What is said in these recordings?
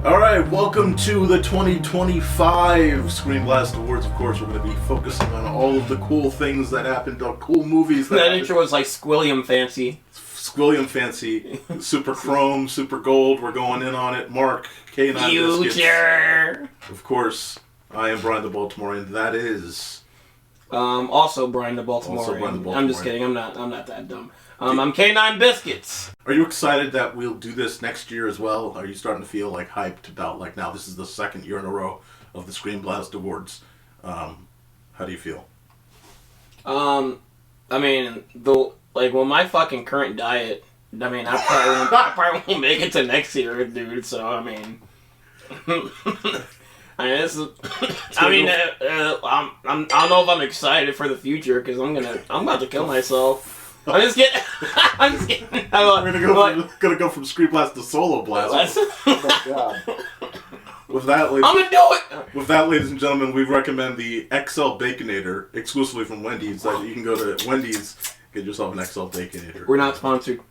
Alright, welcome to the 2025 ScreenBlast Awards. Of course, we're going to be focusing on all of the cool things that happened, the cool movies that intro was like Squilliam Fancy. Squilliam Fancy, Super Chrome, Super Gold, we're going in on it. Mark, K9 Future! Biscuits. Of course, I am Brian the Baltimorean. That is... also Brian the Baltimorean. Also Brian the Baltimorean. I'm just kidding, I'm not that dumb. I'm K9 Biscuits. Are you excited that we'll do this next year as well? Are you starting to feel like hyped about like now this is the second year in a row of the ScreenBlast Awards? How do you feel? I mean, my fucking current diet, I mean, I probably won't make it to next year, dude. So I mean, I don't know if I'm excited for the future because I'm about to kill myself. I'm just kidding. We're gonna go from ScreenBlast to Solo Blast. Oh my god. With that, I'm gonna do it! With that, ladies and gentlemen, we recommend the XL Baconator exclusively from Wendy's. You can go to Wendy's, get yourself an XL Baconator. We're not sponsored.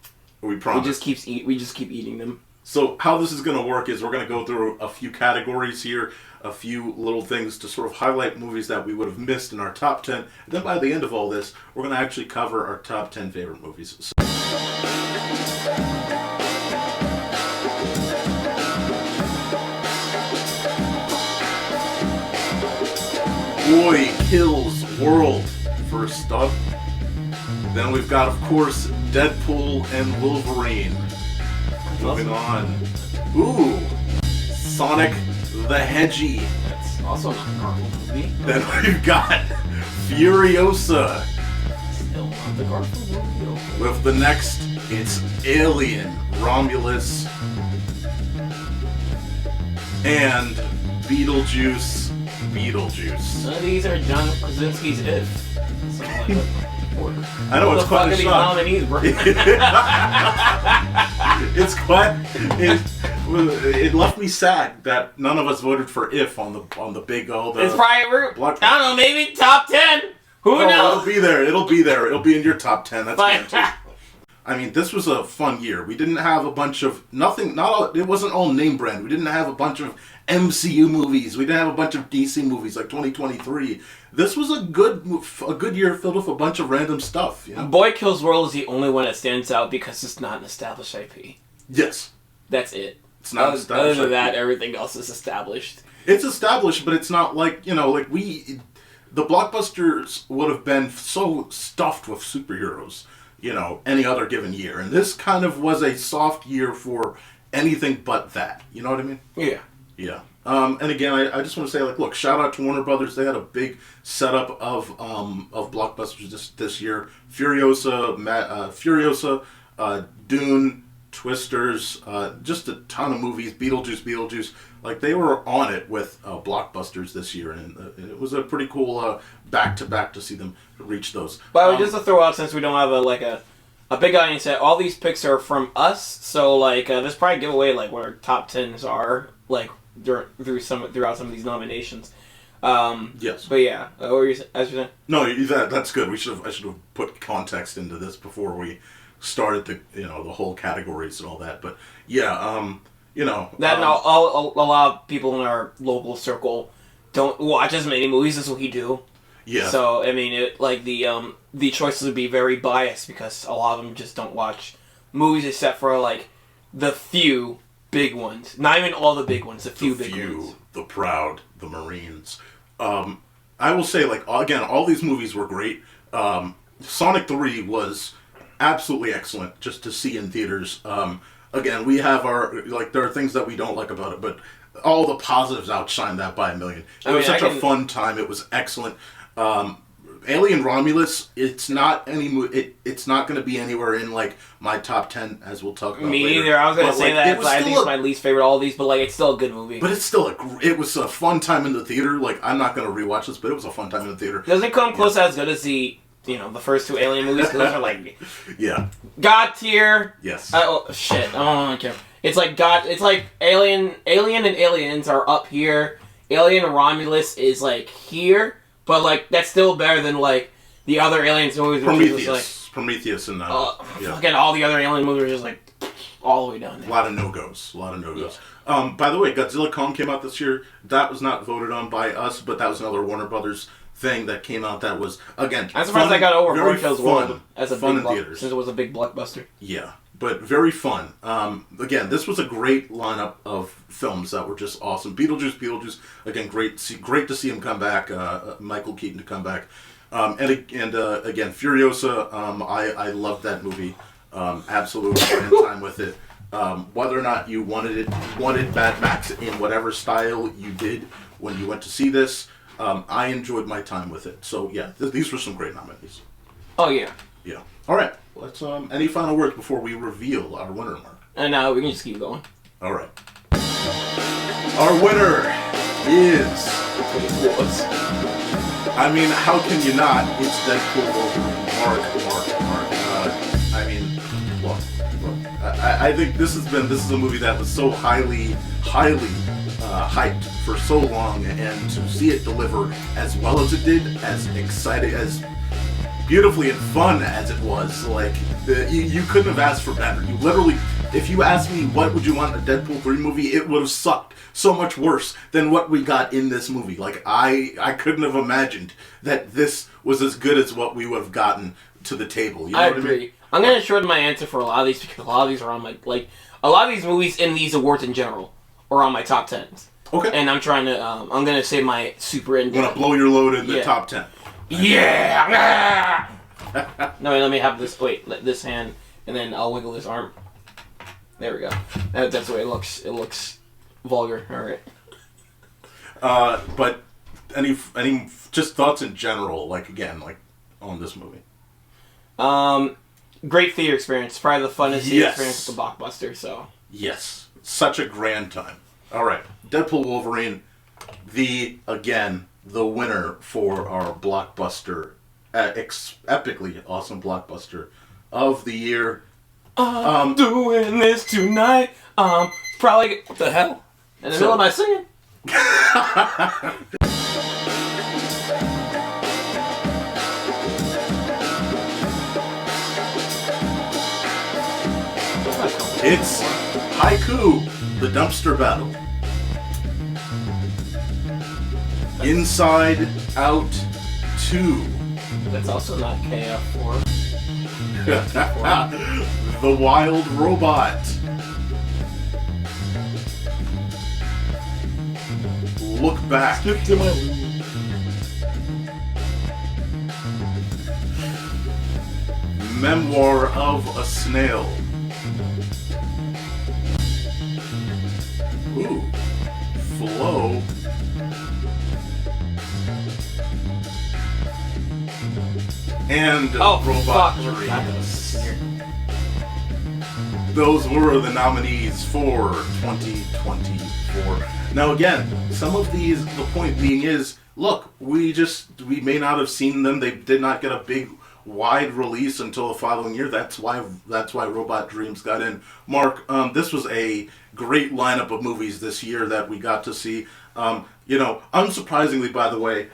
We promise. We just keep eating them. So how this is gonna work is we're gonna go through a few categories here, a few little things to sort of highlight movies that we would have missed in our top 10. And then by the end of all this, we're gonna actually cover our top 10 favorite movies. So Boy Kills World first up. Then we've got, of course, Deadpool and Wolverine. Moving on. Ooh, Sonic the Hedgie. That's also not a Marvel movie. Then we've got Furiosa. Still not the Garfield movie. With the next, it's Alien, Romulus, and Beetlejuice. None of these are John Krasinski's If. I know, it's quite a shock. Nominees, bro. It's quite... It left me sad that none of us voted for If on the big old... It's probably... I don't know, maybe top 10? Who knows? It'll be there. It'll be in your top 10. That's guaranteed. I mean, this was a fun year. We didn't have a bunch of... It wasn't all name brand. We didn't have a bunch of MCU movies. We didn't have a bunch of DC movies like 2023. This was a good year filled with a bunch of random stuff. You know? Boy Kills World is the only one that stands out because it's not an established IP. Yes. That's it. It's not established. Other than that, everything else is established. It's established, but it's not like, the blockbusters would have been so stuffed with superheroes, any other given year. And this kind of was a soft year for anything but that. You know what I mean? Yeah. Yeah. And again, I just want to say, look, shout out to Warner Brothers. They had a big setup of blockbusters this year. Furiosa, Toon, Twisters, just a ton of movies. Beetlejuice. They were on it with blockbusters this year, and it was a pretty cool back-to-back to see them reach those. But just to throw out, since we don't have a big audience yet, all these picks are from us, so this probably give away what our top 10s are throughout some of these nominations. Yes. But yeah, what were you saying? No, that's good. I should have put context into this before we started the whole categories and all that. But yeah, a lot of people in our local circle don't watch as many movies as we do. Yeah. So I mean, the choices would be very biased because a lot of them just don't watch movies except for the few big ones. Not even all the big ones. The few big ones. The Proud, the Marines. I will say, again, all these movies were great. Sonic 3 was absolutely excellent just to see in theaters. Again, we have there are things that we don't like about it, but all the positives outshine that by a million. It was such a fun time. It was excellent. Alien Romulus, it's not it's not going to be anywhere in my top 10 as we'll talk about Me later. neither. I was going to say that. I think it's my least favorite of all these, but it's still a good movie. But it's still it was a fun time in the theater. I'm not going to rewatch this, but it was a fun time in the theater. Doesn't come close as good as the first two Alien movies. Those are yeah, God tier. Yes. Shit. I don't care. It's God. It's Alien and Aliens are up here. Alien Romulus is here. But, that's still better than, the other Aliens movies were just like Prometheus and fucking all the other Alien movies were just like all the way down there. A lot of no-goes. Yeah. By the way, Godzilla Kong came out this year. That was not voted on by us, but that was another Warner Brothers thing that came out that was, again, I'm surprised I got over Markel's World as a fun big in theaters. since it was a big blockbuster. Yeah, but very fun. Again, this was a great lineup of films that were just awesome. Beetlejuice, again, great to see him come back. Michael Keaton to come back. And again, Furiosa, I loved that movie. Absolutely spent time with it. Whether or not you wanted Mad Max in whatever style you did when you went to see this, I enjoyed my time with it. So yeah, these were some great nominees. Oh yeah. Yeah. All right. Let's. Any final words before we reveal our winner, Mark? And we can just keep going. All right. Our winner is. I mean, how can you not? It's Deadpool Wolverine. Mark. I mean, look. I think this is a movie that was so highly hyped for so long, and to see it deliver as well as it did, as exciting, as beautifully and fun as it was, like you couldn't have asked for better. You literally, if you asked me what would you want in a Deadpool 3 movie, it would have sucked so much worse than what we got in this movie. Like I couldn't have imagined that this was as good as what we would have gotten to the table. You know I what agree. I mean? I'm gonna shorten my answer for a lot of these because a lot of these are on my a lot of these movies in these awards in general are on my top 10s. Okay. And I'm trying to I'm gonna say my super in. I'm gonna blow your load in the top 10. Yeah. No, let me have this. Wait, let this hand, and then I'll wiggle this arm. There we go. That's the way it looks. It looks vulgar. All right. But any just thoughts in general, like on this movie? Great theater experience. Probably the funnest theater experience at the Blockbuster. So. Yes, such a grand time. All right, Deadpool Wolverine, the winner for our blockbuster, epically awesome blockbuster of the year. I'm doing this tonight. Probably what the hell? In the middle of my singing. It's Haiku, the dumpster battle. Inside Out 2. That's also not KF4. The Wild Robot. Look Back. Skip to my room. Memoir of a Snail. Ooh. Flow. And Robot Dreams. Those were the nominees for 2024. Now again, some of these, the point being is, look, we may not have seen them. They did not get a big, wide release until the following year. That's why Robot Dreams got in. Mark, this was a great lineup of movies this year that we got to see. Unsurprisingly, by the way,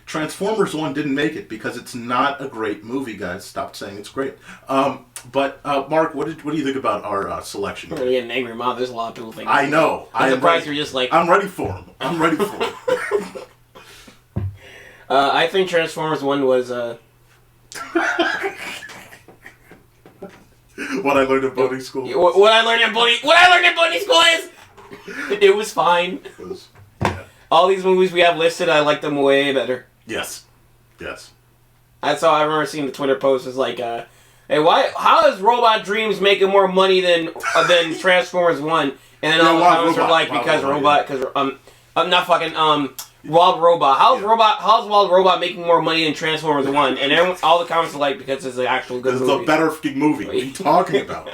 Transformers 1 didn't make it because it's not a great movie, guys. Stop saying it's great. But Mark, what do you think about our selection? We're gonna get an angry mom. There's a lot of people thinking. I know. I'm surprised you're just like. I'm ready for him. I think Transformers 1 was what I learned in boating school. What I learned in boating school is it was fine. All these movies we have listed, I like them way better. Yes. That's all I remember seeing the Twitter post was like, hey, how is Robot Dreams making more money than Transformers 1? And then all the comments were like, because I'm not fucking, Wild Robot. How's Wild Robot making more money than Transformers 1? And all the comments are like, because it's an actual good movie. It's a better fucking movie. What are you talking about?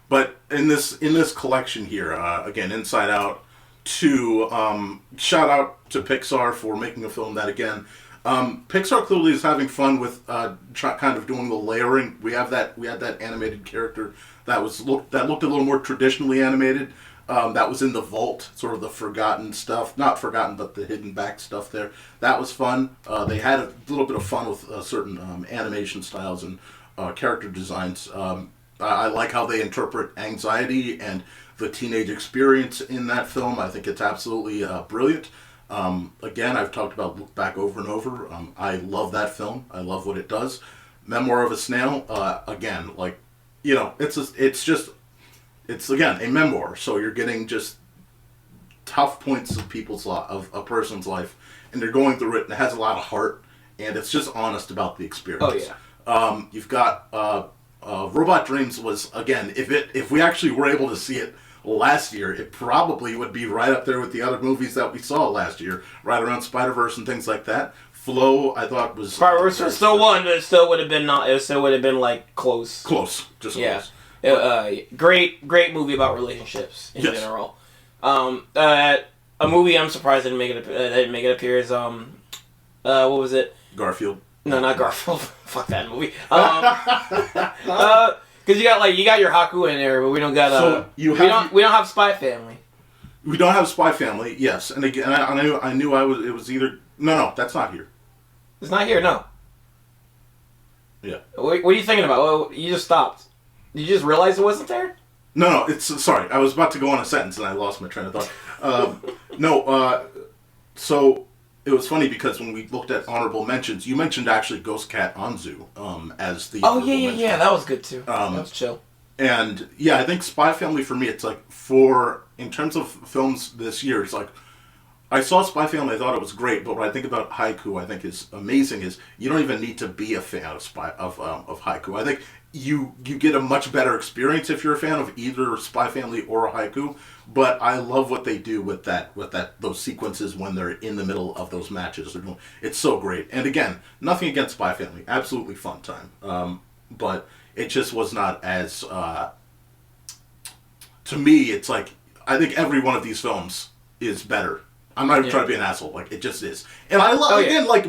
But in this collection here, again, Inside Out 2, shout out to Pixar for making a film that, again, Pixar clearly is having fun with kind of doing the layering. We had that animated character that looked a little more traditionally animated. that was in the vault, sort of the forgotten stuff. Not forgotten, but the hidden back stuff there. That was fun. They had a little bit of fun with certain animation styles and character designs. I like how they interpret anxiety and the teenage experience in that film. I think it's absolutely brilliant. Again, I've talked about Look Back over and over. I love that film. I love what it does. Memoir of a Snail. Again, like, you know, it's again a memoir. So you're getting just tough points of of a person's life, and they're going through it, and it has a lot of heart, and it's just honest about the experience. Oh yeah. You've got Robot Dreams was, again, if we actually were able to see it last year, it probably would be right up there with the other movies that we saw last year, right around Spider-Verse and things like that. Flow, I thought was... Spider-Verse was still one, but it still would have been like close. Close, just close. Great movie about relationships in general. A movie I'm surprised didn't make it appear is what was it? Garfield. No, not Garfield. Fuck that movie. Because you got your Haku in there, but we don't got we don't have Spy Family. We don't have Spy Family. Yes, and again, I knew it was either no, that's not here. It's not here, no. Yeah. What are you thinking about? Well, you just stopped. Did you just realize it wasn't there? No, it's sorry. I was about to go on a sentence and I lost my train of thought. So it was funny because when we looked at honorable mentions, you mentioned actually Ghost Cat Anzu as the... Oh, yeah, that was good too. That was chill. And, yeah, I think Spy Family for me, it's like, in terms of films this year, it's like, I saw Spy Family, I thought it was great, but what I think about Haiku, I think is amazing, is you don't even need to be a fan of Haiku. I think you get a much better experience if you're a fan of either Spy Family or Haiku. But I love what they do with those sequences when they're in the middle of those matches. It's so great. And again, nothing against Spy Family, absolutely fun time. But it just was not as. To me, it's like I think every one of these films is better. I'm not even trying to be an asshole. Like, it just is. And I love,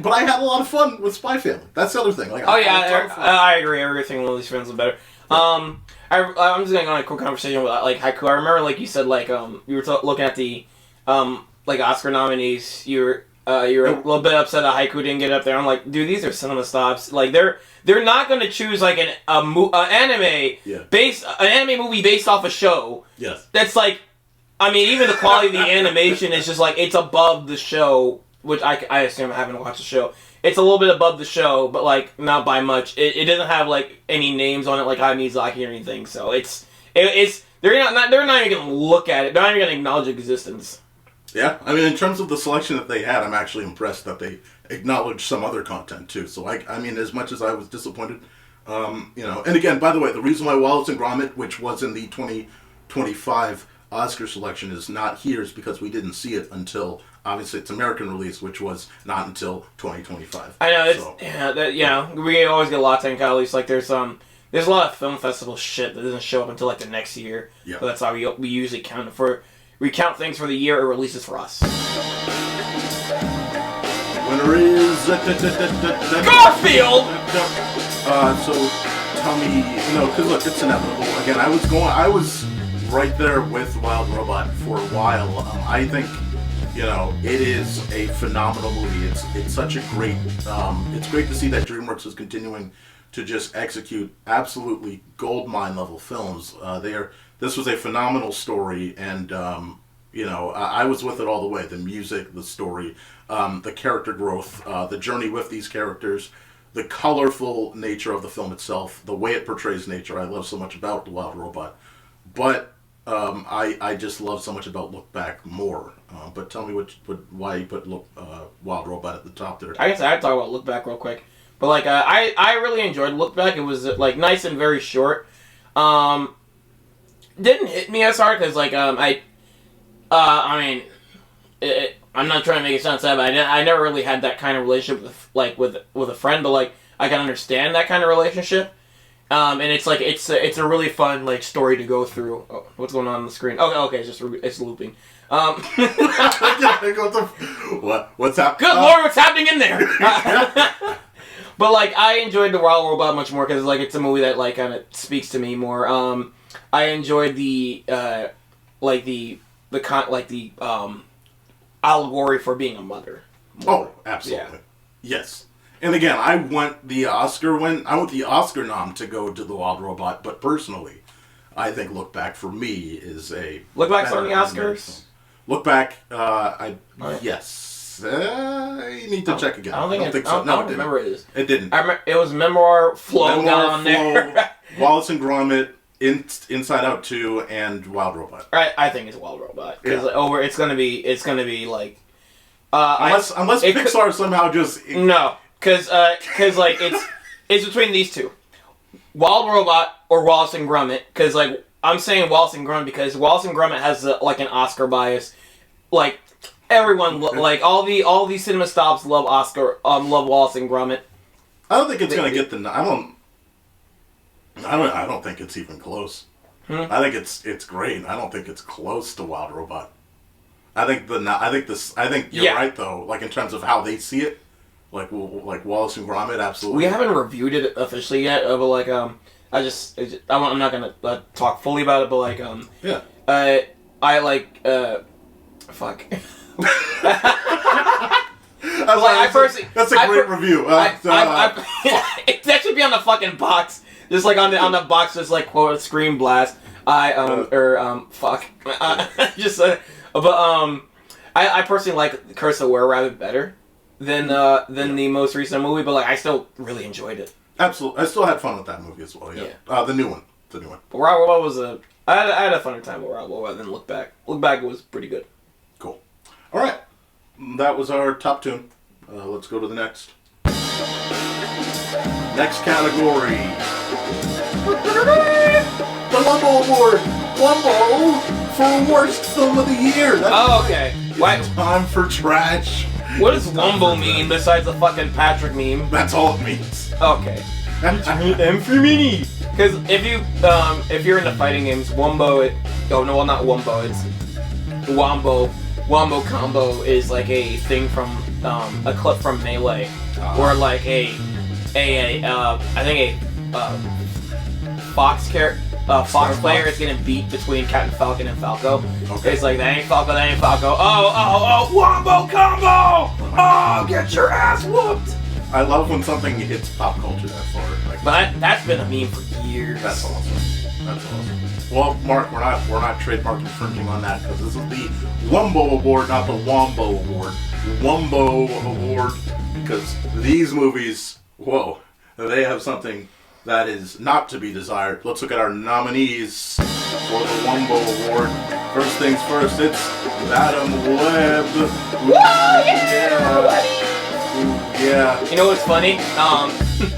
but I had a lot of fun with Spy Family. That's the other thing. Like, I agree. Everything with all these films is better. I'm just going on a quick conversation with, like, Haiku. I remember, like, you said, like, you were looking at the, like, Oscar nominees. You were a little bit upset that Haiku didn't get up there. I'm like, dude, these are cinema stops. Like, they're not going to choose, like, an anime movie based off a show. Yes. That's, like... I mean, even the quality of the animation is just like, it's above the show, which I assume I haven't watched the show. It's a little bit above the show, but like, not by much. It doesn't have like any names on it like Hayao Miyazaki or anything, so they're not even gonna look at it. They're not even gonna acknowledge existence. Yeah, I mean, in terms of the selection that they had, I'm actually impressed that they acknowledged some other content too. So I mean, as much as I was disappointed, and again, by the way, the reason why Wallace and Gromit, which was in the 2025 Oscar selection, is not here is because we didn't see it until, obviously, its American release, which was not until 2025. I know, we always get a lot of time, at least, like, there's a lot of film festival shit that doesn't show up until, like, the next year. Yeah. So that's how we usually count things for the year it releases for us. Winner is... Garfield! So, tell me, because look, it's inevitable. Again, I was right there with Wild Robot for a while. I think, it is a phenomenal movie. It's such a great. It's great to see that DreamWorks is continuing to just execute absolutely goldmine level films. This was a phenomenal story, and I was with it all the way. The music, the story, the character growth, the journey with these characters, the colorful nature of the film itself, the way it portrays nature. I love so much about the Wild Robot, but I just love so much about Look Back more. But tell me why you put Wild Robot at the top there. I guess I had to talk about Look Back real quick. But like I really enjoyed Look Back. It was like nice and very short. Didn't hit me as hard because like I'm not trying to make it sound sad, but I never really had that kind of relationship with a friend. But like I can understand that kind of relationship. And it's like it's a really fun like story to go through. Oh, what's going on the screen? Oh, okay, it's looping. What's happening? Good Lord, what's happening in there? But like I enjoyed the Wild Robot much more because like it's a movie that like kind of speaks to me more. I enjoyed the allegory for being a mother. Oh, absolutely. Yeah. Yes. And again, I want the Oscar nom to go to The Wild Robot, but personally, I think Look Back for me is a... Look Back's on the Oscars? Look Back, yes. You need to check again. I don't think so. No, I don't remember it. It didn't. It was Memoir, Flow down there. Wallace and Gromit, Inside Out 2, and Wild Robot. I think it's Wild Robot. Because it's gonna be like... unless Pixar somehow just... No. Because like, it's between these two. Wild Robot or Wallace and Gromit. Because, like, I'm saying Wallace and Gromit because Wallace and Gromit has, like, an Oscar bias. Like, everyone, like, all the cinema stops love love Wallace and Gromit. I don't think it's going to get the... I don't think it's even close. I think it's great. I don't think it's close to Wild Robot. I think you're right, though, like, in terms of how they see it. Like Wallace and Gromit, absolutely. We haven't reviewed it officially yet, but like I'm not gonna talk fully about it, but like I like fuck. That's a great review. That should be on the fucking box, just like on the box, just like quote ScreenBlast. Fuck. I personally like Curse of Were-Rabbit better than the most recent movie, but like I still really enjoyed it. Absolutely, I still had fun with that movie as well. Yeah, the new one. But Wild Robot was I had a funner time with Wild Robot than Look Back. Look Back was pretty good. Cool. All right, that was our top tune. Let's go to the next category. The Wumbo Award. Wumbo for worst film of the year. That's okay. Why? Time for trash. What does Wumbo mean besides the fucking Patrick meme? That's all it means. Okay. M for mini. Because if you're into fighting games, Wumbo. Not Wumbo. It's Wumbo. Wumbo combo is like a thing from a clip from Melee, where like I think a Fox player is gonna beat between Captain Falcon and Falco. Okay. It's like that ain't Falco, that ain't Falco. Oh, Wumbo combo! Oh, get your ass whooped! I love when something hits pop culture that far. But that's been a meme for years. That's awesome. Well, Mark, we're not trademark infringing on that because this is the Wumbo Award, not the Wombo Award. Wumbo Award, because these movies, they have something that is not to be desired. Let's look at our nominees for the Wumbo Award. First things first, it's Madam Web. Woo! Yeah. You know what's funny?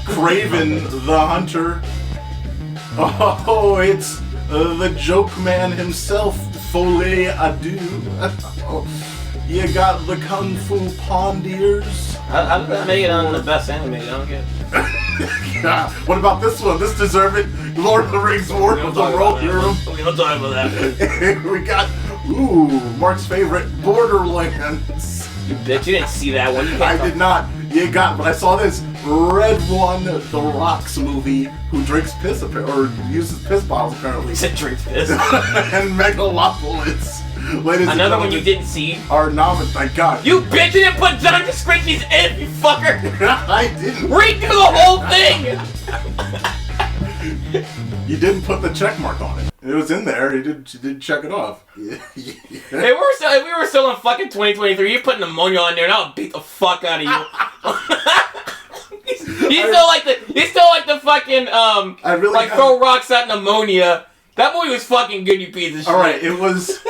Craven the Hunter. Oh, it's the joke man himself, Folie Adu. You got the Kung Fu Pondiers. How did that make it on the best animated? I don't get it. Yeah. What about this one? This deserved it. Lord of the Rings War of the World Hero. We don't talk about that. We got, Mark's favorite, Borderlands. You bitch, you didn't see that one. I did not. But I saw this Red One, The Rock's movie, who drinks piss, or uses piss bottles apparently. He said drinks piss. And Megalopolis. Ladies Another one you didn't see. Are nominated, thank God. You bitch, you didn't put John DeScrinchies in, you fucker! I didn't. Redo the whole thing! You didn't put the check mark on it. It was in there. You did check it off. Yeah. If we were still in fucking 2023, you put pneumonia on there and I'll beat the fuck out of you. He's still like the fucking throw rocks at pneumonia. That movie was fucking good, you piece of shit. Alright, it was...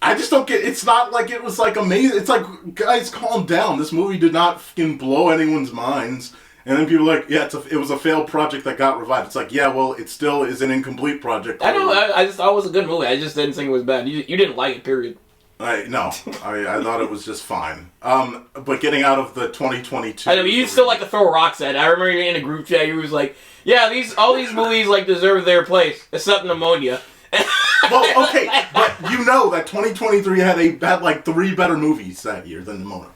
I just don't get... It's not like it was like amazing. It's like, guys, calm down. This movie did not fucking blow anyone's minds. And then people are like, yeah, it was a failed project that got revived. It's like, yeah, well, it still is an incomplete project. I know, I just thought it was a good movie. I just didn't think it was bad. You didn't like it, period. I thought it was just fine. But getting out of the 2022... I know, you still like to throw rocks at it. I remember in a group chat, you was like, yeah, all these movies like deserve their place, except Pneumonia. Well, okay, but you know that 2023 had like 3 better movies that year than Pneumonia.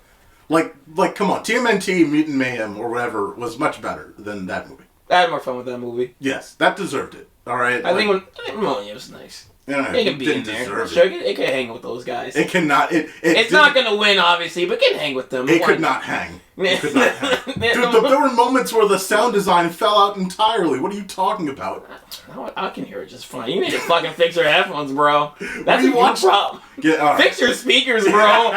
Like, come on, TMNT, Mutant Mayhem, or whatever, was much better than that movie. I had more fun with that movie. Yes, that deserved it. All right. I think Ammonia was nice. Yeah, it can be in there. Sure, it can hang with those guys. It cannot. It's not going to win, obviously, but it can hang with them. It could not hang. It could not hang. Dude, there were moments where the sound design fell out entirely. What are you talking about? I can hear it just fine. You need to fucking fix your headphones, bro. That's your problem. Fix your speakers, bro.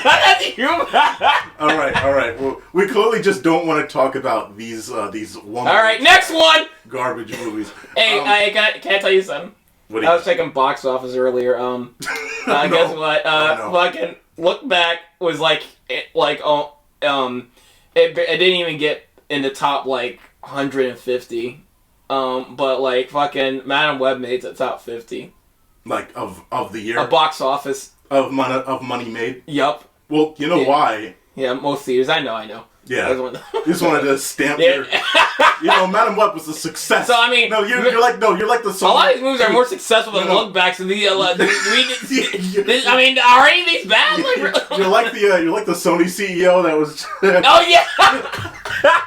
That's you. All right. Well, we clearly just don't want to talk about these All right, next one. Garbage movies. Hey, can I tell you something? I was checking box office earlier. Guess what? Fucking Look Back was it didn't even get in the top 150. But fucking Madam Web made the top 50. Of the year. A box office of money made. Yup. Well, you know why? Yeah, most theaters. I know. Yeah. You just wanted to stamp your. Madam Web was a success. So I mean, you're like the song. A lot of these movies are more successful than Look Backs, and I mean, are any of these bad? You're like the Sony CEO that was. Oh yeah.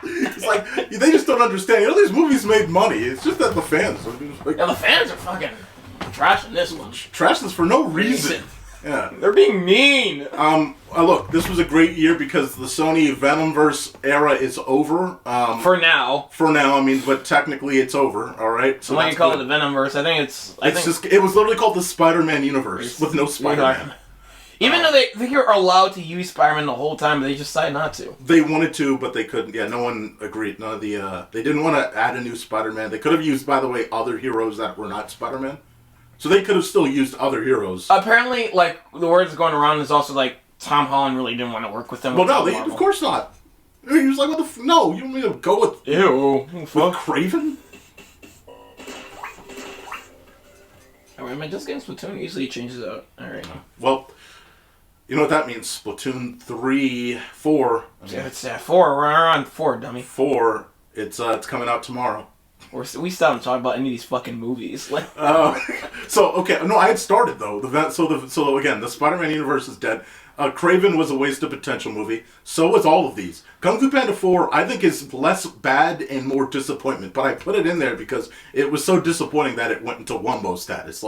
It's they just don't understand. These movies made money. It's just that the fans. The fans are fucking trashing this one. Trashing this for no reason. Yeah. They're being mean. Look, this was a great year because the Sony Venomverse era is over. For now. I mean, but technically it's over, alright? So why do you call it the Venomverse? It was literally called the Spider-Man universe with no Spider-Man. Even though they were allowed to use Spider-Man the whole time, but they just decided not to. They wanted to, but they couldn't. Yeah, no one agreed. None of the, they didn't want to add a new Spider-Man. They could have used, by the way, other heroes that were not Spider-Man. So they could have still used other heroes. Apparently, the words going around is also Tom Holland really didn't want to work with them. Well, no, of course not. He was like, what the no, you want me to go with... Ew. With Craven? Alright, am I just getting Splatoon? Usually he changes out. Alright. Well, you know what that means. Splatoon 3, 4. It's 4. We're on 4, dummy. 4. It's coming out tomorrow. We still haven't talked about any of these fucking movies. So okay, no, I had started though. So again, the Spider-Man universe is dead. Craven was a waste of potential movie. So was all of these. Kung Fu Panda 4, I think, is less bad and more disappointment. But I put it in there because it was so disappointing that it went into Wumbo status.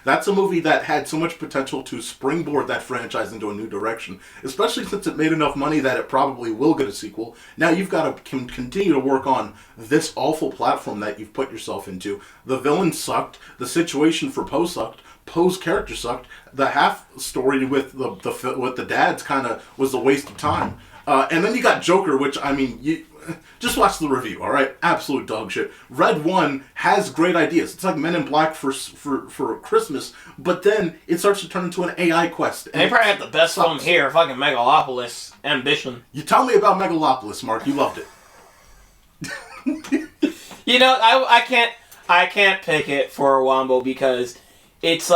That's a movie that had so much potential to springboard that franchise into a new direction. Especially since it made enough money that it probably will get a sequel. Now you've got to continue to work on this awful platform that you've put yourself into. The villain sucked. The situation for Poe sucked. Poe's character sucked. The half story with the dads kind of was a waste of time. And then you got Joker, which, I mean, you just watch the review, all right? Absolute dog shit. Red 1 has great ideas. It's like Men in Black for Christmas, but then it starts to turn into an AI quest. And they probably have the best film here, fucking Megalopolis Ambition. You tell me about Megalopolis, Mark. You loved it. I can't pick it for Wumbo because it's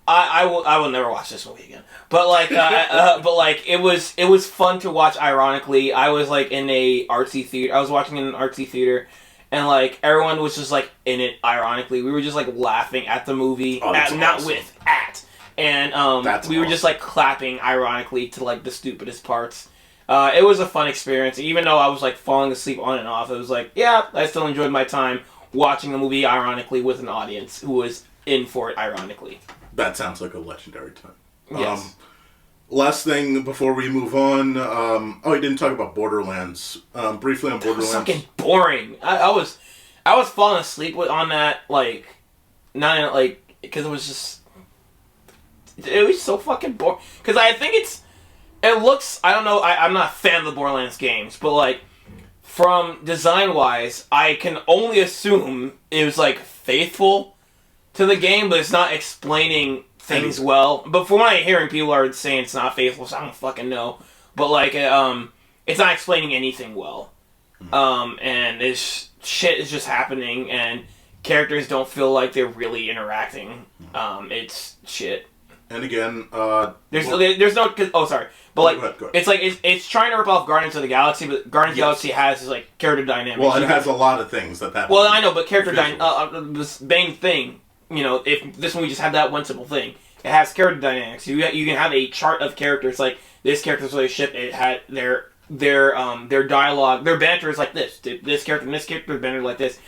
I will never watch this movie again. But it was fun to watch. Ironically, I was in a artsy theater. I was watching in an artsy theater, and everyone was just in it. Ironically, we were just laughing at the movie, and we were just clapping ironically to the stupidest parts. It was a fun experience, even though I was falling asleep on and off. It was I still enjoyed my time watching the movie ironically with an audience who was in for it ironically. That sounds like a legendary time. Yes. Last thing before we move on. We didn't talk about Borderlands. Briefly on Borderlands. That was fucking boring. I was falling asleep on that because it was so fucking boring. Because I think it looks. I don't know. I'm not a fan of the Borderlands games, but from design wise, I can only assume it was faithful to the game, but it's not explaining things well. But from what I'm hearing, people are saying it's not faithful, so I don't fucking know. But it's not explaining anything well. And this shit is just happening, and characters don't feel like they're really interacting. It's shit. And again, there's no. Oh, sorry. But go ahead. It's trying to rip off Guardians of the Galaxy, but Guardians of the Galaxy has this character dynamics. Well, it has a lot of things that. Well, I know, but character this main thing. If this one we just have that one simple thing, it has character dynamics. You can have a chart of characters this character's relationship. It had their dialogue, their banter is like this. This character and this character banter like this.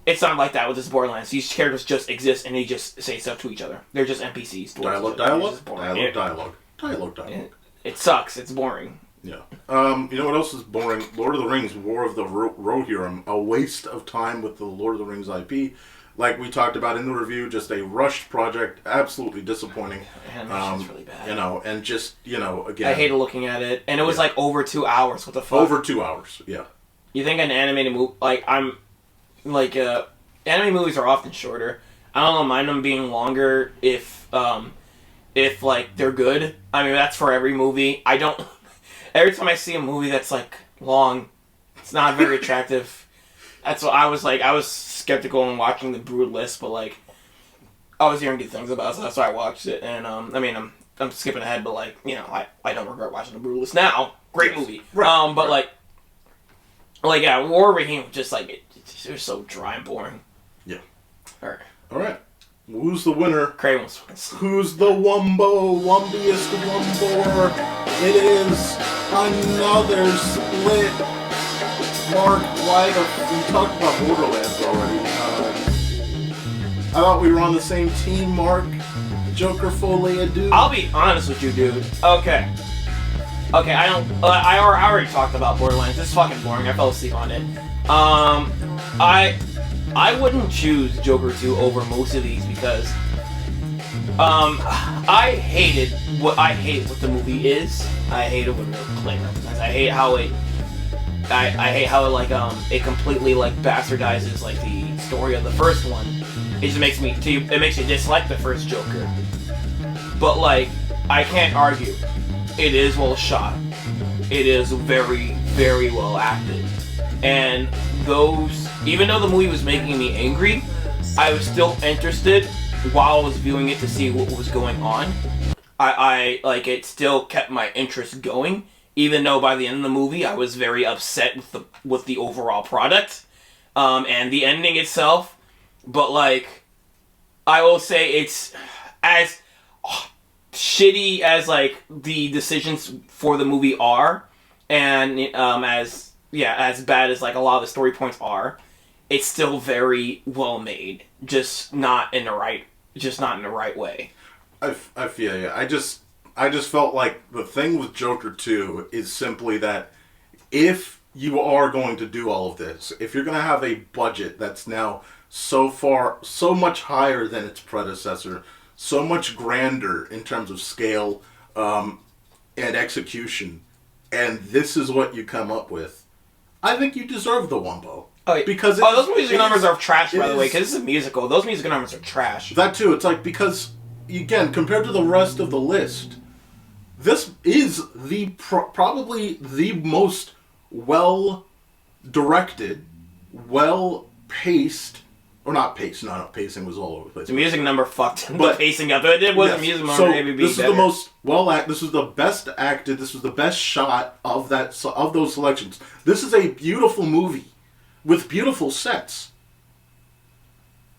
it's not like that with this Borderlands. These characters just exist and they just say stuff to each other. They're just NPCs. Dialogue. It sucks. It's boring. Yeah. You know what else is boring? Lord of the Rings, War of the Rohirrim. A waste of time with the Lord of the Rings IP. Like we talked about in the review, just a rushed project, absolutely disappointing. Animation's really bad. And just, again... I hated looking at it. And it was like over 2 hours. What the fuck? Over 2 hours, yeah. You think an animated movie... anime movies are often shorter. I don't mind them being longer if they're good. I mean, that's for every movie. I don't... Every time I see a movie that's, long, it's not very attractive. That's what I was skeptical in watching The Brutalist, but, I was hearing good things about it, so that's why I watched it. And, I'm skipping ahead, but, I don't regret watching The Brutalist now. Great movie. Right. War of the Ring, just, it was so dry and boring. Yeah. All right. Who's the winner? Kraven's. Who's the Wumbiest Wumbo? It is another split. Mark, we talked about Borderlands already. I thought we were on the same team, Mark. Joker Folia, dude. I'll be honest with you, dude. Okay, I already talked about Borderlands. It's fucking boring. I fell asleep on it. I wouldn't choose Joker 2 over most of these because I hate what the movie is. I hate it when the play represents. I hate how it it completely bastardizes the story of the first one. It just makes you dislike the first Joker. But I can't argue. It is well shot. It is very, very well acted. And even though the movie was making me angry, I was still interested while I was viewing it to see what was going on. It still kept my interest going, even though by the end of the movie I was very upset with the overall product, and the ending itself. But I will say it's as shitty as the decisions for the movie are, and as bad as a lot of the story points are, it's still very well made, just not in the right way. I feel you. I just felt like the thing with Joker 2 is simply that if you are going to do all of this, if you're going to have a budget that's now so much higher than its predecessor, so much grander in terms of scale and execution, and this is what you come up with, I think you deserve the Wumbo. Because those music numbers are trash, by the way, because this is a musical. Those music numbers are trash. That too. It's because, again, compared to the rest of the list, this is probably the most well-directed, well-paced, or not paced, no, pacing was all over the place. The music number fucked the pacing up. It was a music number, maybe be this better. Is the most well-acted, this was the best acted, this was the best shot of those selections. This is a beautiful movie with beautiful sets.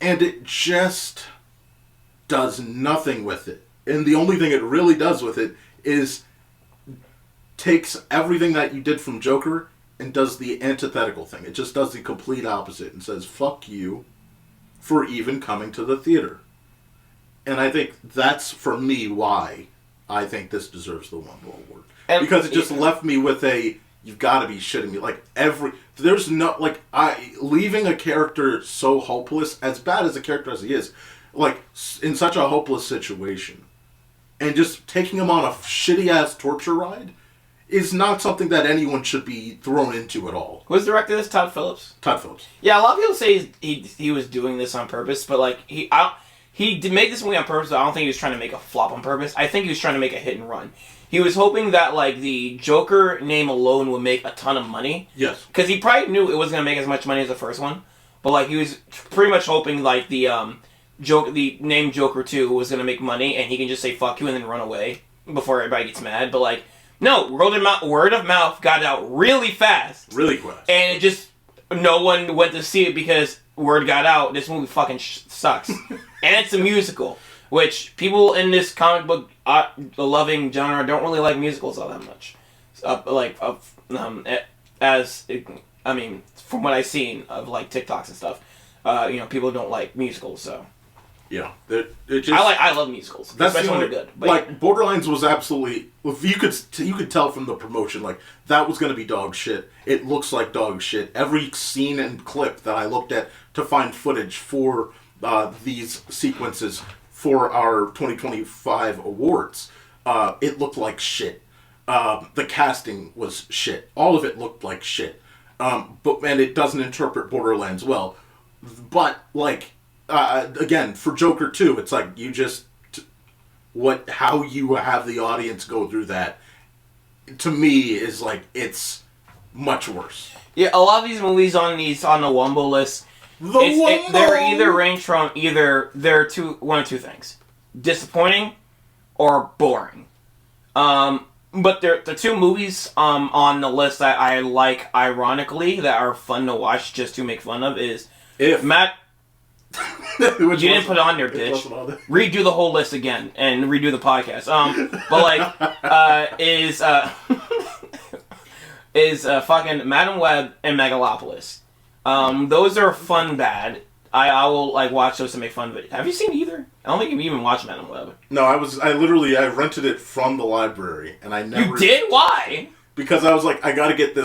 And it just does nothing with it. And the only thing it really does with it is takes everything that you did from Joker and does the antithetical thing. It just does the complete opposite and says, fuck you for even coming to the theater. And I think that's, for me, why I think this deserves the Wumbo Award. Because it just left me with you've got to be shitting me. There's no, leaving a character so hopeless, as bad as a character as he is, in such a hopeless situation, and just taking him on a shitty-ass torture ride, is not something that anyone should be thrown into at all. Who's directed this? Todd Phillips? Todd Phillips. Yeah, a lot of people say he was doing this on purpose, but he did make this movie on purpose, but I don't think he was trying to make a flop on purpose. I think he was trying to make a hit and run. He was hoping that the Joker name alone would make a ton of money. Yes. Because he probably knew it wasn't going to make as much money as the first one. But he was pretty much hoping the name Joker 2 was going to make money and he can just say fuck you and then run away before everybody gets mad. But no, word of mouth got out really fast. Really fast. And it just, no one went to see it because word got out, this movie fucking sucks. And it's a musical, which people in this comic book loving genre don't really like musicals all that much. From what I've seen of TikToks and stuff. people don't like musicals, so. Yeah, it just, I love musicals, especially when they're good. But like Borderlands was absolutely. You could tell from the promotion, like that was going to be dog shit. It looks like dog shit. Every scene and clip that I looked at to find footage for these sequences for our 2025 awards, it looked like shit. The casting was shit. All of it looked like shit. And it doesn't interpret Borderlands well. But like. Again, for Joker 2, it's like you just how you have the audience go through that, to me, is like it's much worse. Yeah, a lot of these movies on the Wumbo list, they're either range from they're one of two things: disappointing or boring. But the two movies on the list that I like, ironically, that are fun to watch just to make fun of is Matt. You didn't put it on there, bitch. Redo the whole list again and redo the podcast. Is fucking Madam Web and Megalopolis. Those are fun bad. I will like watch those to make fun of it. Have you seen either? I don't think you've even watched Madam Web. No, I rented it from the library and I never. You did? Why? Because I was like, I gotta get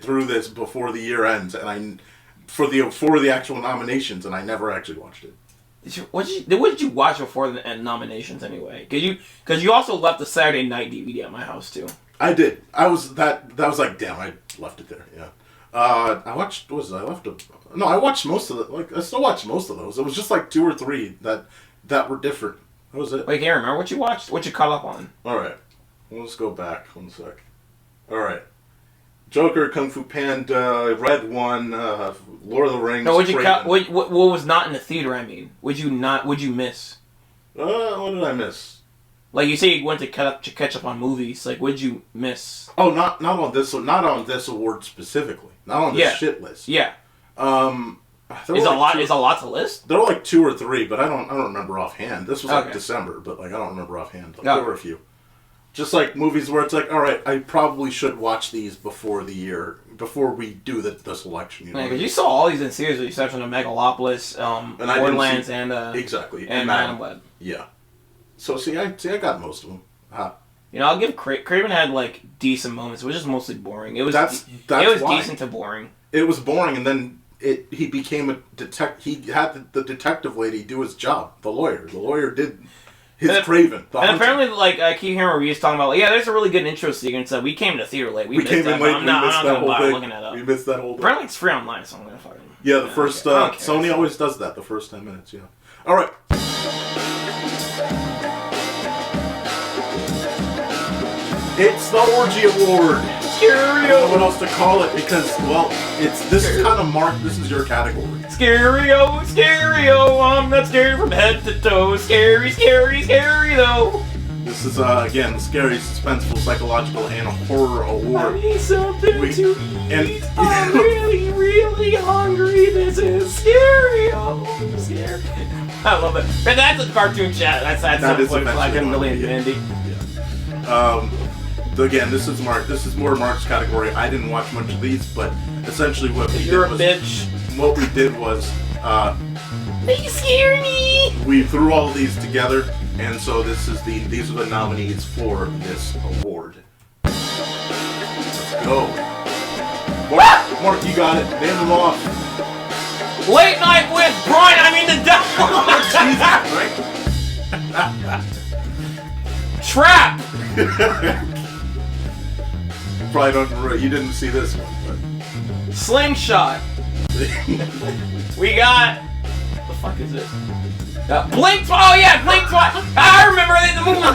through this before the year ends, and for the actual nominations, and I never actually watched it. What did you watch before the nominations anyway? Because you also left the Saturday night DVD at my house too. I did. I was like, damn, I left it there. Yeah. I watched. I watched most of it. Like I still watched most of those. It was just like 2 or 3 that were different. That was it. Wait, can't remember what you watched. What you caught up on? All right. Let's go back 1 sec. All right. Joker, Kung Fu Panda, Red One, Lord of the Rings. No, what was not in the theater? I mean, would you miss? What did I miss? Like you say, you went to catch up on movies. Like, what did you miss? Oh, not on this award specifically. Not on this shit list. Yeah. Is a lot to list? There were like 2 or 3, but I don't remember offhand. This was like December, but like I don't remember offhand. There were a few. Just like movies where it's like, all right, I probably should watch these before we do the selection. Because you saw all these in series with the exception of Megalopolis, Borderlands, and exactly, and Madam Web. Yeah. So I got most of them. I'll give Craven had like decent moments. It was just mostly boring. It was decent to boring. It was boring, and then he became a detective. He had the detective lady do his job. The lawyer. The lawyer did. Craven. And apparently, like, I keep hearing reviews talking about, like, yeah, there's a really good intro sequence. We came to theater late. We missed that. I'm not going to bother looking it up. We missed that whole thing. Apparently, it's free online, so I'm going to fucking... Yeah, the first... Sony always does that, the first 10 minutes, yeah. All right. It's the Orgy Award. Scario. I don't know what else to call it because, well, this is kind of Mark. This is your category. Scario. I'm not scared from head to toe. Scary though. This is again the scary, suspenseful, psychological, and horror award. I need something to eat. I'm really, really hungry. This is Scario. Scary. I love it. And that's a cartoon chat. That is like a million Andy. Yeah. Again, this is Mark. This is more Mark's category. I didn't watch much of these, but essentially what we did was they scare me. We threw all of these together, and so these are the nominees for this award. Let's go. Mark, you got it. Name them off. Late Night with Brian. I mean the devil. Trap. Probably don't. You didn't see this one, but Slingshot. We got. What the fuck is this? Blink. Oh yeah, Blink Twice. I remember that the movie was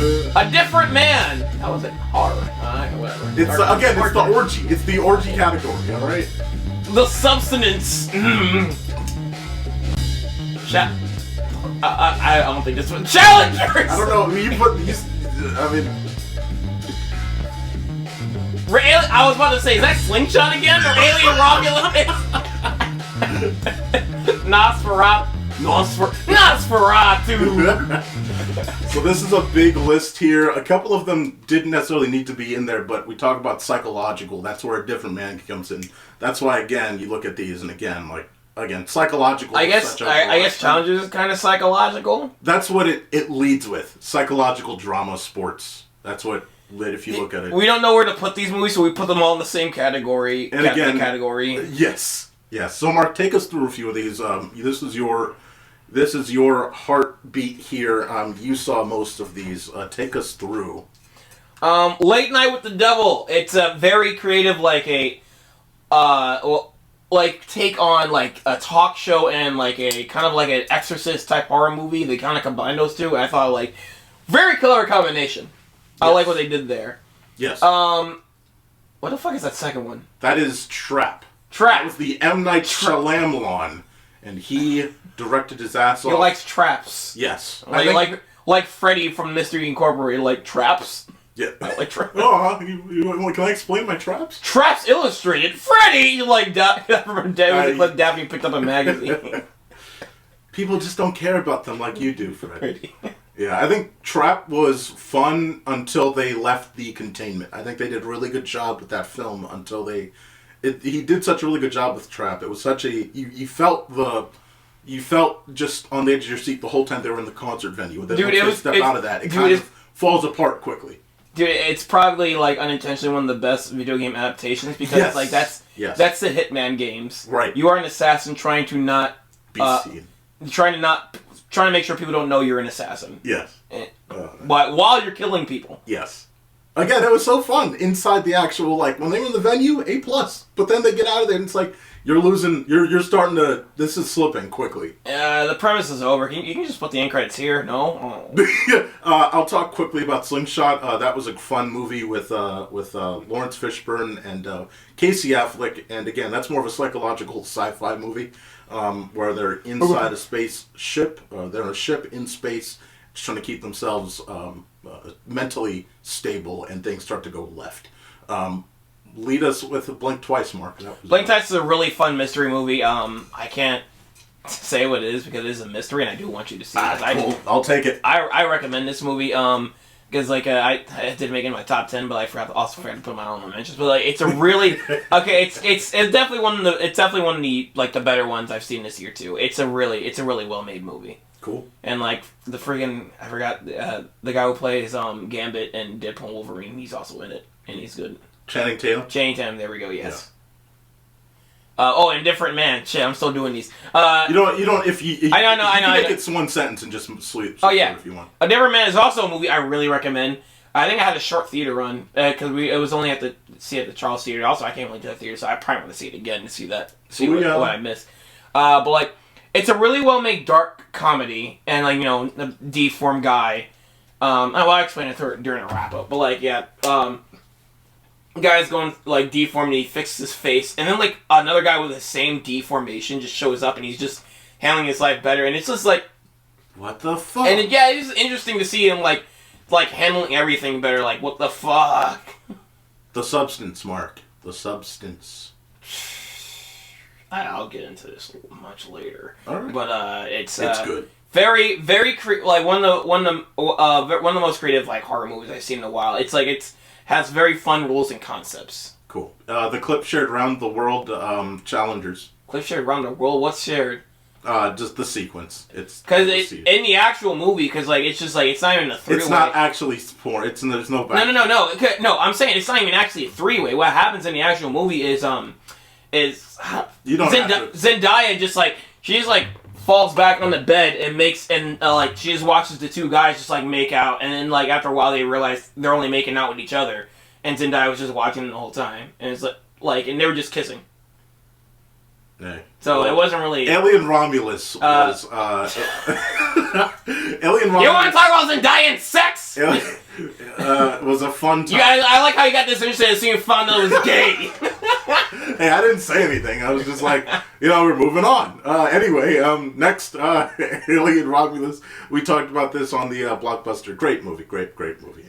good. A Different Man. That was a horror. Whatever. It's the orgy. It's the orgy category. All right. The Substance. I don't think this one. Challengers. I don't know. You put these. I mean. I was about to say, is that Slingshot again or Alien Romulus? Nosferatu. So this is a big list here. A couple of them didn't necessarily need to be in there, but we talk about psychological. That's where A Different Man comes in. That's why, again, you look at these, and again, psychological. I guess Challenges is kind of psychological. That's what it leads with. Psychological drama sports. That's what, if you look at it. We don't know where to put these movies, so we put them all in the same category. And again, category. Yes. So, Mark, take us through a few of these. This is your heartbeat here. You saw most of these. Take us through. Late Night with the Devil. It's a very creative, take on like a talk show and like a kind of like an Exorcist type horror movie. They kind of combine those two. And I thought very clever combination. Yes. I like what they did there. Yes. What the fuck is that second one? That is Trap. Trap. That was the M. Night Shyamalan, and he directed his ass off. He likes traps. Yes. Like Freddy from Mystery Incorporated, like traps. Yeah. I like traps. Can I explain my traps? Traps Illustrated. Freddy! Daphne picked up a magazine. People just don't care about them like you do, Freddy. Yeah, I think Trap was fun until they left the containment. I think they did a really good job with that film until he did such a really good job with Trap. It was such a... You felt just on the edge of your seat the whole time they were in the concert venue. Then once they step out of that, it kind of falls apart quickly. Dude, it's probably unintentionally one of the best video game adaptations because that's the Hitman games. Right. You are an assassin trying to not be seen. Trying to make sure people don't know you're an assassin. Yes. But while you're killing people. Yes. Again, it was so fun inside the actual when they were in the venue, A+. But then they get out of there and it's like you're losing. You're starting to. This is slipping quickly. The premise is over. You can just put the end credits here. No. I'll talk quickly about Slingshot. That was a fun movie with Lawrence Fishburne and Casey Affleck. And again, that's more of a psychological sci-fi movie where they're inside a spaceship. They're in a ship in space, just trying to keep themselves mentally stable, and things start to go left. Lead us with Blink Twice, Mark. Blink Twice is a really fun mystery movie. I can't say what it is because it is a mystery, and I do want you to see it. Cool. I'll take it. I recommend this movie because I did make it in my top 10, but I forgot to put my own mentions. But it's a really it's definitely one of the the better ones I've seen this year too. It's a really well made movie. Cool. And the friggin' I forgot the guy who plays Gambit and Deadpool Wolverine. He's also in it, and he's good. Channing Tatum. There we go. Yes. Yeah. And Different Man. Shit, I'm still doing these. You don't. If you. I know. Make it one sentence and just sleep. Oh yeah. If you want. A Different Man is also a movie I really recommend. I think I had a short theater run because it was only at the Charles Theater. Also, I can't really do the theater, so I probably want to see it again to see what I missed. But it's a really well made dark comedy, and the deformed guy. I'll explain it during a wrap up. But guy's going deformed, and he fixes his face, and then another guy with the same deformation just shows up, and he's just handling his life better, and it's just what the fuck? And it's interesting to see him handling everything better. What the fuck? The substance, Mark. The substance. I'll get into this much later. All right. But it's good. Very, very one of the most creative horror movies I've seen in a while. It's has very fun rules and concepts. Cool. The clip shared around the world, Challengers. Clip shared around the world? What's shared? Just the sequence. It's because in the actual movie, because it's just it's not even a three-way. It's not actually porn. There's no back. No. I'm saying it's not even actually a three-way. What happens in the actual movie is you don't Zendaya just she just falls back on the bed and she just watches the two guys just make out, and then after a while they realize they're only making out with each other, and Zendaya was just watching them the whole time, and it's and they were just kissing. Yeah. So it wasn't really Alien Romulus was Alien Romulus. You want to talk about Zendaya and sex? Was a fun time. I like how you got this interested in seeing found that it was gay. Hey, I didn't say anything. I was just we're moving on. Anyway, next, Alien Romulus. We talked about this on the Blockbuster. Great movie. Great movie.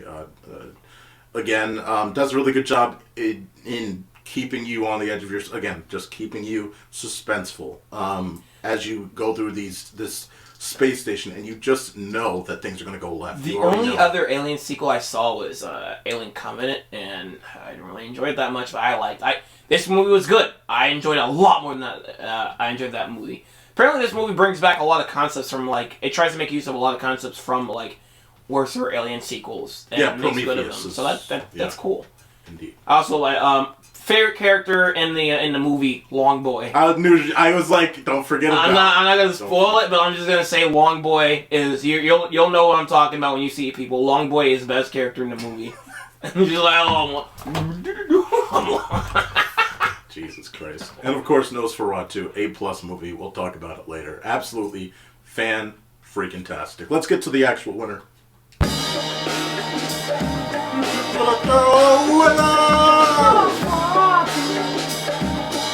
Again, does a really good job in keeping you on the edge of just keeping you suspenseful as you go through this space station, and you just know that things are going to go left. The only other Alien sequel I saw was Alien Covenant, and I didn't really enjoy it that much, but this movie was good. I enjoyed it a lot more than that. I enjoyed that movie. Apparently, this movie brings back a lot of concepts from, like, it tries to make use of a lot of concepts from, like, worse Alien sequels. And makes good of them. So that's cool. Indeed. Also, like, favorite character in the movie, Long Boy. I was like, don't forget about it. I'm not gonna spoil it, but I'm just gonna say Long Boy is you'll know what I'm talking about when you see people. Long Boy is the best character in the movie. And you're just like, oh. Jesus Christ. And of course, Nosferatu, A+ movie. We'll talk about it later. Absolutely fan-freaking-tastic. Let's get to the actual winner.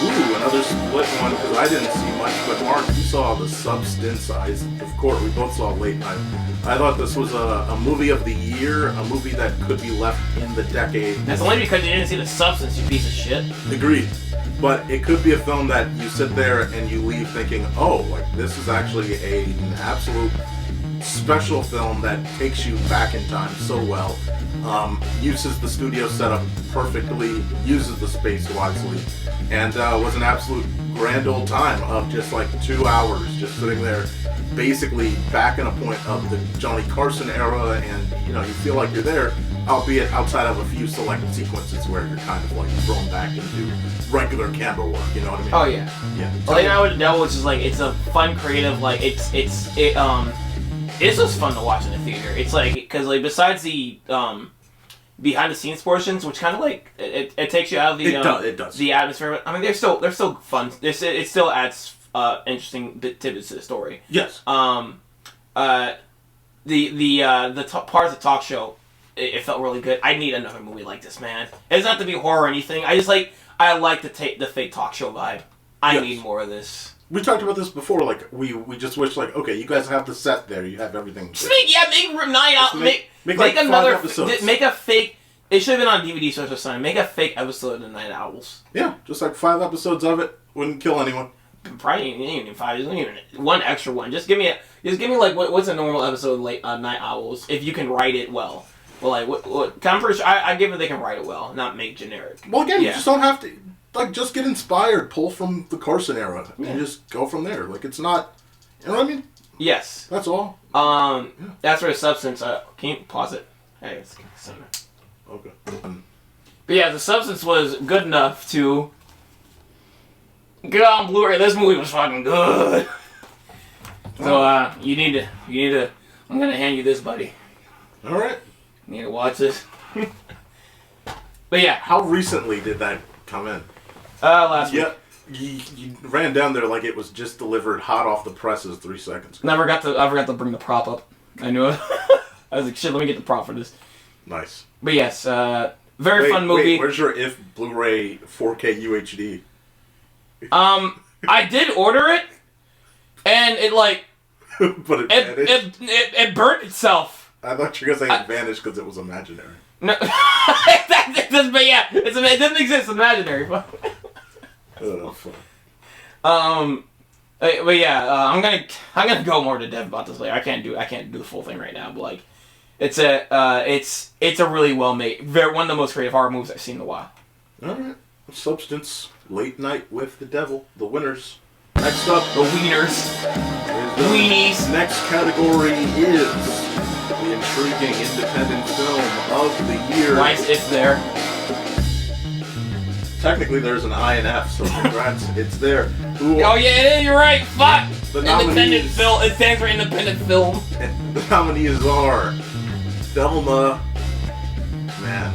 Ooh, another split one, because I didn't see much, but Mark, you saw The Substance. Of course, we both saw Late Night. I thought this was a movie of the year, a movie that could be left in the decade. That's only because you didn't see The Substance, you piece of shit. Agreed. But it could be a film that you sit there and you leave thinking, oh, like, this is actually an absolute special film that takes you back in time so well. Uses the studio setup perfectly, uses the space wisely, and was an absolute grand old time of just like 2 hours just sitting there, basically back in a point of the Johnny Carson era, and you feel like you're there, albeit outside of a few selected sequences where you're kind of like thrown back into regular camera work. You know what I mean? Oh yeah. Yeah. Late Night with the Devil is just like, it's a fun, creative, like it's just fun to watch in the theater. It's like, because like besides the behind the scenes portions, which kind of like it takes you out of the it does. The atmosphere. But, I mean, they're still fun. It still adds interesting tidbits to the story. Yes. The part of the talk show, it felt really good. I need another movie like this, man. It doesn't have to be horror or anything. I like the fake talk show vibe. I need more of this. We talked about this before. Like we just wish, like, okay, you guys have the set there. You have everything. Make 9 out. Make like another 5 episodes. Make a fake. It should have been on DVD, so it's time. Make a fake episode of the Night Owls. Yeah, just like 5 episodes of it. Wouldn't kill anyone. Probably even 5. Even one extra one. Just give me like what's a normal episode of late Night Owls if you can write it well. Well, like what I'm pretty sure I give it they can write it well, not make generic. Well, again, you just don't have to. Like, just get inspired, pull from the Carson era, and just go from there. Like, it's not, you know what I mean? Yes. That's all. That's for The Substance. Can you pause it? Hey, it's okay. But yeah, The Substance was good enough to get on Blu-ray. This movie was fucking good. So, you need to, I'm gonna hand you this, buddy. Alright. You need to watch this. But yeah. How recently did that come in? Last week. You ran down there like it was just delivered hot off the presses 3 seconds ago. I forgot to bring the prop up. I knew it. I was like, shit, let me get the prop for this. Nice. But yes, very fun movie. Wait, where's your If Blu-ray 4K UHD? I did order it, and it like... but it vanished? It burnt itself. I thought you were going to say it vanished because it was imaginary. No, but yeah, it doesn't exist. It's imaginary. Oh, fuck. But yeah, I'm gonna go more to depth about this later. I can't do the full thing right now. But like, it's a really well made, one of the most creative horror movies I've seen in a while. All right, Substance, Late Night with the Devil, the winners. Next up, the wieners, weenies. Next category is the intriguing independent film of the year. Why is it there? Technically, there's an I and F, so congrats, it's there. Oh yeah, you're right. Fuck. The independent film. It stands for independent film. The nominees are Thelma, man,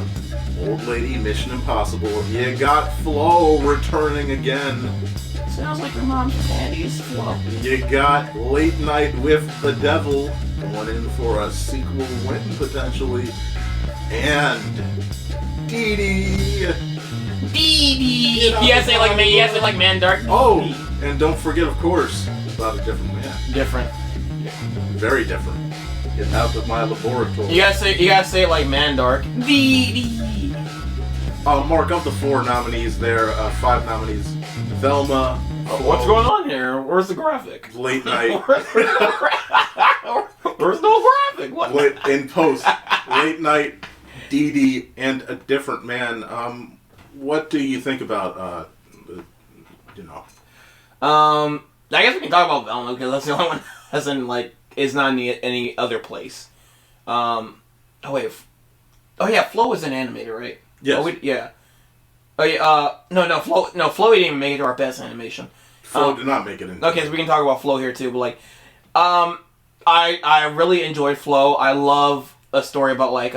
Old Lady, Mission Impossible. You got Flo returning again. Sounds like your mom's panties, Flo. You got Late Night with the Devil, going in for a sequel win potentially, and Dee Dee. He has to say like Man Dark. Oh, and don't forget, of course, about a different man. Different. Very different. Get out of my laboratory. You gotta say it like Man Dark. Mark, of the 4 nominees there, 5 nominees, Velma. What's going on here? Where's the graphic? Late night. Where's no graphic? What? In post. Late night, Dee Dee, and A Different Man. What do you think about, I guess we can talk about Velma, because that's the only one that's in, like, is not in any other place. Oh, yeah, Flo was an animator, right? Yes. Yeah. Oh, yeah, Flo didn't even make it to our best animation. Flo did not make it in. Okay, so we can talk about Flo here, too, but, like, I really enjoyed Flo. I love a story about, like,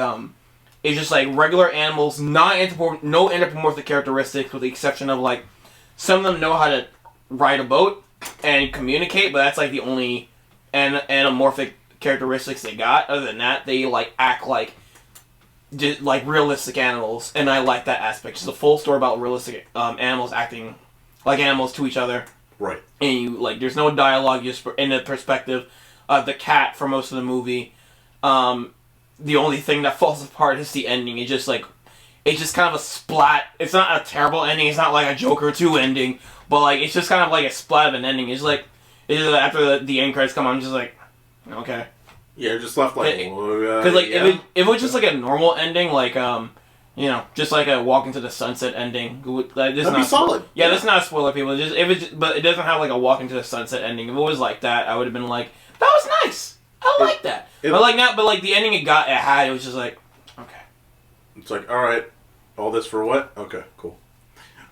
it's just, like, regular animals, no anthropomorphic characteristics, with the exception of, like, some of them know how to ride a boat and communicate, but that's, like, the only anamorphic characteristics they got. Other than that, they, like, act like just, like, realistic animals, and I like that aspect. Just a full story about realistic animals acting like animals to each other. Right. And you, like, there's no dialogue, just in the perspective of the cat for most of the movie. The only thing that falls apart is the ending. It's just kind of a splat. It's not a terrible ending. It's not like a Joker 2 ending. But, like, it's just kind of like a splat of an ending. It's just after the end credits come on, I'm just like, okay. Yeah, just left like... Because, like, if it was just, like, a normal ending, like, just like a Walk Into the Sunset ending. That'd be solid. Yeah, that's not a spoiler, people. But it doesn't have, like, a Walk Into the Sunset ending. If it was like that, I would have been like, that was nice. I like that. But the ending it had, it was just like, okay. It's like, alright, all this for what? Okay, cool.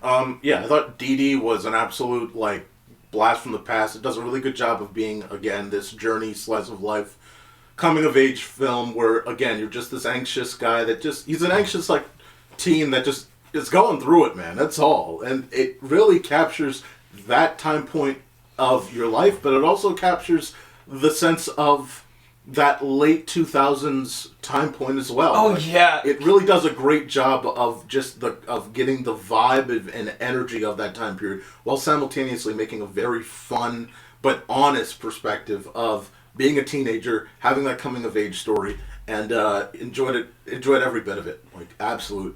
Yeah, I thought Dee Dee was an absolute, like, blast from the past. It does a really good job of being, again, this journey, slice of life, coming-of-age film where, again, you're just this anxious guy he's an anxious, like, teen that just is going through it, man. That's all. And it really captures that time point of your life, but it also captures the sense of that late 2000s time point as well. Oh, yeah. It really does a great job of just of getting the vibe and energy of that time period while simultaneously making a very fun but honest perspective of being a teenager, having that coming of age story, and enjoyed every bit of it. Like absolute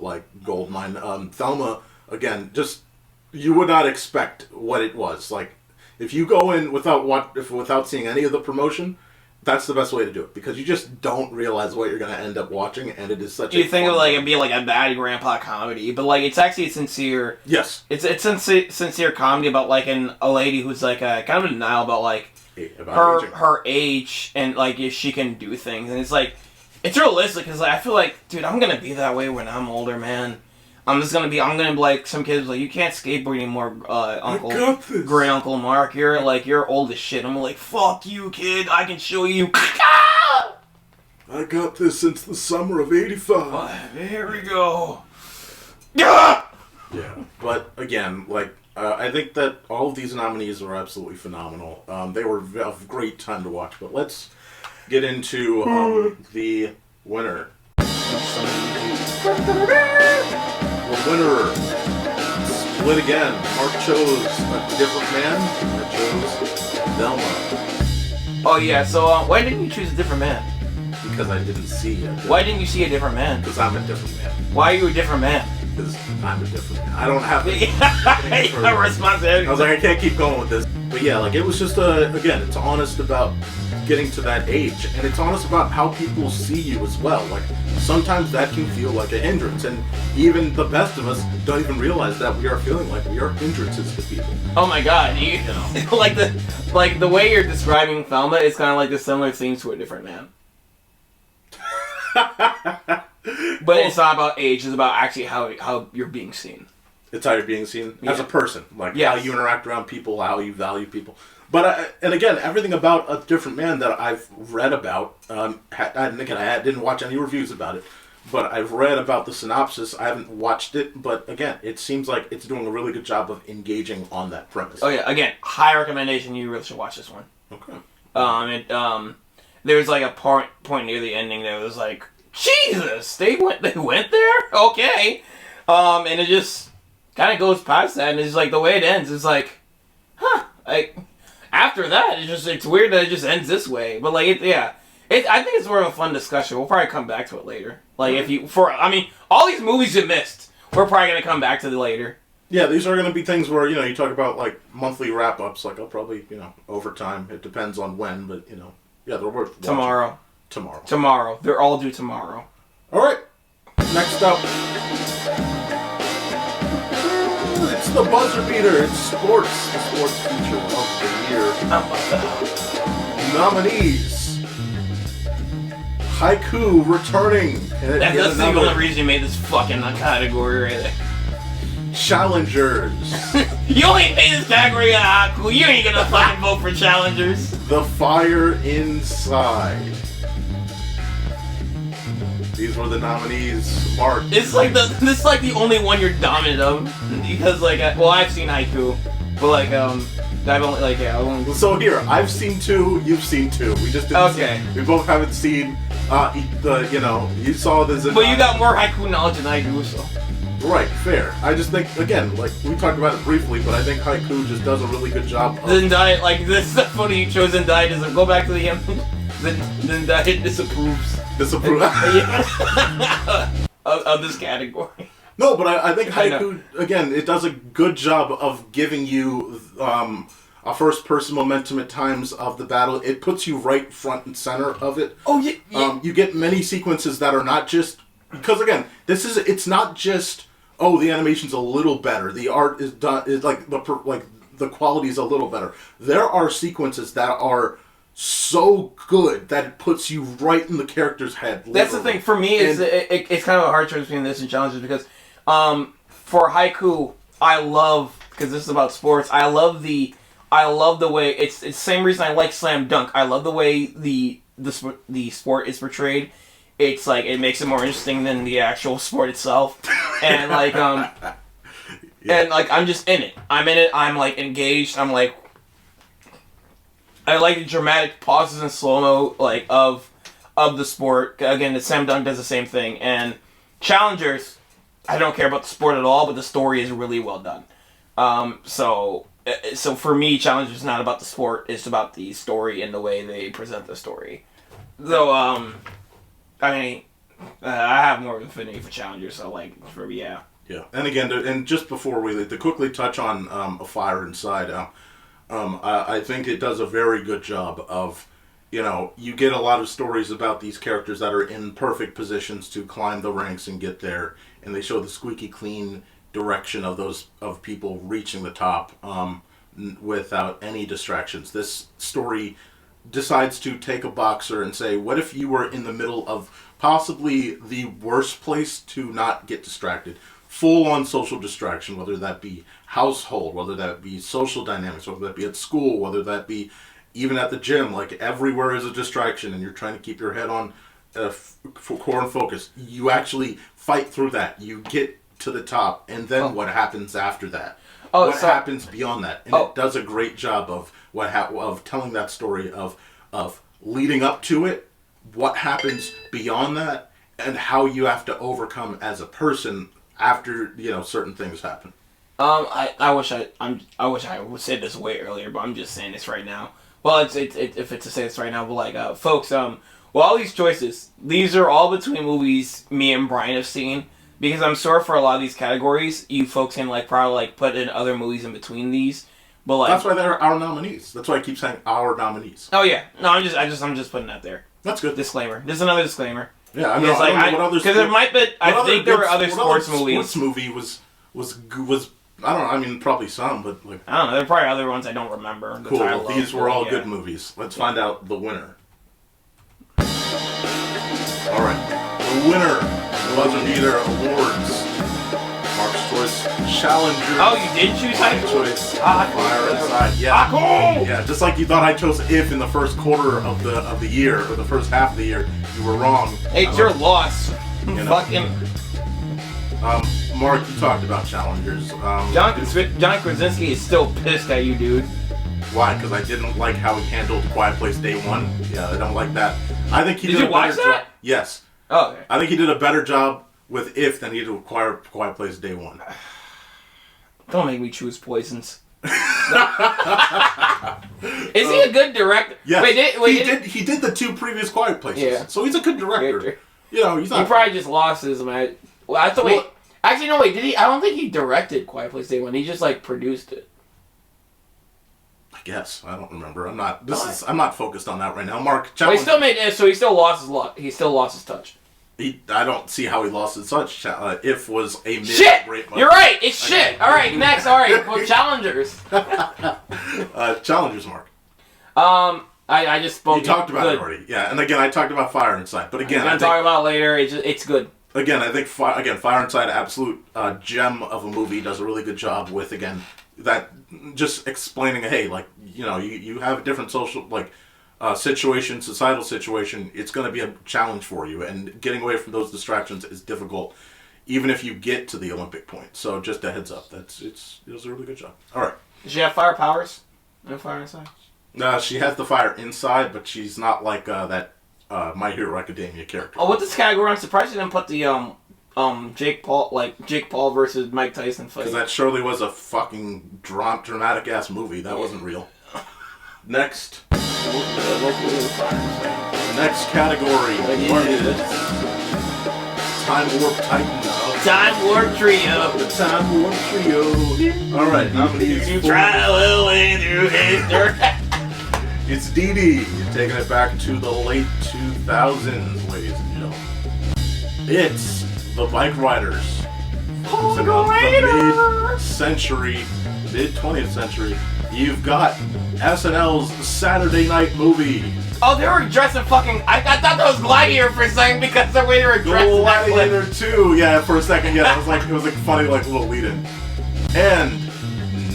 like gold mine. Thelma, again, just you would not expect what it was. Like if you go in without seeing any of the promotion, that's the best way to do it, because you just don't realize what you're going to end up watching, and it is such a... You think of like it'd be like a bad grandpa comedy, but like it's actually a sincere... Yes. It's sincere comedy about like a lady who's like kind of in denial about like her age and like if she can do things, and it's like it's realistic because like, I feel like, dude, I'm gonna be that way when I'm older, man. I'm gonna be like some kids like, you can't skateboard anymore, great Uncle Mark. You're old as shit. I'm like, fuck you, kid. I can show you. I got this since the summer of '85. Here we go. Yeah, but again, like I think that all of these nominees were absolutely phenomenal. They were a great time to watch. But let's get into the winner. The winner, split again. Mark chose A Different Man. I chose Velma. Oh yeah, so why didn't you choose A Different Man? Because I didn't see it. Why didn't you see A Different Man? Because I'm a different man. Why are you a different man? Because I'm a different man. I don't have a responsibility. I was like, I can't keep going with this. But yeah, like it was just again, it's honest about getting to that age, and it's honest about how people see you as well. Like sometimes that can feel like a hindrance, and even the best of us don't even realize that we are feeling like we are hindrances to people. Oh my god, you know, like the way you're describing Thelma is kind of like the similar themes to A Different Man. But it's not about age; it's about actually how you're being seen. It's how you're being seen as a person, like yes. how you interact around people, how you value people. But and again, everything about A Different Man that I've read about, I didn't watch any reviews about it, but I've read about the synopsis. I haven't watched it, but again, it seems like it's doing a really good job of engaging on that premise. Oh yeah, again, high recommendation. You really should watch this one. Okay. There's like a point near the ending that was like, Jesus, they went there? Okay. And it just kind of goes past that, and it's like the way it ends is like, huh, like after that it's weird that it just ends this way. But like I think it's more of a fun discussion. We'll probably come back to it later. Like all these movies you missed, we're probably gonna come back to it later. Yeah, these are going to be things where, you talk about, like, monthly wrap-ups. Like, I'll probably, over time. It depends on when, but, yeah, they're worth watching. Tomorrow. They're all due tomorrow. All right. Next up, it's the buzzer beater. It's sports. The sports feature of the year. Nominees. Haiku returning. That's the only reason you made this fucking category right there. Challengers. You only made this category on Haiku. You ain't gonna fucking vote for Challengers. The Fire Inside. These were the nominees. Mark. This is like the only one you're dominant of, because I've seen Haiku, but I've only So here, I've seen 2. You've seen 2. We just didn't. Okay. We both haven't seen. You saw this. But you got more Haiku knowledge than I do, so. Right, fair. I just think, again, we talked about it briefly, but I think Haiku just does a really good job. Zendaya, this is funny. You chose Zendaya. Doesn't go back to the image. Zendaya disapproves. Of this category. No, but I think Haiku, again, it does a good job of giving you a first-person momentum at times of the battle. It puts you right front and center of it. Oh, yeah. You get many sequences that are not just... Because, again, it's not just, the animation's a little better. The art is done... the quality is a little better. There are sequences that are... so good that it puts you right in the character's head. Literally. That's the thing. For me, it's kind of a hard choice between this and Challengers because for Haiku, I love, because this is about sports, I love the way, it's the same reason I like Slam Dunk. I love the way the sport is portrayed. It's it makes it more interesting than the actual sport itself. And and I'm just in it. I'm in it. I'm engaged. I'm I like the dramatic pauses and slow-mo, of the sport. Again, the Slam Dunk does the same thing. And Challengers, I don't care about the sport at all, but the story is really well done. So for me, Challengers is not about the sport. It's about the story and the way they present the story. So, I have more of an affinity for Challengers, so, yeah. Yeah, and again, and just before to quickly touch on A Fire Inside, I think it does a very good job of, you get a lot of stories about these characters that are in perfect positions to climb the ranks and get there, and they show the squeaky clean direction of people reaching the top without any distractions. This story decides to take a boxer and say, what if you were in the middle of possibly the worst place to not get distracted? Full-on social distraction, whether that be household, whether that be social dynamics, whether that be at school, whether that be even at the gym. Everywhere is a distraction, and you're trying to keep your head on core and focus. You actually fight through that. You get to the top, and then what happens after that? What happens beyond that? And it does a great job of of telling that story of leading up to it, what happens beyond that, and how you have to overcome as a person after certain things happen. I wish I would say this way earlier, but I'm just saying this right now. Well, if it's to say this right now, but folks, all these choices, these are all between movies me and Brian have seen, because I'm sure for a lot of these categories, you folks can probably put in other movies in between these. But that's why they're our nominees. That's why I keep saying our nominees. Oh yeah, no, I'm just putting that there. That's good. Disclaimer. There's another disclaimer. Yeah, I know. Because there might be. I think there were other sports movies. Sports movie was I don't know. I mean, probably some, but I don't know. There are probably other ones I don't remember. Cool. These were all good movies. Let's find out the winner. All right, the winner, the Buzzer Beater Awards. Mark's choice, Challengers. Oh, you did choose my choice. Fire Inside. Yeah. Cool. Yeah. Just like you thought I chose If in the first quarter of the year or the first half of the year, you were wrong. Hey, it's your loss. Fucking. Mark, you talked about Challengers. John Krasinski is still pissed at you, dude. Why? Because I didn't like how he handled Quiet Place Day One. Yeah, I don't like that. I think he did a better job. Yes. Oh, okay. I think he did a better job with If than he did with Quiet Place Day One. Don't make me choose Poisons. Is he a good director? Yes. He did the 2 previous Quiet Places. Yeah. So he's a good director. He's not. He probably just lost his man. Well, I Actually, no, wait, did he? I don't think he directed Quiet Place Day 1. He just, like, produced it. I guess. I don't remember. I'm not focused on that right now. Mark, well, he still made it, so he still lost his luck. He still lost his touch. I don't see how he lost his touch. If was a shit. You're right. It's shit. All right, next. All right, well, challengers. Challengers, Mark. I just spoke. You talked about it already. Yeah, and again, I talked about Fire Inside. But again, I'm gonna talk about it later. It's good. Again, I think Fire Inside, absolute gem of a movie, does a really good job with that just explaining. Hey, like you have a different social situation, societal situation. It's going to be a challenge for you, and getting away from those distractions is difficult, even if you get to the Olympic point. So just a heads up. It was a really good job. All right. Does she have fire powers? No fire inside. She has the fire inside, but she's not like that My Hero Academia character. Oh, with this category, I'm surprised you didn't put the Jake Paul versus Mike Tyson fight. Because that surely was a fucking dramatic ass movie. That wasn't real. Next category is Timewarp Titan. Timewarp Trio. The Timewarp Trio. All right, nominees. You travel through history. It's Dee Dee, taking it back to the late 2000s, ladies and gentlemen. It's the Bike Riders. The mid-century, mid-20th century. You've got SNL's Saturday Night Movie. Oh, they were dressed in fucking... I thought that was Gladiator for a second because the way they were dressed in that clip. Gladiator 2, yeah, for a second, yeah. It was like funny, like little lead-in. And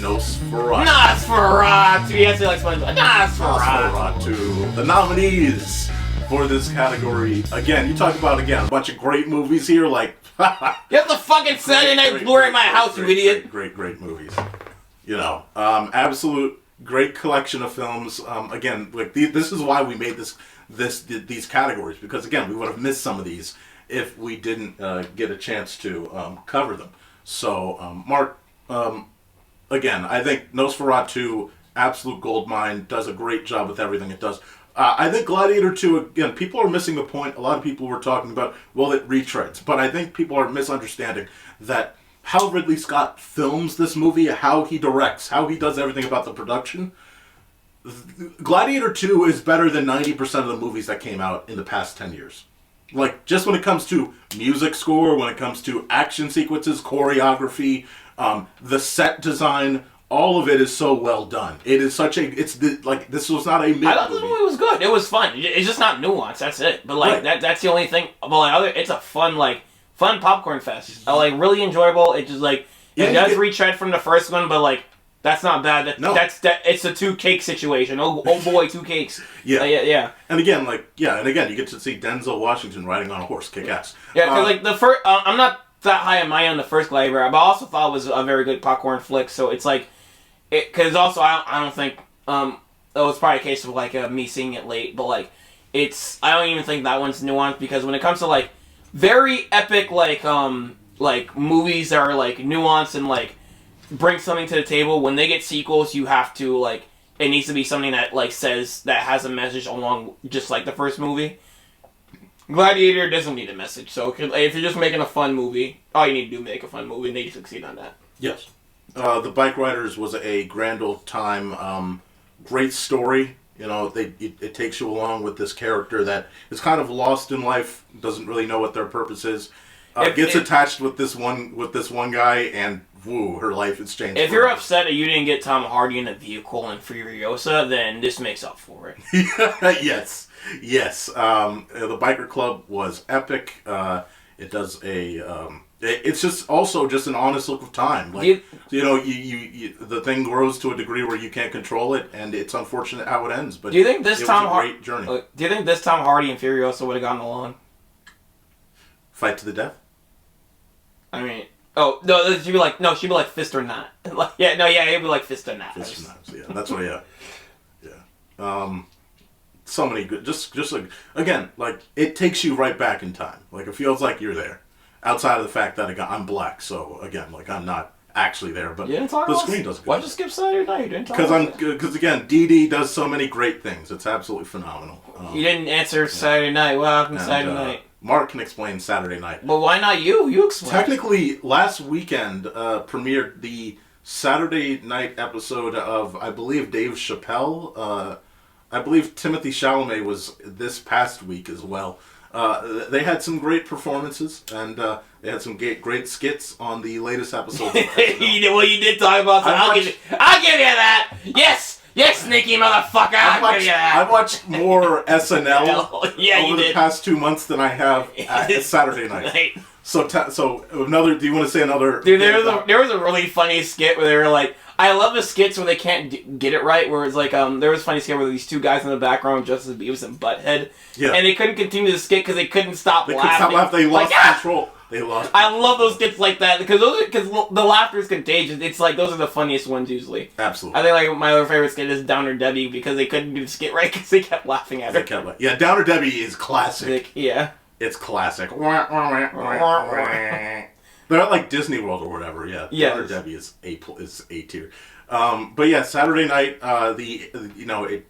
Nosferatu. Nosferatu. Yes, he likes SpongeBob. Nosferatu. The nominees for this category. Again, you talk about, a bunch of great movies here, like... You have the fucking Saturday Night Blu-ray in my house, you idiot. Great movies. Absolute great collection of films. Again, like this is why we made these categories, because again, we would have missed some of these if we didn't get a chance to cover them. So, Mark, again, I think Nosferatu, absolute goldmine, does a great job with everything it does. I think Gladiator 2, again, people are missing the point. A lot of people were talking about, well, it retreads. But I think people are misunderstanding that how Ridley Scott films this movie, how he directs, how he does everything about the production. Gladiator 2 is better than 90% of the movies that came out in the past 10 years. Like, just when it comes to music score, when it comes to action sequences, choreography, the set design, all of it is so well done. It is such a... this was not a mid-movie. I thought the movie was good. It was fun. It's just not nuanced. That's it. But, that's the only thing. But, it's a fun popcorn fest. Really enjoyable. It just, it does retread from the first one, but, that's not bad. It's a two cake situation. Oh boy, two cakes. Yeah. Yeah. And again, you get to see Denzel Washington riding on a horse, kick ass. Yeah, because, the first... I'm not that high on my own the first Gladiator, but I also thought it was a very good popcorn flick, so it's because also I don't think it was probably a case of me seeing it late, but I don't even think that one's nuanced, because when it comes to very epic movies that are nuanced and bring something to the table, when they get sequels, you have to it needs to be something that says that has a message along just like the first movie. Gladiator doesn't need a message, so if you're just making a fun movie, all you need to do is make a fun movie, and they succeed on that. Yes. The Bike Riders was a grand old time. Great story. It takes you along with this character that is kind of lost in life, doesn't really know what their purpose is. Gets attached with this one guy, and woo, her life has changed. If you're upset that you didn't get Tom Hardy in a vehicle in Furiosa, then this makes up for it. Yes. The Biker Club was epic. It does it's just also just an honest look of time. The thing grows to a degree where you can't control it, and it's unfortunate how it ends. But do you think this great journey. Do you think this Tom Hardy and Furiosa would have gotten along? Fight to the death. I mean, she'd be like fist or not. It'd be like fist or not. Fist or not. So, yeah, that's what. Yeah. So many good. Just again, it takes you right back in time. It feels like you're there. Outside of the fact that I'm black, so again, I'm not actually there, but the screen does. Why'd you skip Saturday Night? You didn't talk because again, Dee Dee does so many great things. It's absolutely phenomenal. You didn't answer Saturday Night. What happened Saturday Night? Mark can explain Saturday night. Well, why not you? You explain. Technically, last weekend premiered the Saturday night episode of, I believe, Dave Chappelle. I believe Timothy Chalamet was this past week as well. They had some great performances, and they had some great skits on the latest episode. Well, you did talk about that. I'll give you that. Yes, sneaky motherfucker. I'll give you that. I've watched more SNL over the past 2 months than I have at Saturday night. So another. Do you want to say another? Dude, there was a really funny skit where they were like, I love the skits where they can't get it right. Where it's like, there was a funny skit where these two guys in the background, Justice Beavis and Butthead, and they couldn't continue the skit because they couldn't stop laughing. They lost control. I love those skits like that because the laughter is contagious. It's like those are the funniest ones usually. Absolutely. I think like my other favorite skit is Downer Debbie because they couldn't do the skit right because they kept laughing at her. Yeah, Downer Debbie is classic. Yeah. It's classic. They're at like Disney World or whatever. Yeah. Downer Debbie is A tier. But yeah, Saturday night. You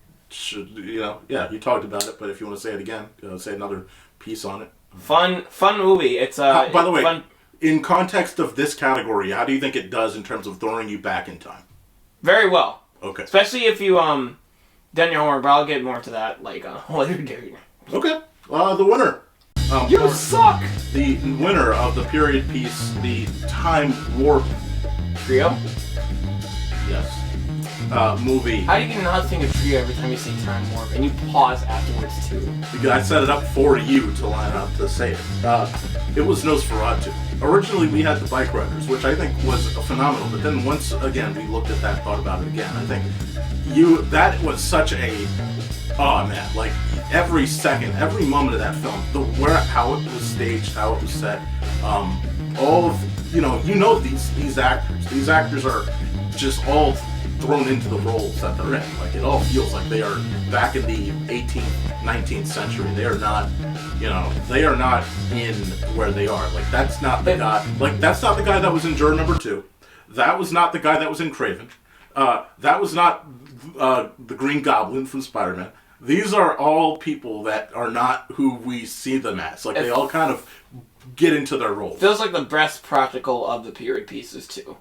talked about it, but if you want to say it again, say another piece on it. Fun movie. It's by the way, in context of this category, how do you think it does in terms of throwing you back in time? Very well. Okay. Especially if you done your homework, but I'll get more into that like later date. Okay. The winner. You suck. The winner of the period piece, the Timewarp Trio. Yes. Movie. How do you not think of Trio every time you say Timewarp and you pause afterwards too? Because I set it up for you to line up to say it. It was Nosferatu. Originally we had the Bike Riders, which I think was phenomenal, but then once again we looked at that, thought about it again. I think that was such a, oh man, like every second, every moment of that film, how it was staged, how it was set, all of, these actors. These actors are just all thrown into the roles that they're in. Like, it all feels like they are back in the 18th, 19th century. They are not, they are not in where they are. Like, that's not the guy. Like, that's not the guy that was in Juror Number 2. That was not the guy that was in Craven. That was not the Green Goblin from Spider-Man. These are all people that are not who we see them as. Like, they all kind of get into their roles. Feels like the best practical of the period pieces, too.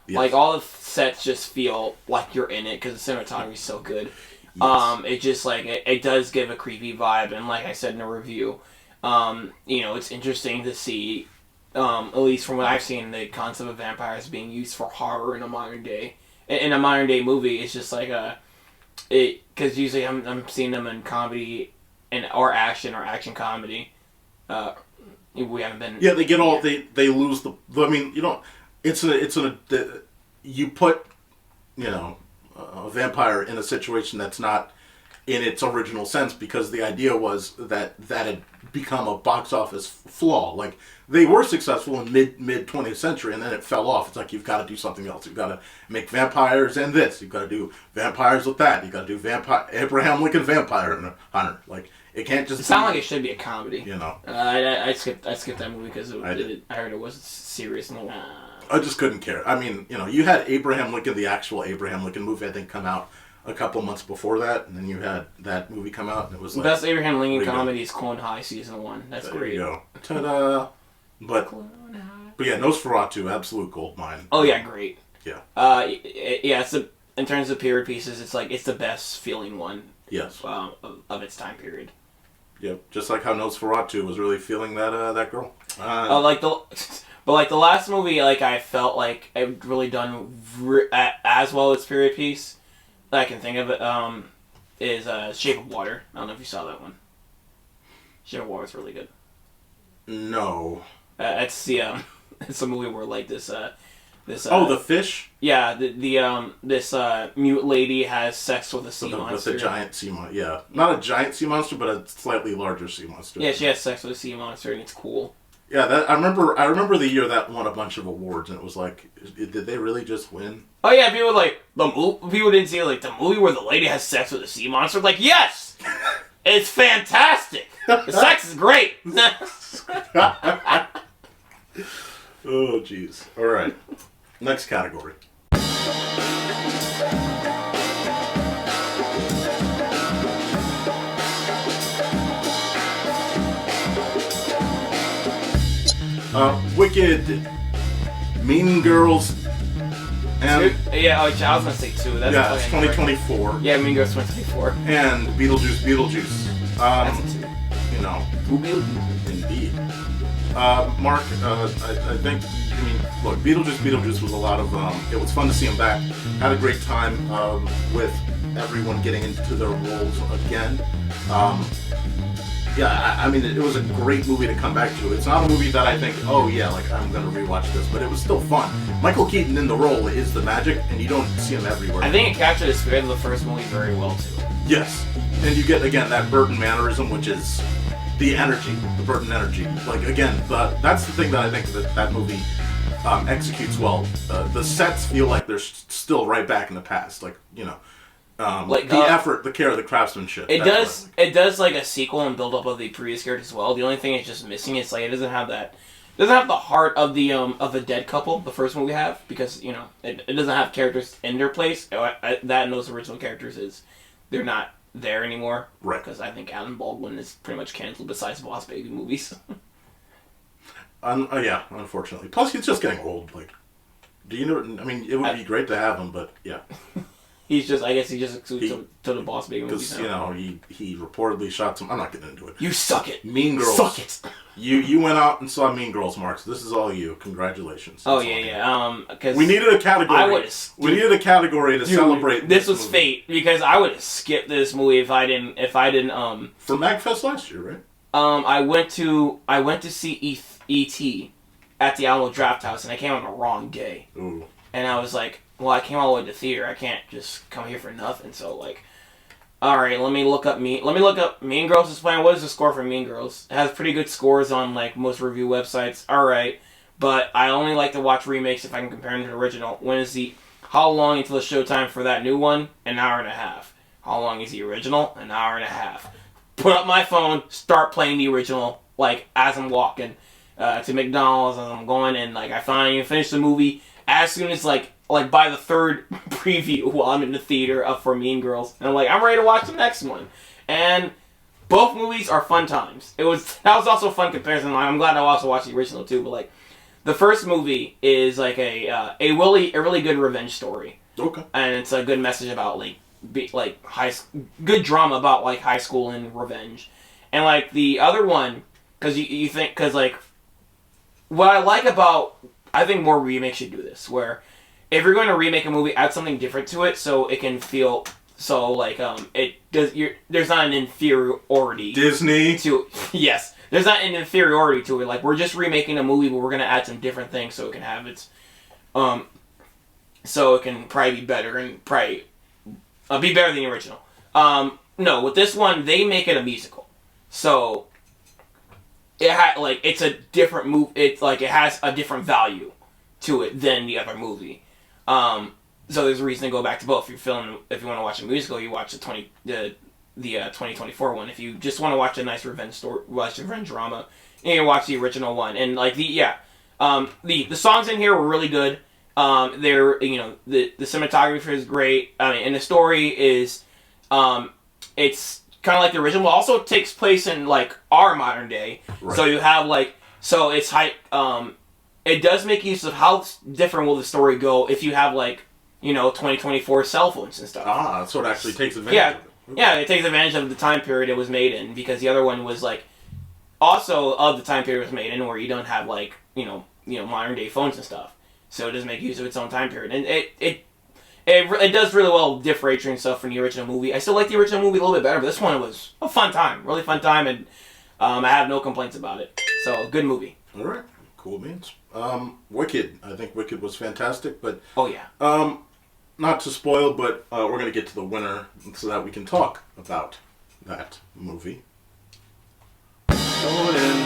Yes. Like, all the sets just feel like you're in it because the cinematography is so good. Yes. It just, like, it does give a creepy vibe. And like I said in a review, it's interesting to see, at least from what I've seen, the concept of vampires being used for horror in a modern day. In a modern day movie, it's just like because usually I'm seeing them in comedy or action comedy. We haven't been. Yeah, they get all they lose the. I mean, you put a vampire in a situation that's not in its original sense because the idea was that had become a box office flaw. Like, they were successful in mid 20th century and then it fell off. It's like, you've got to do something else. You've got to make vampires and this. You've got to do vampires with that. You've got to do Abraham Lincoln Vampire Hunter. Like, it can't just. It sounds like it should be a comedy. I skipped that movie because I heard it was serious and I just couldn't care. I mean, you had Abraham Lincoln, the actual Abraham Lincoln movie, I think, come out a couple months before that, and then you had that movie come out, and it was like... Best Abraham Lincoln comedy is Clone High Season 1. That's there great. You go. Ta-da! But yeah, Nosferatu, absolute gold mine. Oh yeah, great. Yeah. It's in terms of period pieces, it's the best feeling one. Yes. Of its time period. Yep, just like how Nosferatu was really feeling that girl. But the last movie, I felt like I've really done as well as period piece that I can think of it, is Shape of Water. I don't know if you saw that one. Shape of Water is really good. No. It's a movie where the fish? Yeah, this mute lady has sex with a sea monster. With a giant sea monster, yeah. Not a giant sea monster, but a slightly larger sea monster. Yeah, she has sex with a sea monster, and it's cool. Yeah, I remember the year that won a bunch of awards, and it was like, did they really just win? Oh yeah, people people didn't see the movie where the lady has sex with a sea monster. Like, yes, it's fantastic. The sex is great. Oh jeez. All right, next category. Wicked, Mean Girls, and yeah, I was gonna say 2. That's it's 2024. Yeah, Mean Girls 2024. And Beetlejuice. That's a 2. You know, Who Beetlejuice? indeed. Mark, I think, I mean, look, Beetlejuice was a lot of, it was fun to see him back. Had a great time with everyone getting into their roles again. Yeah, I mean, it was a great movie to come back to. It's not a movie that I think, oh yeah, like, I'm going to rewatch this, but it was still fun. Michael Keaton in the role is the magic, and you don't see him everywhere. I think it captured the spirit of the first movie very well, too. Yes. And you get, again, that Burton mannerism, which is the energy, the Burton energy. Like, again, that's the thing that I think that movie executes well. The sets feel like they're still right back in the past. Like, you know, like the effort, the care, the craftsmanship. It does like a sequel and build up of the previous character as well. The only thing it's just missing is like it doesn't have the heart of the dead couple the first one we have, because you know it doesn't have characters in their place. That and those original characters they're not there anymore. Right. Because I think Alan Baldwin is pretty much canceled besides Boss Baby movies. Yeah, unfortunately. Plus, he's just getting old. Like, do you know? I mean, it would be great to have him, but yeah. I guess he just to the Boss Baby movies. Because, you know, he reportedly shot some... I'm not getting into it. You suck it. Mean Girls. Suck it. You went out and saw Mean Girls, Mark. So this is all you. Congratulations. Oh, yeah. Cause we needed a category. We needed a category to celebrate this was movie. Fate, because I would have skipped this movie if I didn't For MagFest last year, right? I went to see E.T. at the Alamo Draft House, and I came on the wrong day. Ooh. And I was like, well, I came all the way to the theater. I can't just come here for nothing. So, like, all right, let me look up Mean Girls is playing. What is the score for Mean Girls? It has pretty good scores on, like, most review websites. All right. But I only like to watch remakes if I can compare them to the original. How long until the showtime for that new one? An hour and a half. How long is the original? An hour and a half. Put up my phone, start playing the original, like, as I'm walking to McDonald's, as I'm going, and, like, I finally finish the movie as soon as, like by the third preview while I'm in the theater for Mean Girls. And I'm like, I'm ready to watch the next one. And both movies are fun times. That was also a fun comparison. I'm glad I also watched the original too, but like the first movie is like a really good revenge story. Okay. And it's a good message about good drama about like high school and revenge. And like the other one, because like what I like about, I think more remakes should do this, where if you're going to remake a movie, add something different to it so it can feel there's not an inferiority. Disney. Yes, there's not an inferiority to it. Like, we're just remaking a movie, but we're gonna add some different things so it can have its so it can probably be better and probably be better than the original. No, with this one they make it a musical, so it's a different move. It's like it has a different value to it than the other movie. So there's a reason to go back to both. If you want to watch a musical, you watch the 2024 one. If you just want to watch a nice revenge story, watch a revenge drama, you can watch the original one. And like the songs in here were really good. They're the cinematography is great. I mean, and the story is it's kind of like the original, but also takes place in like our modern day. Right. So you have it's high. It does make use of how different will the story go if you have 2024 cell phones and stuff. Ah, so it actually takes advantage of it. Yeah, it takes advantage of the time period it was made in, because the other one was also of the time period it was made in, where you don't have modern day phones and stuff. So it does make use of its own time period, and it does really well differentiating stuff from the original movie. I still like the original movie a little bit better, but this one was a fun time, really fun time, and I have no complaints about it. So good movie. All right, cool beans. Wicked. I think Wicked was fantastic, but oh yeah. Not to spoil, but we're gonna get to the winner so that we can talk about that movie. Going in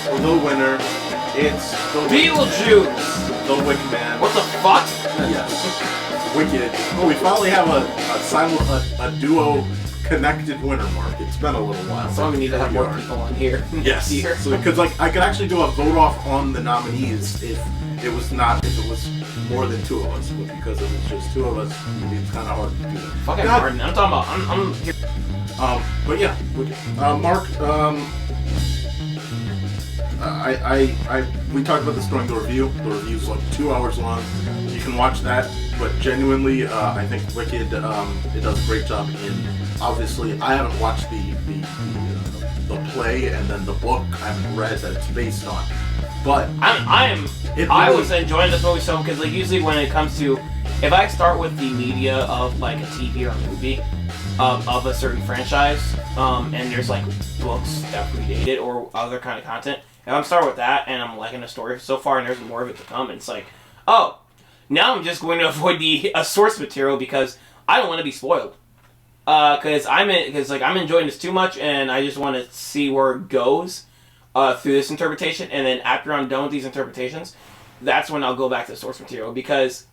for the winner, it's the Beetlejuice. The Wicked Man. What the fuck? Yes. Wicked. Oh, we finally have a duo connected winner, Mark. It's been a little while. So we need to have more people on here. Yes. So because I could actually do a vote off on the nominees if it was more than two of us, but because it was just two of us, it's kind of hard to do that. Fucking hard. I'm talking about. I'm here. But yeah, Wicked. Mark. we talked about this during the review. The review's like 2 hours long. You can watch that, but genuinely, I think Wicked, it does a great job in, obviously, I haven't watched the play and then the book I haven't read that it's based on. But I was enjoying this movie so because like usually when it comes to if I start with the media of like a TV or a movie of a certain franchise and there's like books that predate it or other kind of content, if I'm starting with that and I'm liking the story so far and there's more of it to come, and it's like, oh, now I'm just going to avoid the source material because I don't want to be spoiled. Because I'm enjoying this too much and I just want to see where it goes through this interpretation, and then after I'm done with these interpretations, that's when I'll go back to the source material. Because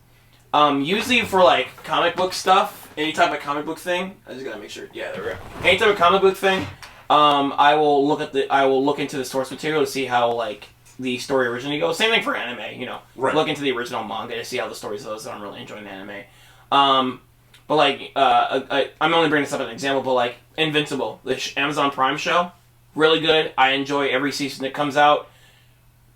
usually for like comic book stuff, any type of comic book thing, I just gotta make sure. Yeah, there we go. Any type of comic book thing, I will look into the source material to see how like the story originally goes. Same thing for anime, you know. Right. Look into the original manga to see how the story goes. So I'm really enjoying the anime. But like, I'm only bringing this up as an example, but like Invincible, the Amazon Prime show, really good. I enjoy every season that comes out.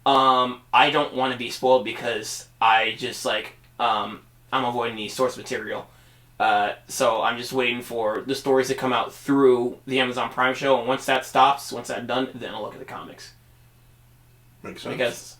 I don't want to be spoiled because I just like, I'm avoiding the source material. So I'm just waiting for the stories to come out through the Amazon Prime show, and once that stops, once that's done, then I'll look at the comics. Makes sense. Because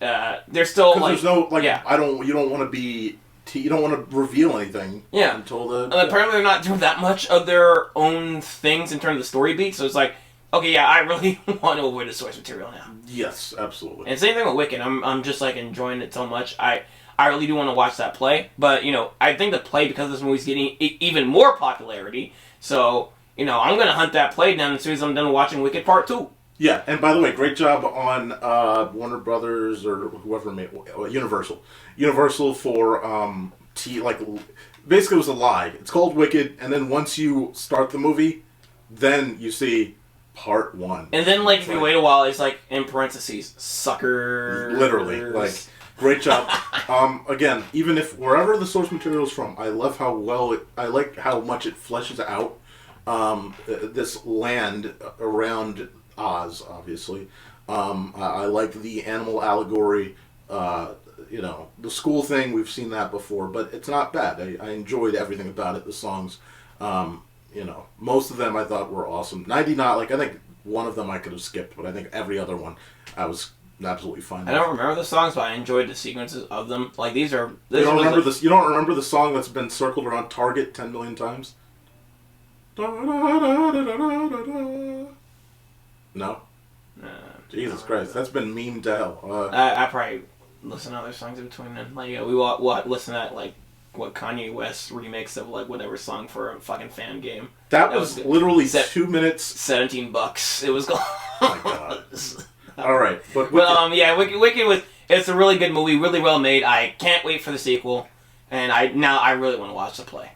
there's still like, there's no like, yeah. You don't want to be. You don't want to reveal anything. Yeah. Until the. And apparently they're not doing that much of their own things in terms of the story beats. So it's like, okay, yeah, I really want to avoid the source material now. Yes, absolutely. And same thing with Wicked. I'm just like enjoying it so much. I really do want to watch that play, but you know, I think the play, because this movie's getting even more popularity. So you know, I'm gonna hunt that play down as soon as I'm done watching Wicked Part 2. Yeah, and by the way, great job on Warner Brothers or whoever made Universal for basically it was a lie. It's called Wicked, and then once you start the movie, then you see Part 1. And then like if you wait a while, it's like in parentheses, sucker. Literally, like great job. Again, even if wherever the source material is from, I love how I like how much it fleshes out this land around Oz, obviously. I like the animal allegory. The school thing, we've seen that before, but it's not bad. I enjoyed everything about it. The songs, most of them I thought were awesome. 99, I think one of them I could have skipped, but I think every other one I was absolutely fine with. I don't remember the songs, but I enjoyed the sequences of them. Like these are. You don't remember the song that's been circled around Target 10 million times? No? Jesus Christ, that's been memed to hell. I probably listen to other songs in between then. Like, we listen to that, like, what Kanye West remix of, like, whatever song for a fucking fan game. That was literally 2 minutes. $17. It was gone. Oh my God. Alright, but Wicked was, it's a really good movie, really well made. I can't wait for the sequel. And I really want to watch the play.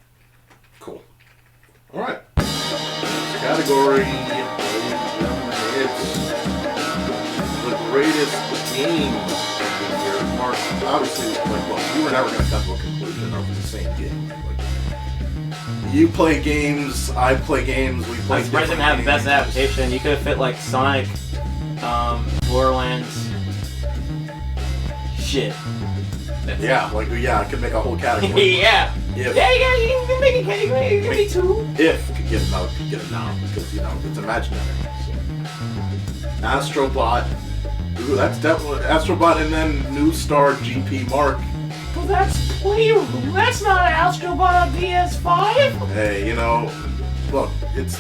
Cool. Alright. Category. It's the greatest game of the year. Mark, obviously, you were never going to come to a conclusion of the same game. You play games, I play games, we play. I'm surprised they didn't have the best adaptation. You could have fit like Sonic, Borderlands. Shit. I could make a whole category. Yeah. You can make a category too. If could get it now, because it's imaginary. So. Astrobot. Ooh, that's definitely Astrobot, and then New Star GP Mark. Well, that's Playroom. That's not Astrobot on PS5. Hey, look, it's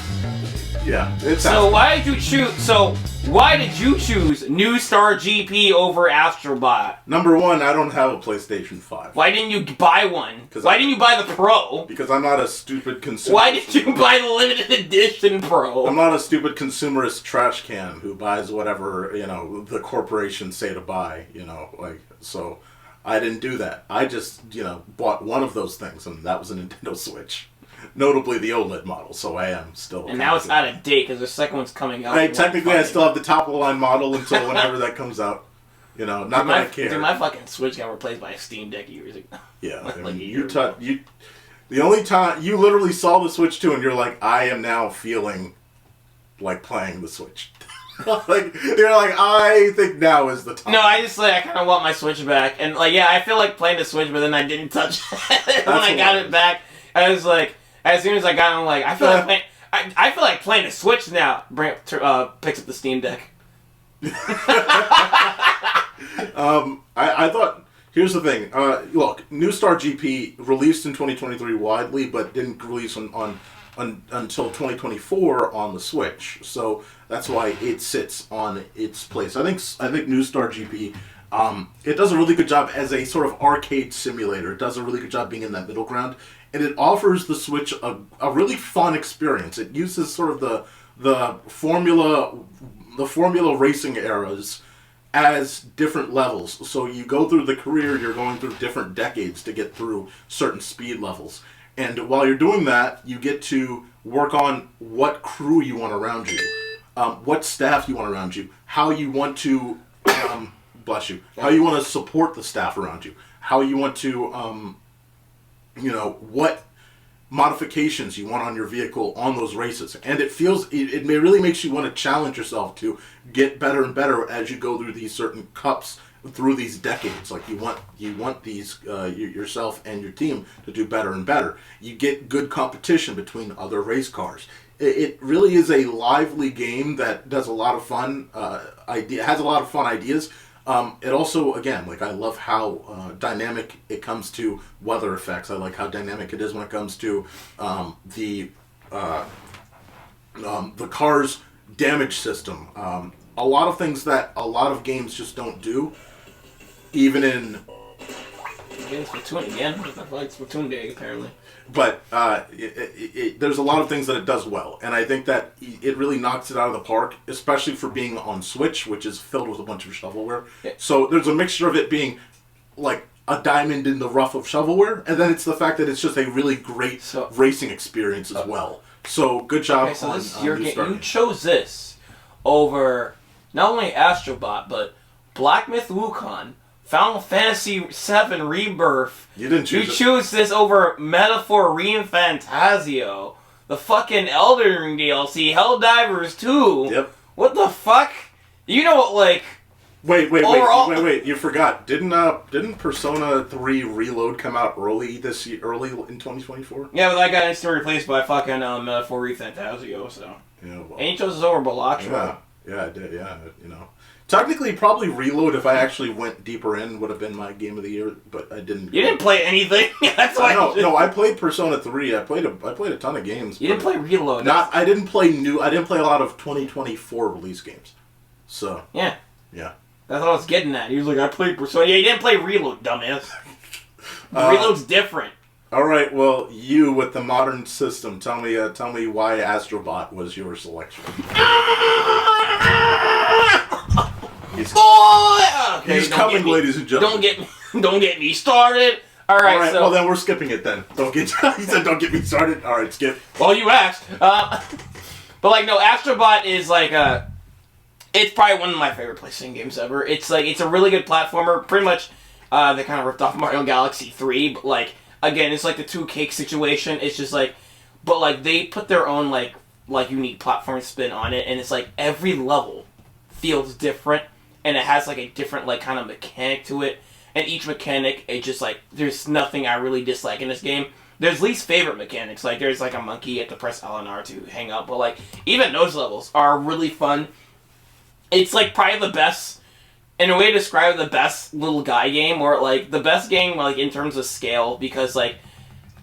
So Astrobot. Why did you choose New Star GP over Astrobot? Number one, I don't have a PlayStation 5. Why didn't you buy one? Why didn't you buy the Pro? Because I'm not a stupid consumer. Why did you buy the limited edition Pro? I'm not a stupid consumerist trash can who buys whatever, the corporations say to buy, so I didn't do that. I just, bought one of those things, and that was a Nintendo Switch. Notably the OLED model, so I am still... And now it's out of date, because the second one's coming out. Technically, I still have the top-of-the-line model until whenever that comes out. Not that I care. Dude, my fucking Switch got replaced by a Steam Deck years ago. Yeah, the only time... You literally saw the Switch 2, and you're like, I am now feeling like playing the Switch. Like you're like, I think now is the time. No, I just I kind of want my Switch back, and I feel like playing the Switch, but then I didn't touch it when I got it back. I was like, as soon as I got it, I'm like, I feel like playing the Switch now. Picks up the Steam Deck. I thought. Here's the thing. Look, New Star GP released in 2023 widely, but didn't release until 2024 on the Switch. So that's why it sits on its place. I think New Star GP, it does a really good job as a sort of arcade simulator. It does a really good job being in that middle ground, and it offers the Switch a really fun experience. It uses sort of the formula racing eras as different levels. So you go through the career, you're going through different decades to get through certain speed levels. And while you're doing that, you get to work on what crew you want around you, what staff you want around you, how you want to, bless you, how you want to support the staff around you, how you want to, what modifications you want on your vehicle on those races. And it really makes you want to challenge yourself to get better and better as you go through these certain cups through these decades. Like you want these yourself and your team to do better and better. You get good competition between other race cars. It really is a lively game that does a lot of fun has a lot of fun ideas. It also, again, I love how dynamic it comes to weather effects. I like how dynamic it is when it comes to the car's damage system. A lot of things that a lot of games just don't do, even in... Again, Splatoon again. I like Splatoon Day, apparently. But there's a lot of things that it does well, and I think that it really knocks it out of the park, especially for being on Switch, which is filled with a bunch of shovelware. Yeah. So there's a mixture of it being like a diamond in the rough of shovelware, and then it's the fact that it's just a really great racing experience as well. So good job. Okay, so this is your game. You chose this over not only Astrobot, but Black Myth Wukong, Final Fantasy VII Rebirth. You didn't choose You choose this over Metaphor Reinfantasio, the fucking Elden Ring DLC, Helldivers 2. Yep. What the fuck? You know what, Wait, you forgot. Didn't Persona 3 Reload come out early in 2024? Yeah, but that got instantly replaced by fucking Metaphor Reinfantasio, so. Yeah, well. And you chose this over Balatro. Yeah, I did, yeah, Technically, probably Reload, if I actually went deeper in, would have been my game of the year, but I didn't. You didn't play anything. That's why. No, I played Persona 3. I played a ton of games. You didn't play Reload. I didn't play a lot of 2024 release games. So. Yeah. Yeah. That's what I was getting at. He was like, I played Persona. Yeah, you didn't play Reload, dumbass. Reload's different. All right, well, you with the modern system, tell me why Astrobot was your selection. He's coming, ladies and gentlemen. Don't get me started. All right, so well then we're skipping it then. He said don't get me started. All right, skip. Well, you asked. But Astrobot is it's probably one of my favorite PlayStation games ever. It's a really good platformer. Pretty much, they kind of ripped off Mario Galaxy 3, but again, it's like the 2 cake situation. It's just but they put their own unique platform spin on it, and it's every level feels different, and it has a different kind of mechanic to it. And each mechanic, it's just there's nothing I really dislike in this game. There's least favorite mechanics, there's a monkey you have to press LNR to hang up, but even those levels are really fun. It's probably the best, in a way to describe it, the best little guy game, or the best game in terms of scale, because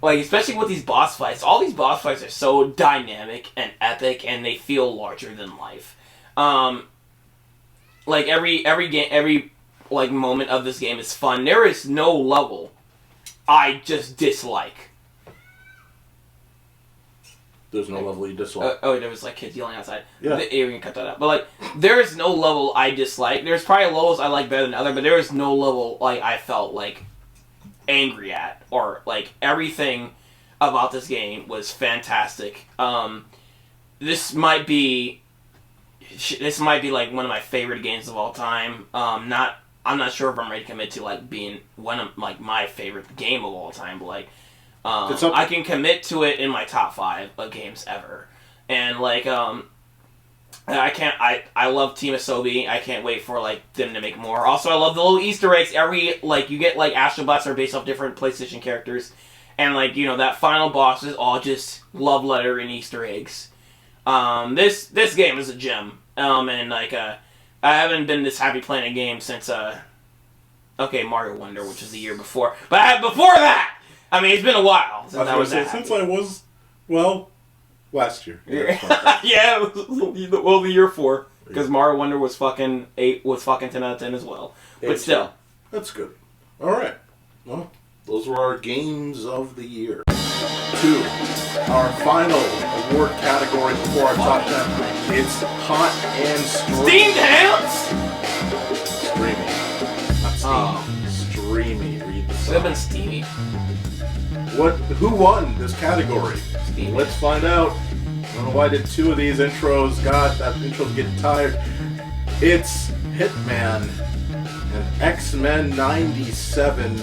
especially with these boss fights, all these boss fights are so dynamic and epic, and they feel larger than life. Every game, every moment of this game is fun. There is no level I just dislike. There's no level you dislike. There was kids yelling outside. Yeah. We can cut that out. But there is no level I dislike. There's probably levels I like better than other, but there is no level I felt angry at, or everything about this game was fantastic. This might be one of my favorite games of all time. I'm not sure if I'm ready to commit to being one of my favorite game of all time, but I can commit to it in my top 5 of games ever. And I love Team Asobi. I can't wait for them to make more. Also, I love the little Easter eggs. You get Astro Blasts are based off different PlayStation characters, and that final boss is all just love letter and Easter eggs. This game is a gem. And I haven't been this happy playing a game since Mario Wonder, which was the year before. But before that, it's been a while since I was that happy. Since I was last year. Yeah, the year 4. Because Mario Wonder was fucking 10 out of 10 as well. But still. That's good. Alright. Well, those were our games of the year. 2. Our final award category before our top 10. It's hot and steamed hands? Streamy. Not steamy. Streamy. Read the Should have been steamy. Who won this category? Let's find out. I don't know why I did 2 of these intros. God, that intro's getting tired. It's Hitman and X-Men 97.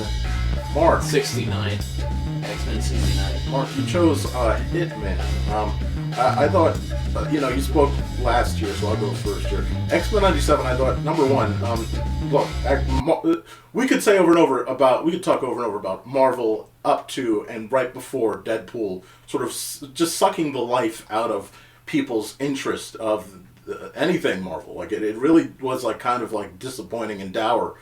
Mark. 69. X-Men 69. Mark, you chose Hitman. I thought, you spoke last year, so I'll go first here. X-Men 97, I thought, number one, look, we could talk over and over about Marvel up to and right before Deadpool, sort of just sucking the life out of people's interest of anything Marvel. Like, it really was, kind of disappointing and dour.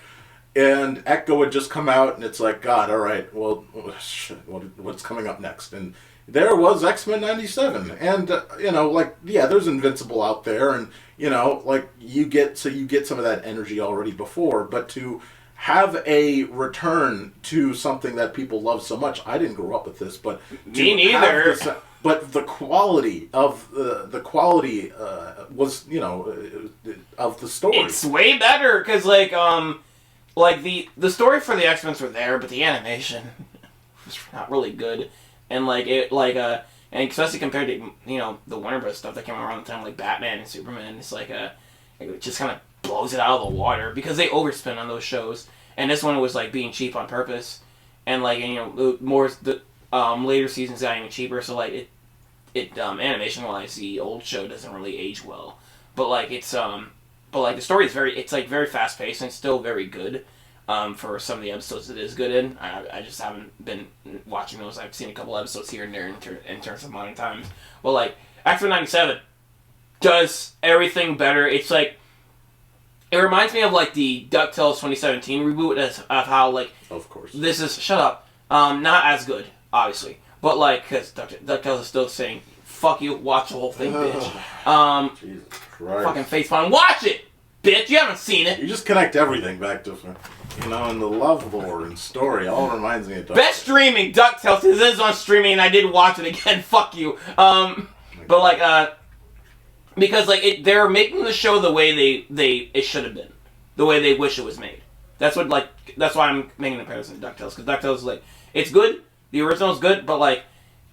And Echo had just come out, and it's like, God, all right, well, shit, what's coming up next? And there was X-Men 97, and there's Invincible out there, and you get some of that energy already before, but to have a return to something that people love so much, I didn't grow up with this, but me neither. But the quality of was of the story. It's way better because the story for the X-Men were there, but the animation was not really good, and and especially compared to the Warner Bros. Stuff that came around the time like Batman and Superman, it's it just kind of blows it out of the water because they overspend on those shows, and this one was being cheap on purpose, and the later seasons got even cheaper, so animation wise the old show doesn't really age well, but the story is very fast paced and still very good. For some of the episodes it is good in. I just haven't been watching those. I've seen a couple episodes here and there in terms of modern times. But X-Men 97 does everything better. It's it reminds me of the DuckTales 2017 reboot of how of course this is shut up. Not as good, obviously. But because DuckTales is still saying fuck you, watch the whole thing, bitch. Jesus Christ. Fucking facepalm. Watch it, bitch. You haven't seen it. You just connect everything back to and the love lore and story all reminds me of DuckTales. Best streaming DuckTales. This is on streaming, and I did watch it again. Fuck you. Because they're making the show the way it should have been, the way they wish it was made. That's why I'm making a comparison to DuckTales, because DuckTales it's good. The original is good, but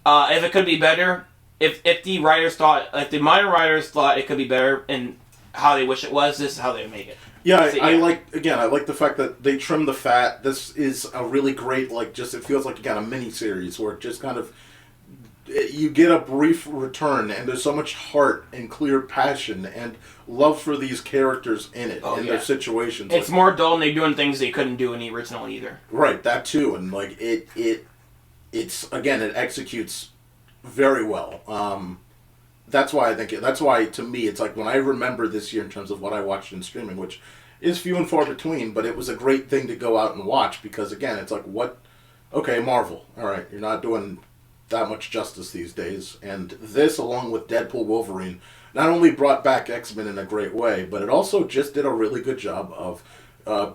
if it could be better, if the writers thought, the modern writers thought it could be better and how they wish it was, this is how they would make it. Yeah, I like the fact that they trim the fat. This is a really great, it feels like, again, a mini-series where it just kind of, you get a brief return, and there's so much heart and clear passion and love for these characters in it, their situations. It's more dull, and they're doing things they couldn't do in the original either. Right, that too, and it executes very well. That's why to me it's when I remember this year in terms of what I watched in streaming, which is few and far between, but it was a great thing to go out and watch because again, it's Marvel, all right, you're not doing that much justice these days, and this along with Deadpool, Wolverine not only brought back X-Men in a great way, but it also just did a really good job of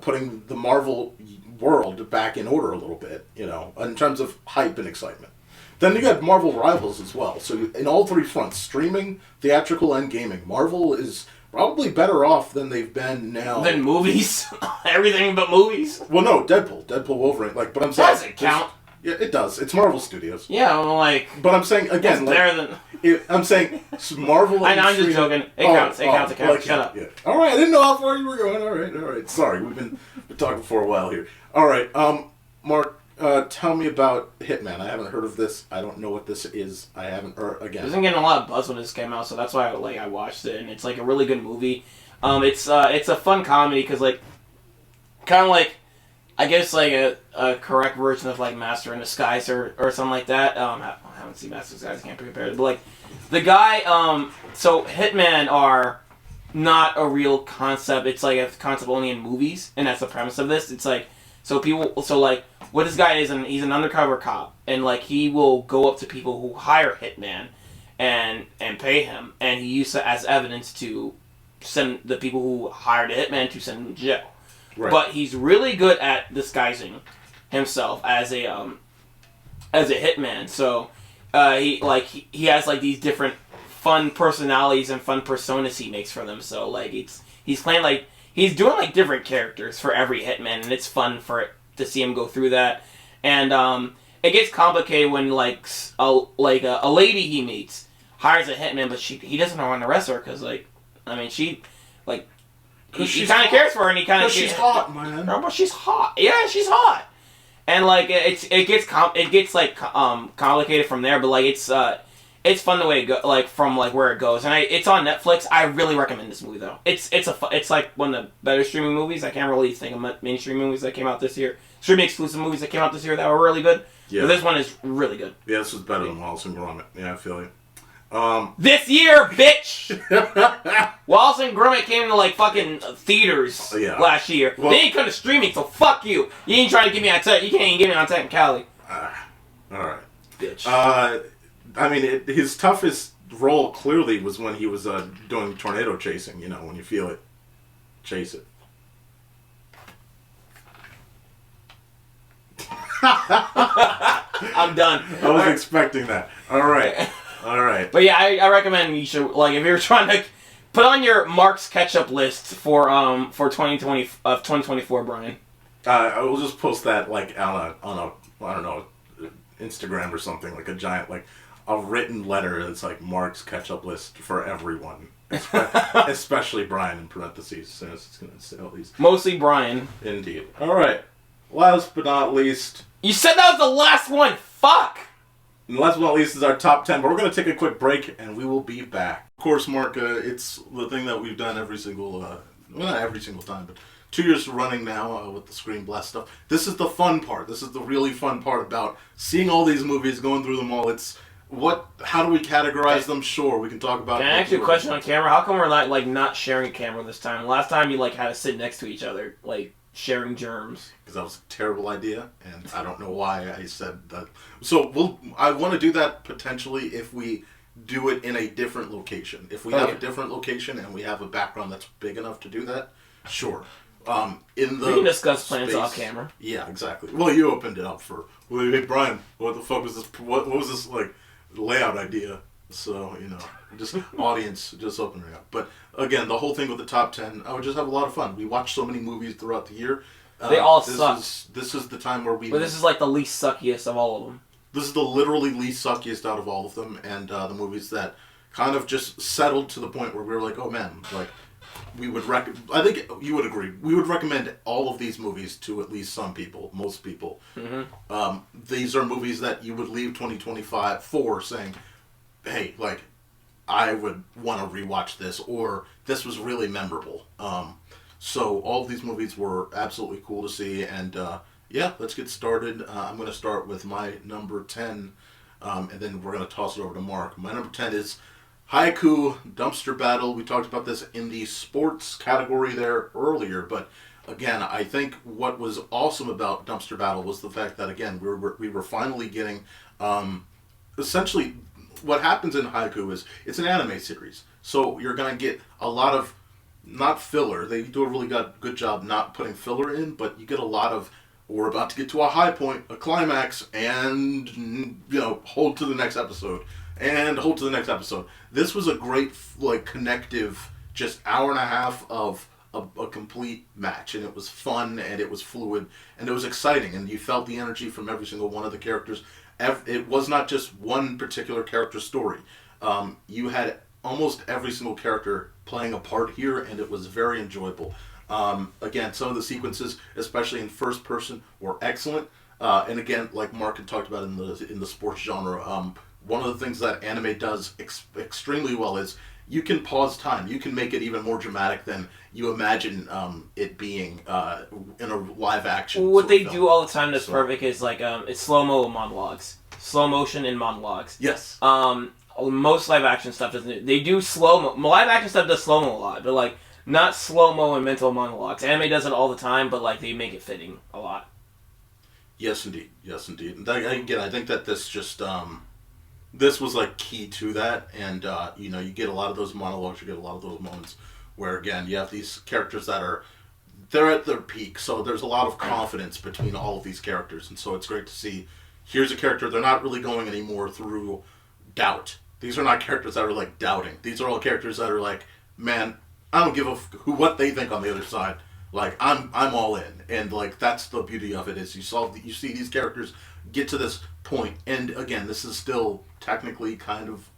putting the Marvel world back in order a little bit, in terms of hype and excitement. Then you got Marvel Rivals as well. So in all three fronts, streaming, theatrical, and gaming, Marvel is probably better off than they've been now. Than movies? Everything but movies? Well, no, Deadpool, Wolverine. But I'm saying... Does it count? Yeah, it does. It's Marvel Studios. Yeah, But I'm saying, again... It's better than... I'm saying Marvel... I'm just joking. It counts. Shut up. Yeah. All right, I didn't know how far you were going. All right. Sorry, we've been talking for a while here. All right, Mark... Tell me about Hitman. I haven't heard of this. I don't know what this is. I haven't heard again. It wasn't getting a lot of buzz when this came out, so that's why I watched it, and it's like a really good movie. It's a fun comedy because like kind of like I guess like a correct version of like Master in Disguise or something like that. I haven't seen Master in Disguise. I can't compare it. But like the guy, so Hitman are not a real concept. It's like a concept only in movies, and that's the premise of this. It's like like what this guy is, and he's an undercover cop, and like he will go up to people who hire Hitman, and pay him, and he uses it as evidence to send the people who hired a Hitman to send him to jail. Right. But he's really good at disguising himself as a hitman. So he has like these different fun personalities and fun personas he makes for them. So like he's playing like he's doing like different characters for every hitman, and it's fun to see him go through that. And it gets complicated when like a lady he meets hires a hitman, but he doesn't want to arrest her because she like. He kind of cares for her, and he kind of. She's hot, man. No, but she's hot. Yeah, she's hot. And like it gets complicated from there, but like it's fun the way it go, like from like where it goes, and it's on Netflix. I really recommend this movie though. It's like one of the better streaming movies. I can't really think of mainstream movies that came out this year. Streaming exclusive movies that came out this year that were really good. Yeah. But this one is really good. Yeah, this was better than Wallace and Gromit. Yeah, I feel you. This year, bitch! Wallace and Gromit came to like fucking theaters last year. Well, they ain't come to streaming, so fuck you. You ain't trying to give me on tech. You can't even give me on technicality. Alright. Bitch. His toughest role clearly was when he was doing tornado chasing. You know, when you feel it, chase it. I'm done. I was expecting that. Alright. Alright. But yeah, I recommend you should, like, if you're trying to put on your Mark's catch-up list for 2024, Brian. I will just post that, like, on a I don't know, Instagram or something, like a giant, like, a written letter that's, like, Mark's catch-up list for everyone. Especially Brian, in parentheses, since it's going to say all these. Mostly Brian. Indeed. Alright. Last but not least. You said that was the last one! Fuck! And last but not least is our top 10, but we're going to take a quick break, and we will be back. Of course, Mark, it's the thing that we've done every single, well, not every single time, but 2 years running now with the ScreenBlast stuff. This is the fun part. This is the really fun part about seeing all these movies, going through them all. It's, how do we categorize them? Sure, we can talk about it. Can I ask you a question on camera? How come we're not sharing a camera this time? Last time you, had to sit next to each other, sharing germs. Because that was a terrible idea, and I don't know why I said that. So I want to do that potentially if we do it in a different location. If we have a different location and we have a background that's big enough to do that, sure. We can discuss plans off camera. Yeah, exactly. Well, you opened it up for, hey Brian, what the fuck was this? What was this layout idea? So, just audience, just opening it up. But again, the whole thing with the top 10, I would just have a lot of fun. We watch so many movies throughout the year. They all suck. This is the time where But this is the least suckiest of all of them. This is the literally least suckiest out of all of them, and the movies that kind of just settled to the point where we were like, oh man, we would I think you would agree. We would recommend all of these movies to at least some people, most people. Mm-hmm. These are movies that you would leave 2025 for saying, hey, I would want to rewatch this, or this was really memorable. So all of these movies were absolutely cool to see, and let's get started. I'm going to start with my number 10, and then we're going to toss it over to Mark. My number 10 is Haiku Dumpster Battle. We talked about this in the sports category there earlier, but again, I think what was awesome about Dumpster Battle was the fact that, again, we were finally getting, essentially, what happens in Haiku is it's an anime series. So you're going to get a lot of, not filler, they do a really good job not putting filler in, but you get a lot of, we're about to get to a high point, a climax, and, hold to the next episode. And hold to the next episode. This was a great, connective, just hour and a half of a complete match. And it was fun, and it was fluid, and it was exciting. And you felt the energy from every single one of the characters. It was not just one particular character story. You had almost every single character playing a part here, and it was very enjoyable. Again, some of the sequences, especially in first person, were excellent. And again, like Mark had talked about in the sports genre, one of the things that anime does extremely well is you can pause time. You can make it even more dramatic than you imagine it being in a live action. What they do all the time that's perfect is like it's slow-mo monologues. Slow motion in monologues. Yes. Most live action stuff doesn't. They do slow-mo. Live action stuff does slow-mo a lot, but like not slow-mo and mental monologues. Anime does it all the time, but like they make it fitting a lot. Yes, indeed. Yes, indeed. And again, I think that this just this was like key to that, and you get a lot of those monologues, you get a lot of those moments where again you have these characters that they're at their peak, so there's a lot of confidence between all of these characters, and so it's great to see. Here's a character, they're not really going anymore through doubt. These are not characters that are like doubting. These are all characters that are like, man, I don't give a what they think on the other side. Like I'm all in, and like that's the beauty of it is you see these characters get to this point, and again, this is still technically kind of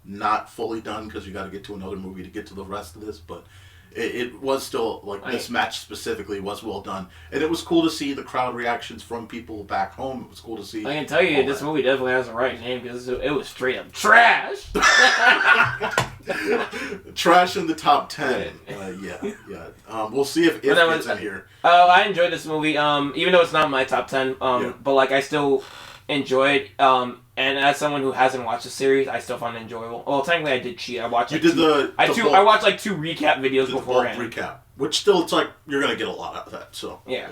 not fully done because you got to get to another movie to get to the rest of this, but it was still like this match specifically was well done, and it was cool to see the crowd reactions from people back home. It was cool to see. I can tell you this movie definitely has the right name because it was straight up trash. Trash in the top 10. Yeah. We'll see if it gets in here. I enjoyed this movie, even though it's not my top 10. But like I still enjoyed. And as someone who hasn't watched the series, I still find it enjoyable. Well, technically, I did cheat. I watched. Like, I watched like 2 recap videos beforehand. Recap, which still it's like you're gonna get a lot out of that. So yeah.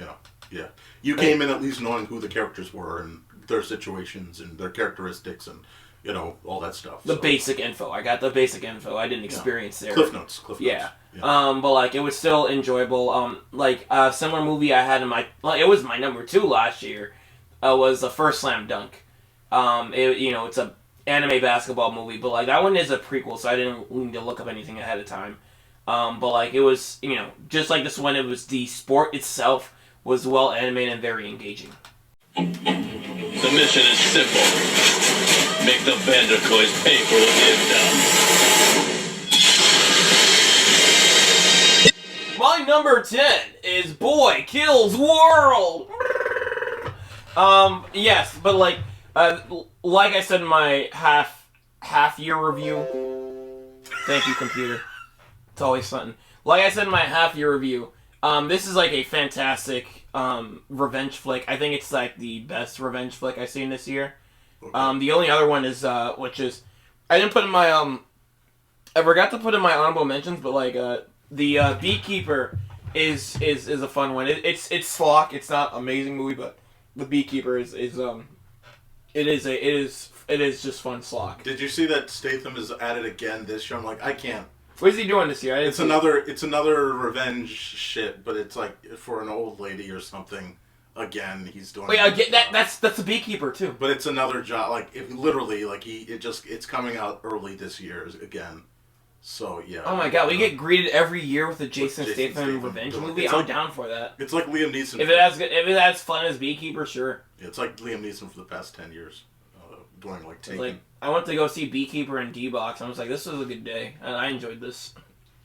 You came in at least knowing who the characters were and their situations and their characteristics and all that stuff. The basic info. I got the basic info. I didn't experience there. Cliff notes. Yeah. But like it was still enjoyable. Like a similar movie I had in my it was my number 2 last year. Was the first Slam Dunk. It's a anime basketball movie, but like that one is a prequel, so I didn't need to look up anything ahead of time. But like it was, just like this one, it was the sport itself was well animated and very engaging. The mission is simple: make the Vanderkoys pay for what they've done. My number 10 is Boy Kills World. Yes, but like I said in my half year review. Thank you, computer. It's always something. Like I said in my half year review, this is like a fantastic revenge flick. I think it's like the best revenge flick I've seen this year. Okay. The only other one is which is I didn't put in my I forgot to put in my honorable mentions, but like the Beekeeper is a fun one. It's schlock. It's not an amazing movie, but the Beekeeper is it is just fun schlock. Did you see that Statham is at it again this year? I'm like, I can't. What is he doing this year? It's another revenge shit, but it's like for an old lady or something. Again, he's doing. Wait, that's the Beekeeper too. But it's another job. Like literally, like it's coming out early this year again. So yeah. Oh my god, we get greeted every year with a Jason Statham revenge movie. I'm down for that. It's like Liam Neeson. If it has fun as Beekeeper, sure. Yeah, it's like Liam Neeson for the past 10 years, doing like Taken. Like I went to go see Beekeeper in D-Box. I was like, this was a good day, and I enjoyed this.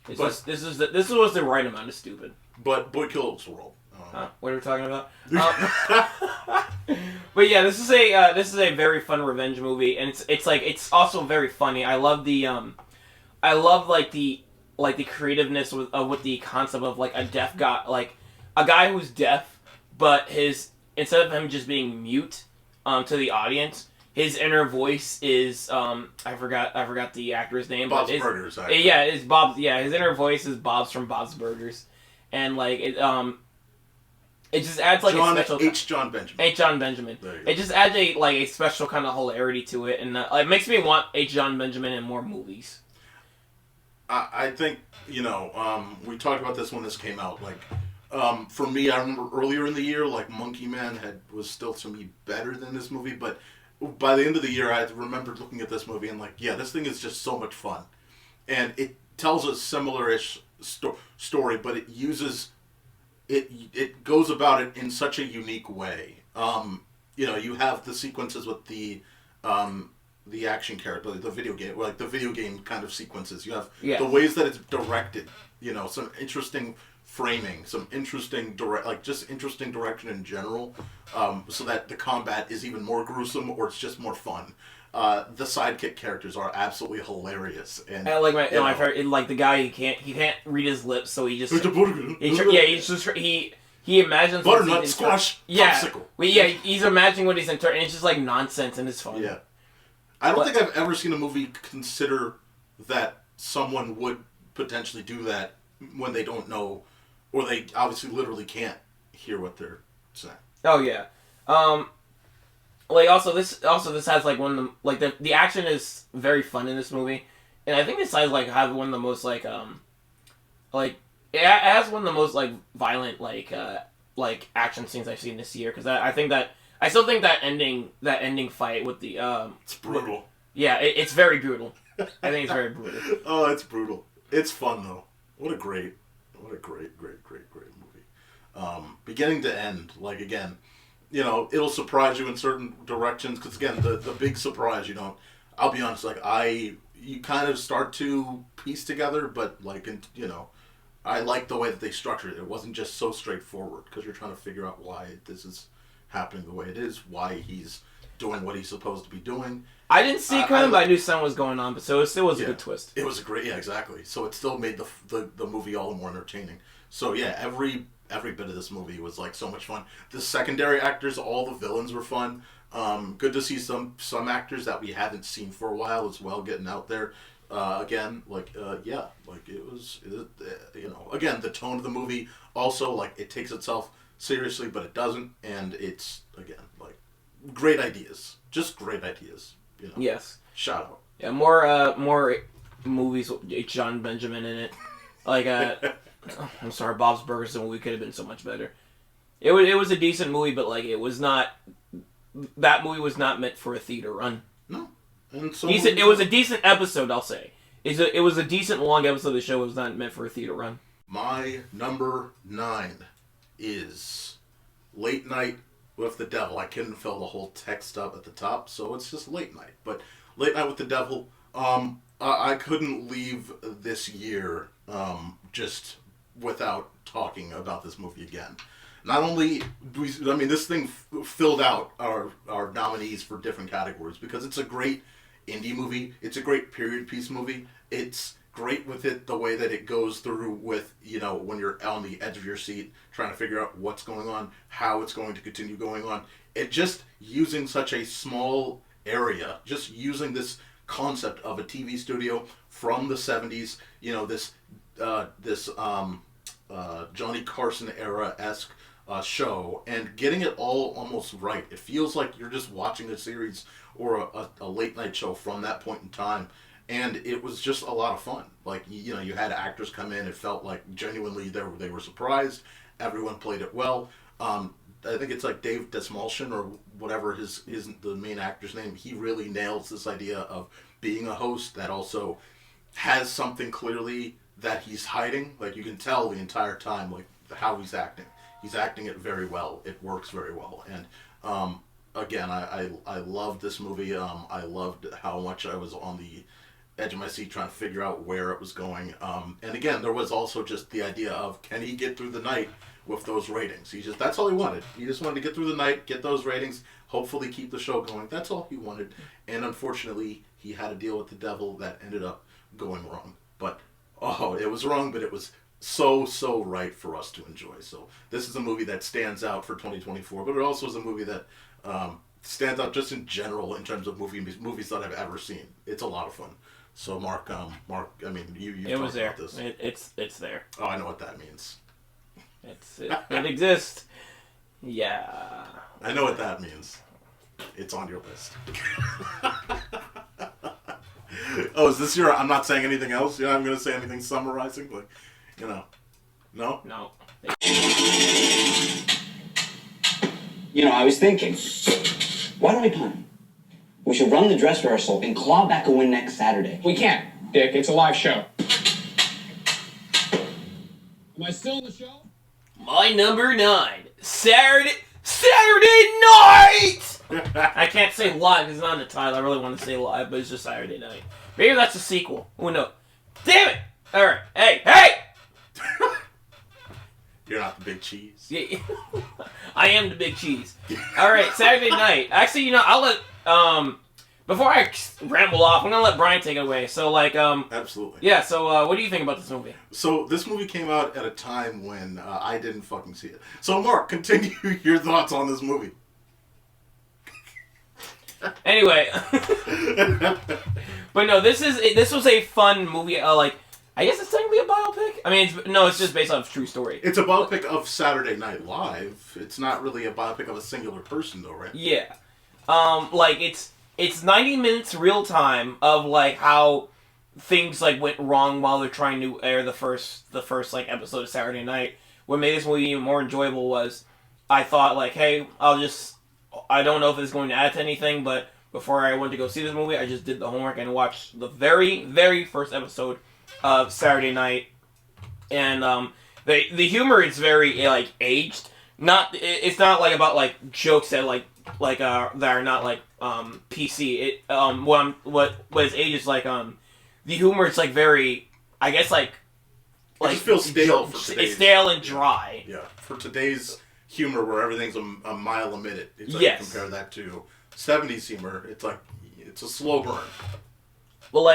This was the right amount of stupid. But Boy Kills World. What are we talking about? But yeah, this is a very fun revenge movie, and it's also very funny. I love the creativeness with the concept of like a deaf guy, like a guy who's deaf, but instead of him just being mute to the audience, his inner voice is I forgot the actor's name. Bob's Burgers. Actually. Yeah, it's Bob. Yeah, his inner voice is Bob's from Bob's Burgers, and like it just adds like a special John Benjamin. H. John Benjamin. It just adds a special kind of hilarity to it, and it makes me want H. John Benjamin in more movies. I think we talked about this when this came out. Like for me, I remember earlier in the year, like Monkey Man was still to me better than this movie, but by the end of the year, I remembered looking at this movie and like, yeah, this thing is just so much fun, and it tells a similar-ish story, but it uses. It goes about it in such a unique way. You have the sequences with the action character, the video game, like the video game kind of sequences. You have the ways that it's directed. Some interesting framing, some interesting interesting direction in general, so that the combat is even more gruesome or it's just more fun. The sidekick characters are absolutely hilarious, and I like my favorite, like the guy he can't read his lips, so he just he imagines butternut squash popsicle. He's imagining what he's and it's just like nonsense and it's fun. Yeah, I don't think I've ever seen a movie consider that someone would potentially do that when they don't know, or they obviously literally can't hear what they're saying. Oh yeah. Like this has like one of the the action is very fun in this movie, and I think this has like have one of the most it has one of the most like violent like action scenes I've seen this year, because I still think that ending fight with the it's brutal. It's very brutal. I think it's very brutal. Oh, it's brutal. It's fun though. What a great movie. Beginning to end, like again. You know, it'll surprise you in certain directions, because again, the big surprise, I'll be honest, you kind of start to piece together, but I like the way that they structured it. It wasn't just so straightforward, because you're trying to figure out why this is happening the way it is, why he's doing what he's supposed to be doing. I didn't see it coming, but I knew something was going on, but so it still was a good twist. It was a great, exactly. So it still made the movie all the more entertaining. So yeah, every bit of this movie was like so much fun. The secondary actors, all the villains were fun. Good to see some actors that we haven't seen for a while as well getting out there. Again, again, the tone of the movie also, like, it takes itself seriously, but it doesn't, and it's, again, like, great ideas. Just great ideas, Yes. Shout out. Yeah, more movies with John Benjamin in it. Like, I'm sorry, Bob's Burgers movie could have been so much better. It was a decent movie, but like that movie was not meant for a theater run. No, and so it was a decent episode. I'll say it was a decent long episode of the show. It was not meant for a theater run. My number 9 is Late Night with the Devil. I couldn't fill the whole text up at the top, so it's just Late Night. But Late Night with the Devil. I couldn't leave this year just without talking about this movie again. Not only this thing filled out our nominees for different categories, because it's a great indie movie. It's a great period piece movie. It's great with it, the way that it goes through with, when you're on the edge of your seat, trying to figure out what's going on, how it's going to continue going on. It just using such a small area, just using this concept of a TV studio from the 70s, this Johnny Carson era-esque show, and getting it all almost right. It feels like you're just watching a series or a late night show from that point in time, and it was just a lot of fun. Like, you had actors come in, it felt like genuinely they were surprised. Everyone played it well. I think it's like Dave Desmalchin or whatever the main actor's name. He really nails this idea of being a host that also has something clearly that he's hiding. Like, you can tell the entire time, like, how he's acting. He's acting it very well. It works very well. And again, I loved this movie. I loved how much I was on the edge of my seat trying to figure out where it was going. And again, there was also just the idea of, can he get through the night with those ratings? That's all he wanted. He just wanted to get through the night, get those ratings, hopefully keep the show going. That's all he wanted. And unfortunately, he had to deal with the devil that ended up going wrong. But, it was wrong, but it was so right for us to enjoy. So this is a movie that stands out for 2024, but it also is a movie that stands out just in general in terms of movies that I've ever seen. It's a lot of fun. So Mark, I mean, you it was there. About this. It's there. Oh, I know what that means. It exists. Yeah. I know what that means. It's on your list. Oh, is this your... I'm not saying anything else? I'm going to say anything summarizing? Like, No? No. I was thinking, why don't we plan? We should run the dress rehearsal and claw back a win next Saturday. We can't, Dick. It's a live show. Am I still in the show? My number 9. Saturday night! I can't say live because it's not in the title. I really want to say live, but it's just Saturday night. Maybe that's a sequel. Who knows? Damn it! Alright. Hey! You're not the big cheese. Yeah, I am the big cheese. All right, Saturday night. Actually, I'll let before I ramble off, I'm gonna let Brian take it away. So, absolutely. Yeah. So, what do you think about this movie? So, this movie came out at a time when I didn't fucking see it. So, Mark, continue your thoughts on this movie. Anyway, but no, this was a fun movie. I guess it's technically a biopic. I mean, it's just based on a true story. It's a biopic of Saturday Night Live. It's not really a biopic of a singular person, though, right? Yeah. It's 90 minutes real time of how things went wrong while they're trying to air the first episode of Saturday Night. What made this movie even more enjoyable was I thought hey, I don't know if it's going to add to anything, but before I went to go see this movie, I just did the homework and watched the very, very first episode of Saturday Night. And the humor is very aged. It's not about jokes that that are not PC. It what is aged is the humor is very, I guess it just feels stale for today's. It's stale and dry. Yeah, for today's humor where everything's a mile a minute. It's yes. You compare that to 70s humor, it's a slow burn. Well,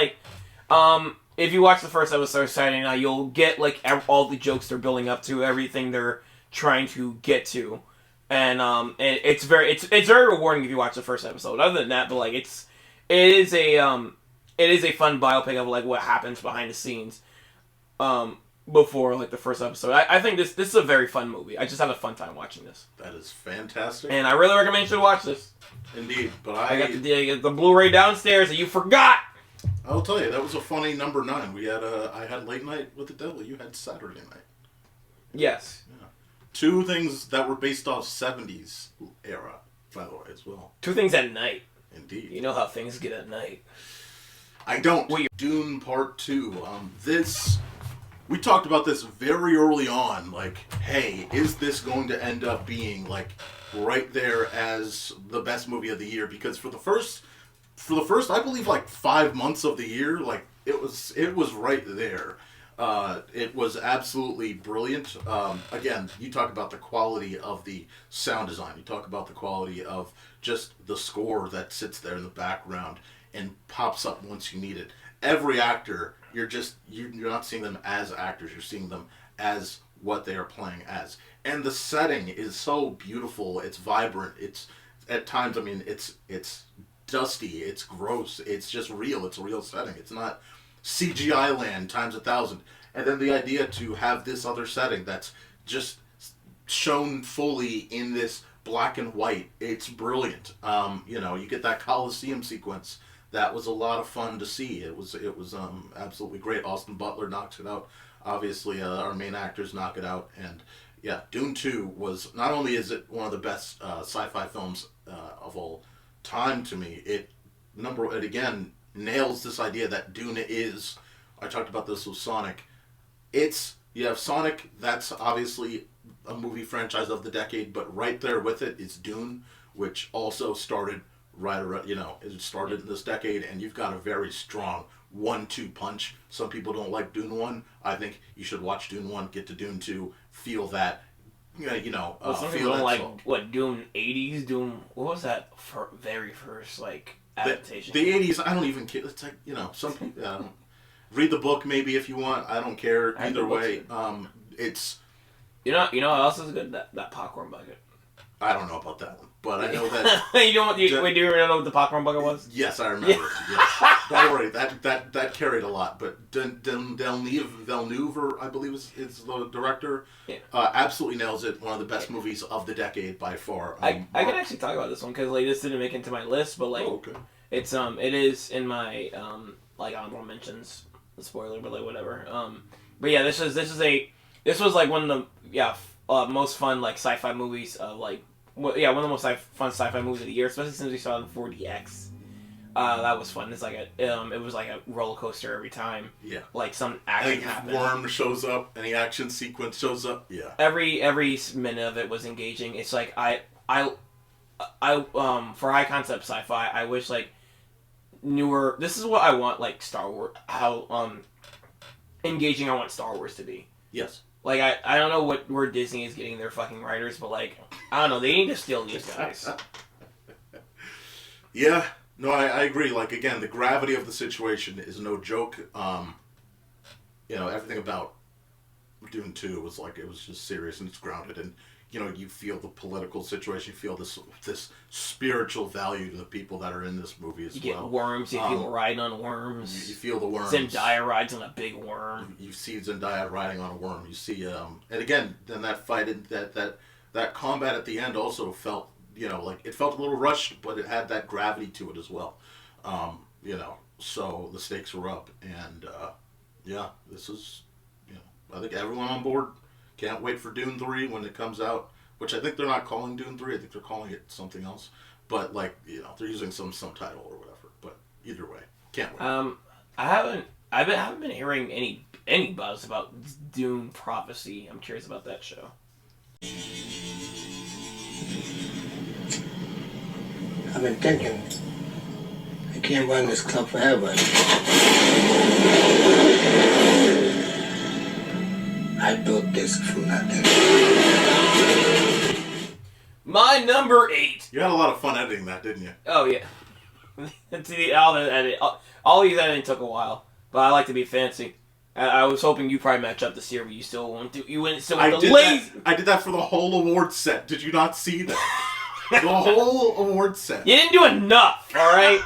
if you watch the first episode of Saturday Night, you'll get all the jokes they're building up to, everything they're trying to get to, and it's very rewarding if you watch the first episode. Other than that, but it is a fun biopic of what happens behind the scenes. Before the first episode, I think this is a very fun movie. I just had a fun time watching this. That is fantastic, and I really recommend you should watch this. Indeed, but I got the Blu-ray downstairs, and you forgot. I'll tell you, that was a funny number 9. I had Late Night with the Devil. You had Saturday Night. Yes. Yeah. 2 things that were based off 70s era, by the way, as well. 2 things at night. Indeed. You know how things get at night. I don't. Dune Part 2. We talked about this very early on, hey, is this going to end up being, right there as the best movie of the year? Because for the first, I believe, 5 months of the year, it was right there. It was absolutely brilliant. Again, you talk about the quality of the sound design. You talk about the quality of just the score that sits there in the background and pops up once you need it. Every actor, you're not seeing them as actors, you're seeing them as what they are playing as. And the setting is so beautiful, it's vibrant, it's at times, it's dusty, it's gross, it's just real, it's a real setting. It's not CGI land times 1,000. And then the idea to have this other setting that's just shown fully in this black and white, it's brilliant. You get that Coliseum sequence. That was a lot of fun to see. It was absolutely great. Austin Butler knocks it out. Obviously, our main actors knock it out. And yeah, Dune 2 was, not only is it one of the best sci-fi films of all time to me, it again nails this idea that Dune is, I talked about this with Sonic, you have Sonic, that's obviously a movie franchise of the decade, but right there with it is Dune, which also started right around, it started in this decade, and you've got a very strong 1-2 punch. Some people don't like Dune 1. I think you should watch Dune 1, get to Dune 2, feel that, some people don't like, Dune 80s, Dune, what was that very first, adaptation? The 80s, I don't even care. It's some people, read the book maybe if you want. I don't care either way. It's... You know what else is good? That popcorn bucket. I don't know about that one, but I know that... You know what? Do you remember what the popcorn bucket was? Yes, I remember. Yes. Don't worry, that carried a lot. But Villeneuve, I believe is the director, absolutely nails it. One of the best movies of the decade by far. I can actually talk about this one because this didn't make it into my list, but okay. It is in my honorable mentions. Spoiler, but whatever. But yeah, this was one of the most fun sci-fi movies of one of the most fun sci-fi movies of the year, especially since we saw it in 4DX. That was fun. It's it was like a roller coaster every time. Yeah. Some action happened. Worm shows up, any action sequence shows up. Yeah. Every minute of it was engaging. It's I for high concept sci-fi, I wish newer. This is what I want Star Wars. How engaging I want Star Wars to be. Yes. Like, I don't know where Disney is getting their fucking writers, but, like, I don't know. They need to steal these guys. Yeah. No, I agree. Like, again, the gravity of the situation is no joke. Everything about Dune 2 was like, it was just serious and it's grounded. And, you feel the political situation. You feel this spiritual value to the people that are in this movie as well. You get worms. You feel riding on worms. You feel the worms. Zendaya rides on a big worm. You see Zendaya riding on a worm. You see, and again, then that fight, that combat at the end also felt, like it felt a little rushed, but it had that gravity to it as well. So the stakes were up, and this is, I think everyone on board. Can't wait for Dune 3 when it comes out, which I think they're not calling Dune 3. I think they're calling it something else. But, they're using some title or whatever. But either way, can't wait. I haven't been hearing any buzz about Dune Prophecy. I'm curious about that show. I've been thinking, I can't run this club forever. I built this from nothing. My number 8. You had a lot of fun editing that, didn't you? Oh, yeah. All these editing took a while, but I like to be fancy. I was hoping you probably match up this year, but you still went the lazy. I did that for the whole award set. Did you not see that? The whole award set. You didn't do enough, all right?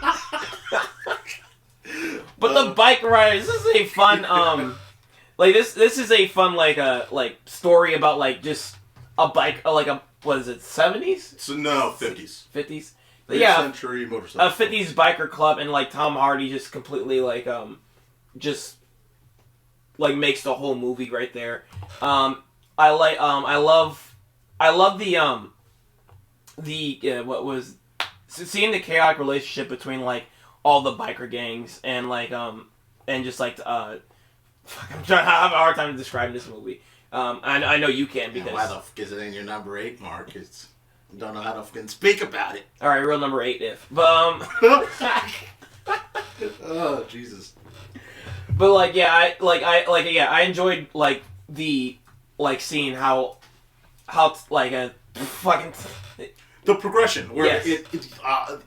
But the bike riders, this is a fun this is a fun story about just a bike what is it, 70s? So no, 50s. 50s. Mid-century motorcycle. A 50s biker club, and Tom Hardy just completely makes the whole movie right there. I love seeing the chaotic relationship between all the biker gangs and I'm trying to have a hard time describing this movie. I know you can because why the fuck is it in your number 8, Mark? It's don't know how to fucking speak about it. All right, real number 8 if. But oh Jesus. But I enjoyed the seeing how a fucking the progression where yes.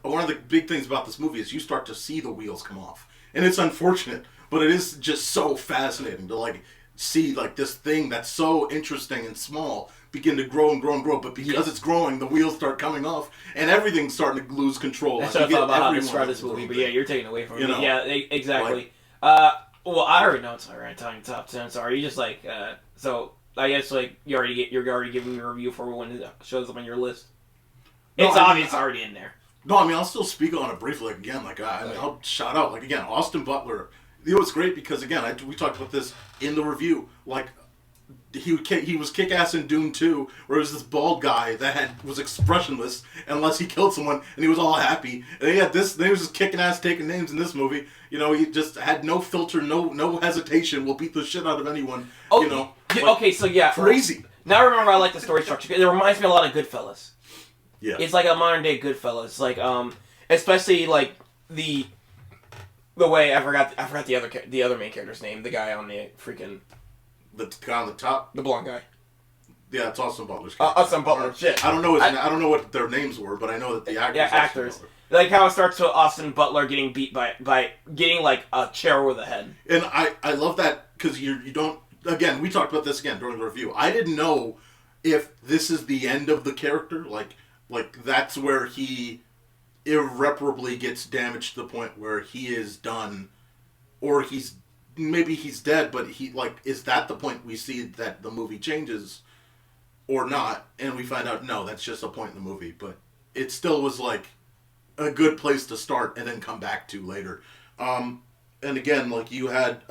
One of the big things about this movie is you start to see the wheels come off, and it's unfortunate, but it is just so fascinating to see this thing that's so interesting and small begin to grow and grow and grow, but because it's growing, the wheels start coming off, and everything's starting to lose control. That's what I thought about how to describe this movie, but yeah, you're taking away from it. Yeah, exactly. Well, I already know it's alright. Telling top 10. So are you just so I guess you're already giving me a review for when it shows up on your list. No, it's obvious it's already in there. No, I mean I'll still speak on it briefly again. I'll shout out again Austin Butler. It's great because again we talked about this in the review. He was kick-ass in Dune 2, where it was this bald guy that was expressionless unless he killed someone, and he was all happy. And he had he was just kicking ass, taking names in this movie. He just had no filter, no hesitation. Will beat the shit out of anyone. Oh, okay, so yeah, crazy. Now I remember I like the story structure. It reminds me a lot of Goodfellas. Yeah, it's like a modern day Goodfellas. Especially the way I forgot the other main character's name, the guy on the freaking. The guy on the top? The blonde guy. Yeah, it's Austin Butler's character. Austin Butler, shit. I don't know I don't know what their names were, but I know that the actors. Yeah, actors. Like how it starts with Austin Butler getting beat by getting a chair over the head. And I love that because you don't. Again, we talked about this again during the review. I didn't know if this is the end of the character. Like that's where he irreparably gets damaged to the point where he is done, or maybe he's dead, but is that the point we see that the movie changes or not? And we find out, no, that's just a point in the movie, but it still was a good place to start and then come back to later. And again, you had,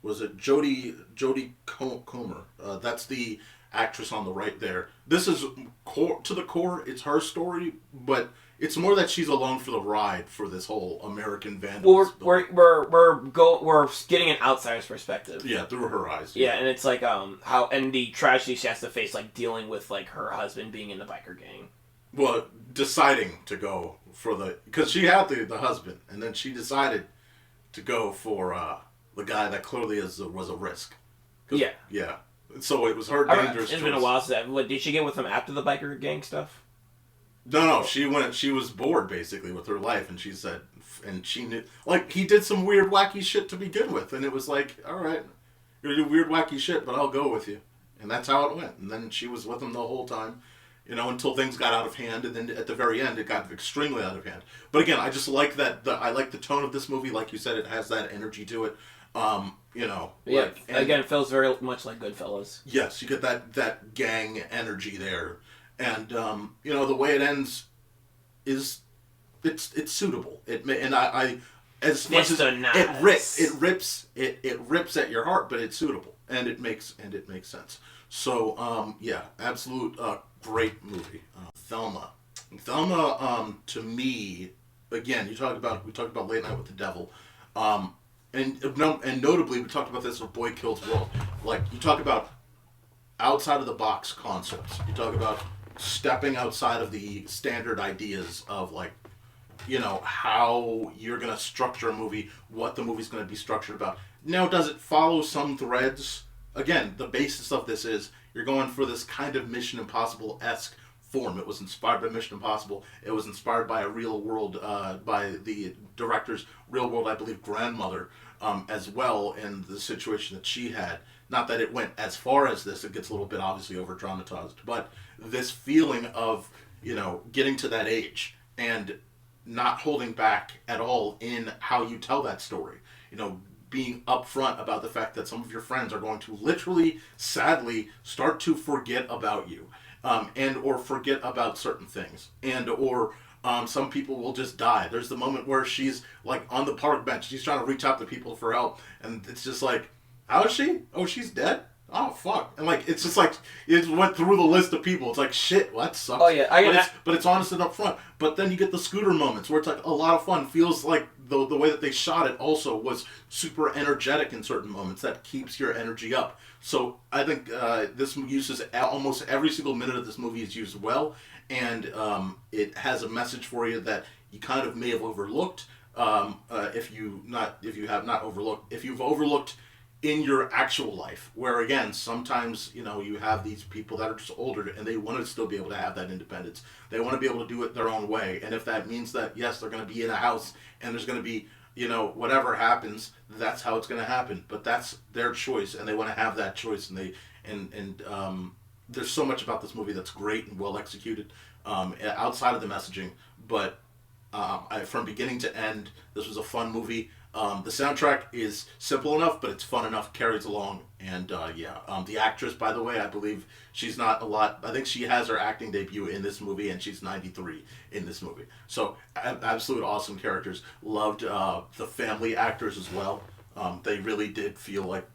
was it Jodie Comer? That's the actress on the right there. This is to the core, it's her story, but it's more that she's along for the ride for this whole American vandalism. Well, we're getting an outsider's perspective. Yeah, through her eyes. Yeah, and it's how and the tragedy she has to face, dealing with her husband being in the biker gang. Well, deciding to go for because she had the husband, and then she decided to go for the guy that clearly was a risk. Yeah. Yeah. So it was her dangerous choice. It's been a while since that. What, did she get with him after the biker gang stuff? No, she was bored basically with her life, and she said, and she knew, like, he did some weird wacky shit to begin with, and it was like, all right, you're gonna do weird wacky shit, but I'll go with you, and that's how it went. And then she was with him the whole time, until things got out of hand, and then at the very end it got extremely out of hand. But again, I just like that. I like the tone of this movie, like you said, it has that energy to it. Yeah. Again, it feels very much like Goodfellas. Yes, you get that gang energy there. And the way it ends is it's suitable. As much as it rips at your heart, but it's suitable and it makes sense. So absolute great movie. Thelma, to me, again, we talked about Late Night with the Devil, and notably we talked about this with Boy Kills World. Like, you talk about outside of the box concepts. You talk about stepping outside of the standard ideas of, like, how you're going to structure a movie, what the movie's going to be structured about. Now, does it follow some threads? Again, the basis of this is you're going for this kind of Mission Impossible-esque form. It was inspired by Mission Impossible. It was inspired by a real world, by the director's real world, I believe, grandmother, as well, in the situation that she had. Not that it went as far as this, it gets a little bit obviously over-dramatized, but this feeling of, getting to that age and not holding back at all in how you tell that story. Being upfront about the fact that some of your friends are going to literally, sadly, start to forget about you, and or forget about certain things, and or some people will just die. There's the moment where she's, like, on the park bench, she's trying to reach out to people for help, and it's just like, how is she? Oh, she's dead? Oh, fuck. And, like, it's just like, it went through the list of people. It's like, shit, well, that sucks. Oh, yeah. But it's honest and upfront. But then you get the scooter moments where it's, like, a lot of fun. Feels like the way that they shot it also was super energetic in certain moments. That keeps your energy up. So I think this uses almost every single minute of this movie is used well. And it has a message for you that you kind of may have overlooked. If you've overlooked in your actual life, where, again, sometimes, you have these people that are just older and they want to still be able to have that independence. They want to be able to do it their own way. And if that means that, yes, they're going to be in a house and there's going to be, whatever happens, that's how it's going to happen. But that's their choice, and they want to have that choice. And there's so much about this movie that's great and well executed, outside of the messaging. But from beginning to end, this was a fun movie. The soundtrack is simple enough, but it's fun enough, carries along, and the actress, by the way, I believe she's not a lot. I think she has her acting debut in this movie, and she's 93 in this movie. So, absolute awesome characters. Loved the family actors as well. They really did feel like,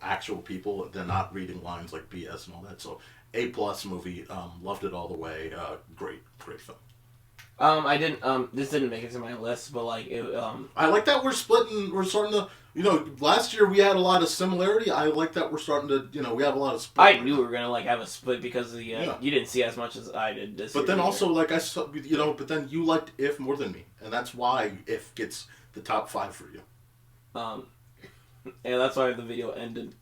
actual people. They're not reading lines like BS and all that. So, A+ movie. Loved it all the way. Great film. I didn't. This didn't make it to my list, but, like, it. I like that we're splitting. We're starting to. Last year we had a lot of similarity. I like that we're starting to. We have a lot of split. I knew we were gonna, like, have a split because of the. You didn't see as much as I did this year. But then also, like, I saw, but then you liked If more than me, and that's why If gets the top 5 for you. Yeah, that's why the video ended.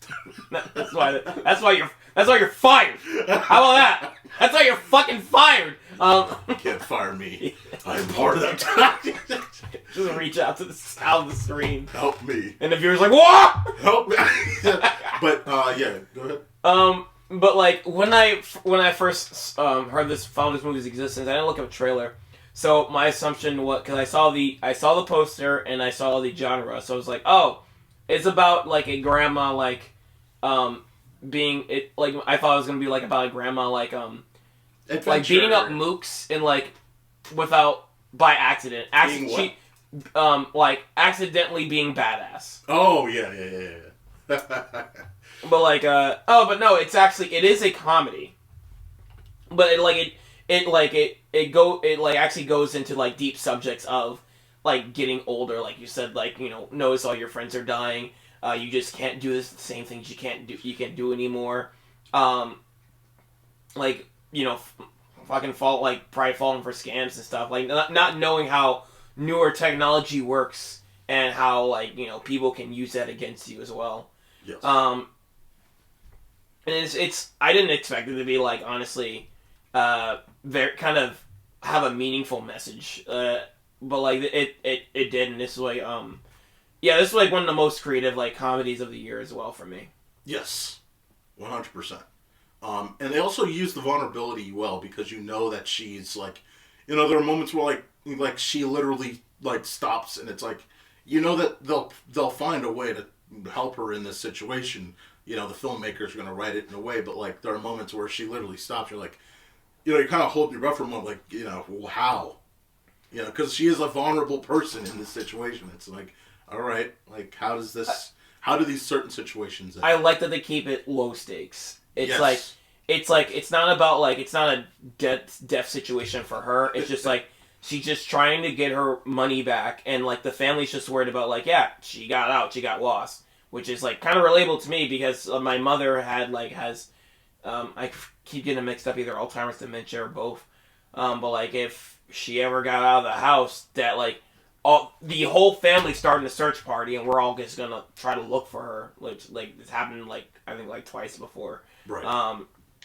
That's why you're fired. How about that? That's why you're fucking fired. You can't fire me. I'm part of that. Just reach out to the sound of the screen. Help me. And the viewer's like, what? Help me. But yeah, go ahead. But, like, when I first found this movie's existence, I didn't look up a trailer. So my assumption was, because I saw the poster and I saw the genre, so I was like, oh. It's about, like, a grandma, like, being, it, like, I thought it was gonna be, like, about a grandma, like beating up mooks and, like, by accident. She, like, accidentally being badass. Oh, yeah. But, like, but no, it is a comedy. But it actually goes into, like, deep subjects of, like, getting older, like you said, like, notice all your friends are dying, you just can't do the same things you can't do anymore, like, fucking probably falling for scams and stuff, like, not knowing how newer technology works, and how, like, people can use that against you as well. Yes. And it's I didn't expect it to be like honestly, very kind of have a meaningful message. But like it did, and this is like this is like one of the most creative like comedies of the year as well for me. Yes, 100%. And they also use the vulnerability well because you know that she's like, you know, there are moments where like she literally like stops, and it's like, you know that they'll find a way to help her in this situation. You know, the filmmakers are gonna write it in a way, but like there are moments where she literally stops. You're like, you know, you kind of hold your breath for a moment, like, you know, well, how? You know, because she is a vulnerable person in this situation. It's like, all right, like how do these certain situations end? I like that they keep it low stakes. It's Yes. like it's not about like it's not a death situation for her. It's just like she's just trying to get her money back, and like the family's just worried about like she got out, she got lost, which is like kind of relatable to me because my mother has I keep getting mixed up either Alzheimer's, dementia, or both. But like if she ever got out of the house, that like the whole family's starting a search party, and we're all just gonna try to look for her. Like it's happened like I think like twice before. Right.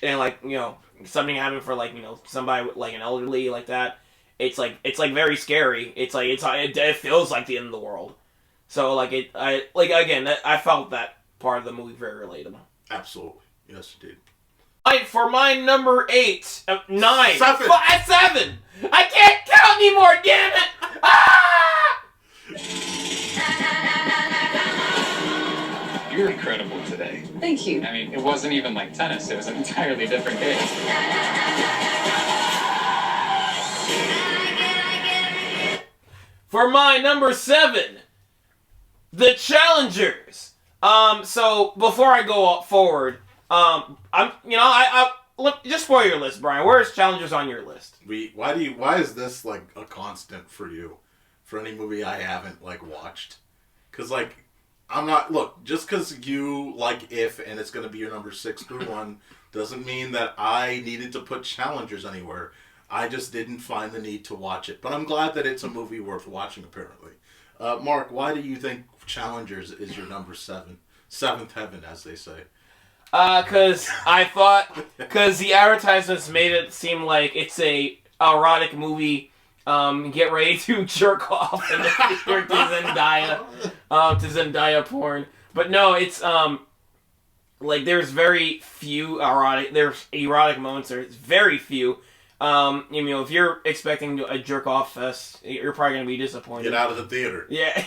And like you know something happened for like you know somebody like an elderly like that. It's like very scary. It feels like the end of the world. So like I felt that part of the movie very relatable. Absolutely. Yes, indeed. Alright, for my number 8, 9, 7. 7. I can't count anymore, damn it! Ah! You're incredible today. Thank you. I mean, it wasn't even like tennis. It was an entirely different game. For my number 7, The Challengers. So before I go forward, just spoil your list, Brian. Where is Challengers on your list? Why is this like a constant for you? For any movie I haven't like watched? Because like I'm not just because you like If and it's gonna be your number 6 through 1 doesn't mean that I needed to put Challengers anywhere. I just didn't find the need to watch it, but I'm glad that it's a movie worth watching. Apparently, Mark, why do you think Challengers is your number 7? Seventh heaven, as they say. Because the advertisements made it seem like it's a erotic movie. Get ready to jerk off in the theater to Zendaya porn. But no, it's like there's very few erotic moments. There's very few. You know, if you're expecting a jerk off fest, you're probably gonna be disappointed. Get out of the theater. Yeah.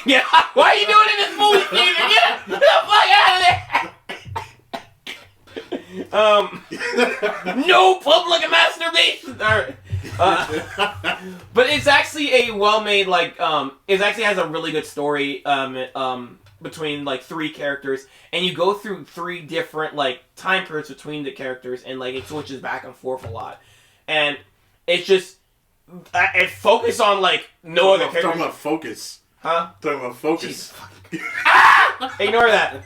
Why are you doing it in this movie theater? Get the fuck out of there! No public masturbation. But it's actually a well-made it actually has a really good story between like 3 characters, and you go through 3 different like time periods between the characters, and like it switches back and forth a lot, and it's just it focus on like no other characters. Talking about focus. Huh? Talking about focus. Ignore that.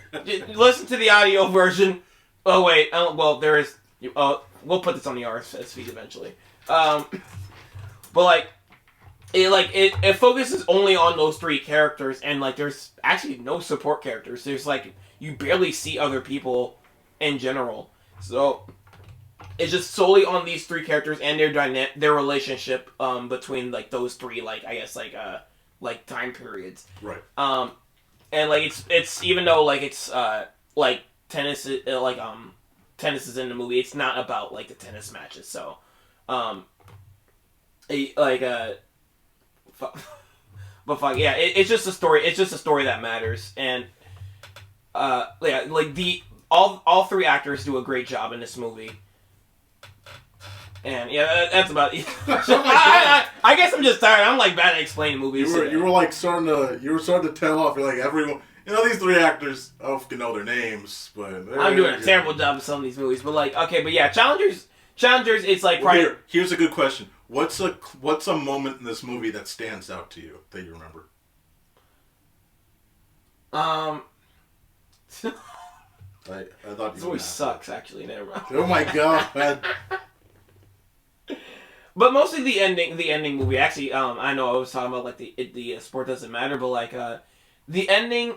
Listen to the audio version. Oh wait, well there is. We'll put this on the RSS feed eventually. But like it focuses only on those 3 characters, and like there's actually no support characters. There's like you barely see other people in general. So it's just solely on these 3 characters and their relationship between like those 3 like I guess like time periods. Right. And like it's even though like it's like tennis tennis is in the movie, it's not about like the tennis matches. So but fuck yeah, it's just a story. It's just a story that matters, and like all 3 actors do a great job in this movie. And yeah, that's about it. I guess I'm just tired. I'm like bad at explaining movies. You were starting to tail off. You're like everyone. You know, these 3 actors, I don't know their names, but I'm doing a terrible job of some of these movies. But like, okay, but yeah, Challengers. It's like right. Here's a good question. What's a moment in this movie that stands out to you that you remember? I thought this movie sucks. Actually, never mind. Oh my god. But mostly the ending movie. Actually, I know I was talking about like the sport doesn't matter, but like the ending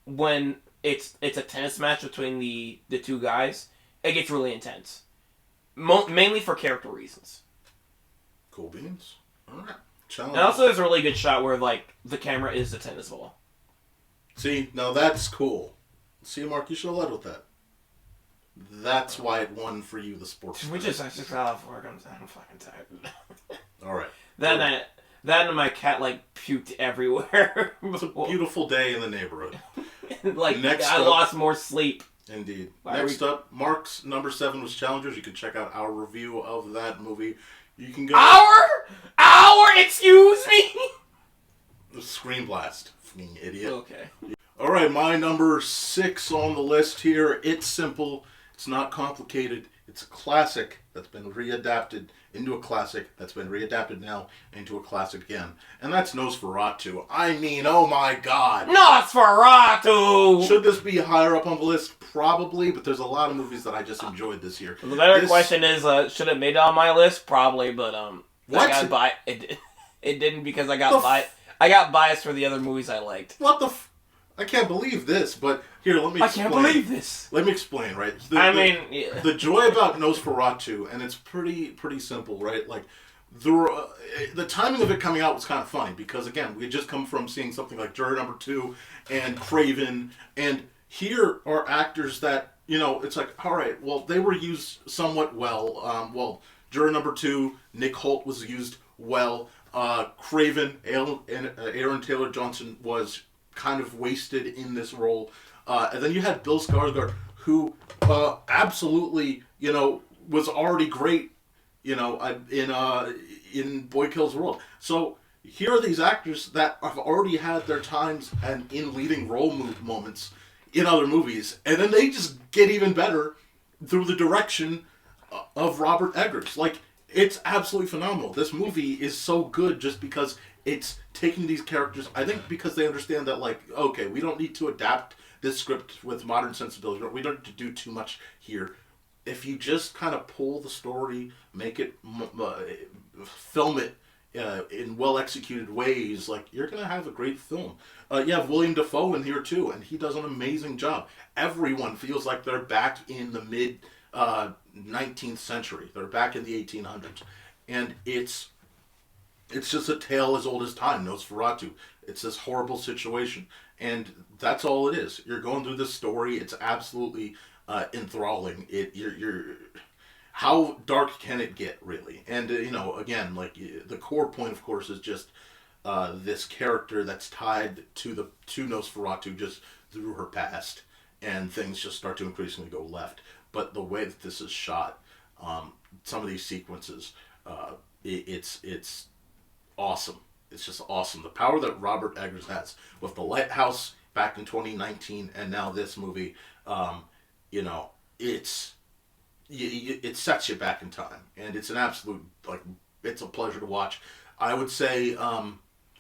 when it's a tennis match between the two guys, it gets really intense. Mainly for character reasons. Cool beans. Alright. Challenge. And also there's a really good shot where, like, the camera is the tennis ball. See, now that's cool. See, Mark, you should have led with that. That's why it won for you, the sports. I just got off work. I'm fucking tired. Alright. That and my cat, like, puked everywhere. It's a beautiful day in the neighborhood. Like, I lost more sleep. Indeed. Next up, Mark's number 7 was Challengers. You can check out our review of that movie. You can go... Our? Excuse me? ScreenBlast. Fucking idiot. Okay. Alright, my number 6 on the list here. It's simple. It's not complicated. It's a classic that's been readapted into a classic that's been readapted now into a classic again. And that's Nosferatu. I mean, oh my god. Nosferatu! Should this be higher up on the list? Probably, but there's a lot of movies that I just enjoyed this year. The better question is, should it made it on my list? Probably, but what? It didn't because I got biased for the other movies I liked. What the I can't believe this, but here, let me explain. I can't believe this. Let me explain, right? Yeah. The joy about Nosferatu, and it's pretty simple, right? Like, the timing of it coming out was kind of funny, because, again, we had just come from seeing something like Juror Number 2 and Craven, and here are actors that, you know, it's like, all right, well, they were used somewhat well. Juror Number 2, Nick Holt was used well. Craven, Aaron Taylor Johnson was kind of wasted in this role. And then you had Bill Skarsgård, who absolutely, you know, was already great, you know, in Boy Kills World. So here are these actors that have already had their times and in leading role moments in other movies, and then they just get even better through the direction of Robert Eggers. Like, it's absolutely phenomenal. This movie is so good just because it's taking these characters, I think because they understand that, like, okay, we don't need to adapt this script with modern sensibilities. We don't need to do too much here. If you just kind of pull the story, make it, film it in well-executed ways, like, you're going to have a great film. You have William Dafoe in here, too, and he does an amazing job. Everyone feels like they're back in the mid-19th century. They're back in the 1800s. And it's just a tale as old as time, Nosferatu. It's this horrible situation. And that's all it is. You're going through this story. It's absolutely enthralling. How dark can it get, really? And, you know, again, like, the core point, of course, is just this character that's tied to Nosferatu just through her past. And things just start to increasingly go left. But the way that this is shot, some of these sequences, it's awesome. It's just awesome. The power that Robert Eggers has with The Lighthouse back in 2019 and now this movie, you know, it sets you back in time. And it's an absolute, like, it's a pleasure to watch. I would say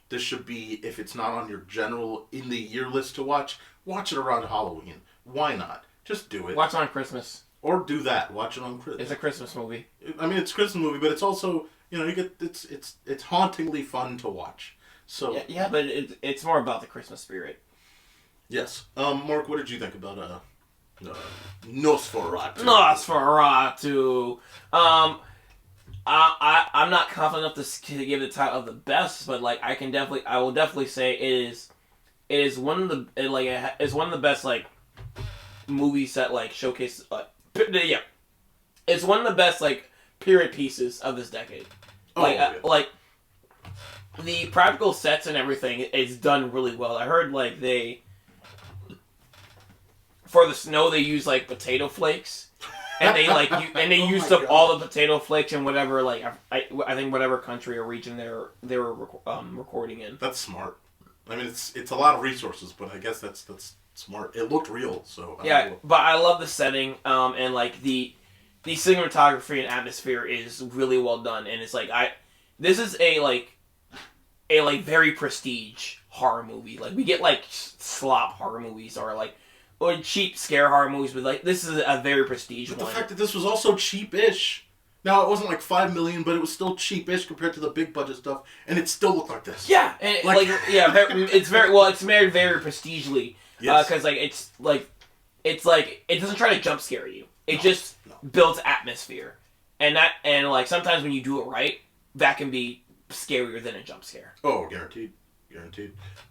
this should be, if it's not on your general in the year list to watch it around Halloween. Why not? Just do it. Watch it on Christmas. Or do that. Watch it on Christmas. It's a Christmas movie. I mean, it's a Christmas movie, but it's also, you know, it's hauntingly fun to watch. So yeah, but it's more about the Christmas spirit. Yes. Mark, what did you think about Nosferatu? Nosferatu. I'm not confident enough to give the title of the best, but, like, I will definitely say it is one of the best, like, movies that, like, showcase yeah, it's one of the best, like, period pieces of this decade. Like the practical sets and everything is done really well. I heard, like, for the snow they use, like, potato flakes, and they used up all the potato flakes in whatever, like, I think whatever country or region they were recording in. That's smart. I mean, it's a lot of resources, but I guess that's smart. It looked real, so but I love the setting, and, like, the cinematography and atmosphere is really well done, and it's like this is a very prestige horror movie. Like, we get, like, slop horror movies or cheap scare horror movies, but, like, this is a very prestige one. But the fact that this was also cheap-ish. Now, it wasn't like $5 million, but it was still cheap-ish compared to the big budget stuff, and it still looked like this. Yeah, and it's very, very prestigely Yes. Because it's like it doesn't try to jump scare you. It just builds atmosphere, and like sometimes when you do it right, that can be scarier than a jump scare. Oh, guaranteed.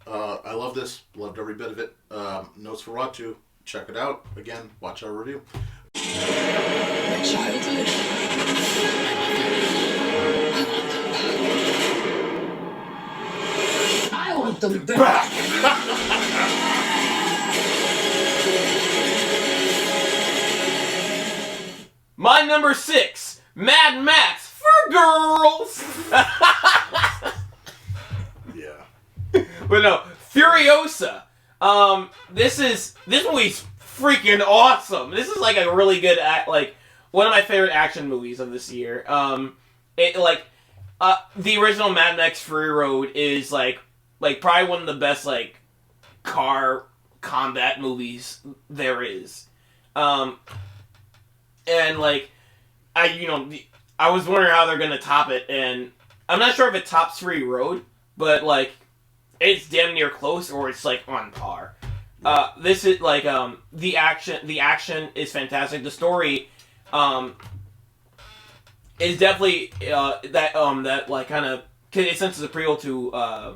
I love this. Loved every bit of it. Nosferatu. Check it out. Again, watch our review. My childhood. I want them back. My number 6, Mad Max for girls. Yeah. But no, Furiosa. This movie's freaking awesome. This is like a really good one of my favorite action movies of this year. The original Mad Max Fury Road is like probably one of the best like car combat movies there is. And like I was wondering how they're gonna top it, and I'm not sure if it tops Fury Road, but like it's damn near close, or it's like on par. This is like the action is fantastic. The story is definitely that like kind of, since it's a prequel to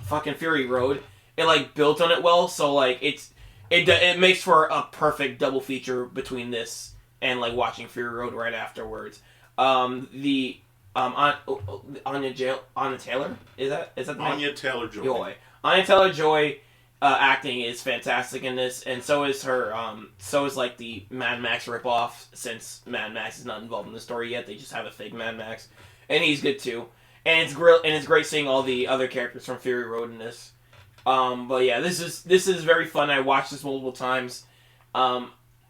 fucking Fury Road, it like built on it well. So like it makes for a perfect double feature between this and like watching Fury Road right afterwards. Anya Taylor, is that the name? Anya Taylor-Joy. Anya Taylor-Joy acting is fantastic in this, and so is her. So is like the Mad Max ripoff, since Mad Max is not involved in the story yet. They just have a fake Mad Max, and he's good too. And it's great seeing all the other characters from Fury Road in this. But yeah, this is very fun. I watched this multiple times.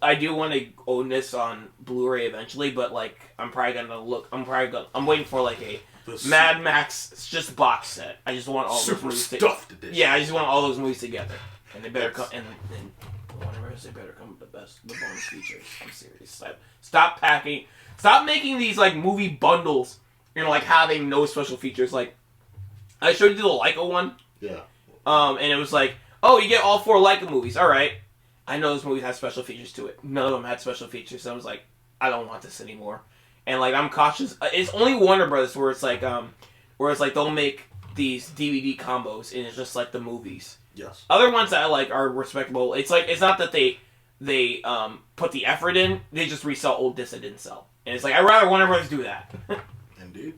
I do want to own this on Blu-ray eventually, but like I'm waiting for like a Mad Max just box set. I just want all those movies stuffed edition. Yeah, I just want all those movies together, and they better come. And whenever they better come with the bonus features. I'm serious. Stop making these like movie bundles. Like having no special features. Like I showed you the Leica one. Yeah. And it was like, oh, you get all 4 Leica movies. All right. I know those movies have special features to it. None of them had special features, so I was like, I don't want this anymore. And like I'm cautious. It's only Warner Brothers where it's like they'll make these DVD combos and it's just like the movies. Yes. Other ones that I like are respectable. It's like it's not that they put the effort in. They just resell old discs that didn't sell. And it's like I'd rather Warner Brothers do that. Indeed.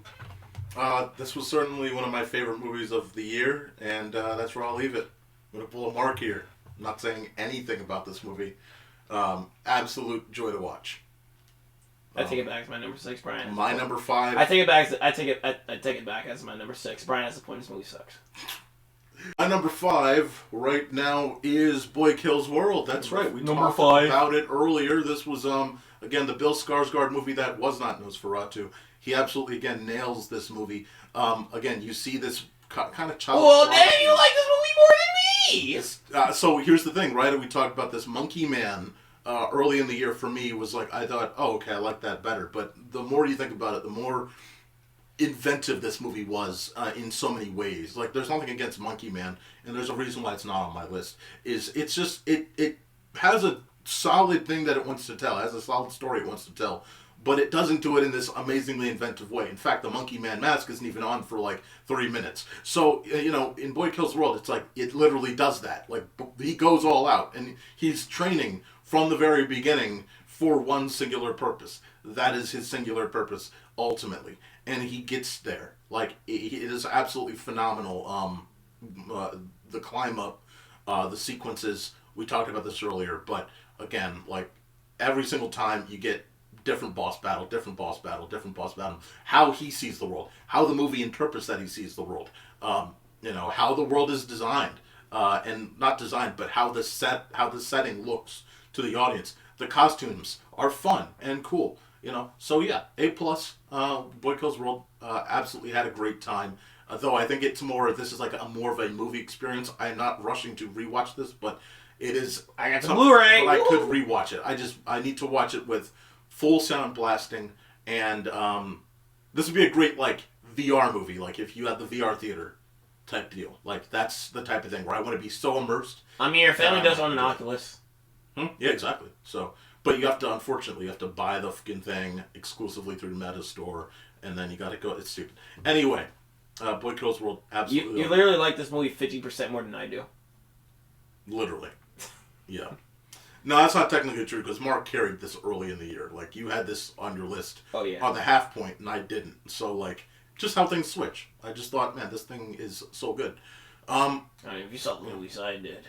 This was certainly one of my favorite movies of the year, and that's where I'll leave it. I'm gonna pull a mark here. I'm not saying anything about this movie. Absolute joy to watch. I take it back as my number 6, Brian. My number 5. I take it back. I take it back as my number 6. Brian has the point. This movie sucks. My number 5 right now is Boy Kills World. That's right. We Number talked 5. about it earlier. This was again the Bill Skarsgård movie that was not Nosferatu. He absolutely again nails this movie. Again, you see this kind of child. Well, then you like this movie more than me. So here's the thing, right? We talked about this Monkey Man early in the year. For me, was like I thought, oh, okay, I like that better. But the more you think about it, the more inventive this movie was in so many ways. Like, there's nothing against Monkey Man, and there's a reason why it's not on my list. It's just it has a solid thing that it wants to tell. It has a solid story it wants to tell. But it doesn't do it in this amazingly inventive way. In fact, the Monkey Man mask isn't even on for like 3 minutes. So, in Boy Kills World, it's like, it literally does that. Like, he goes all out, and he's training from the very beginning for one singular purpose. That is his singular purpose, ultimately. And he gets there. Like, it is absolutely phenomenal. The climb up, the sequences, we talked about this earlier, but again, like, every single time you get different boss battle, how he sees the world, how the movie interprets that he sees the world, how the world is designed, and not designed, but how the setting looks to the audience. The costumes are fun and cool, So yeah, A+. Boy Kills World, absolutely had a great time. Though I think it's this is like more of a movie experience. I'm not rushing to rewatch this, but it is. I got the Blu-ray. But I could rewatch it. I need to watch it with full sound blasting, and this would be a great like VR movie. Like if you had the VR theater, type deal. Like, that's the type of thing where I want to be so immersed. I mean, your family does own an Oculus. Yeah, exactly. So, but you have to, unfortunately, you have to buy the fucking thing exclusively through the Meta Store, and then you got to go. It's stupid. Anyway, Boy Kills World, absolutely. You literally like this movie 50% more than I do. Literally. Yeah. No, that's not technically true, because Mark carried this early in the year. Like, you had this on your list on the half point, and I didn't. So, like, just how things switch. I just thought, man, this thing is so good. I mean, if you saw the movies I did,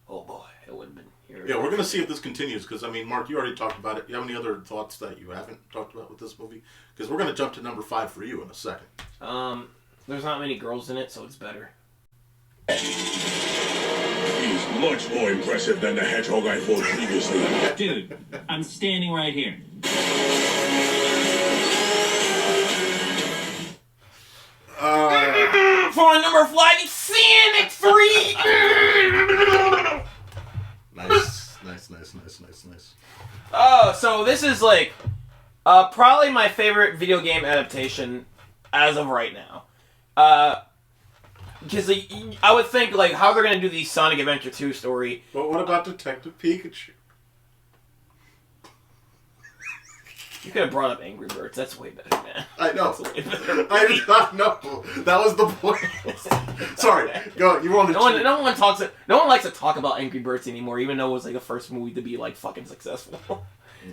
oh boy, it would have been here. Yeah, we're going to see if this continues, because, I mean, Mark, you already talked about it. You have any other thoughts that you haven't talked about with this movie? Because we're going to jump to number 5 for you in a second. There's not many girls in it, so it's better. He's much more impressive than the hedgehog I fought previously. Dude, I'm standing right here. For number 5, it's Sonic 3! Nice. Oh, so this is like probably my favorite video game adaptation as of right now. Because I would think, like, how they're going to do the Sonic Adventure 2 story. But what about Detective Pikachu? You could have brought up Angry Birds. That's way better, man. I know. That's way better. I did not know. That was the point. Sorry. Go. You wanted to. No one likes to talk about Angry Birds anymore, even though it was like the first movie to be like fucking successful. Yeah.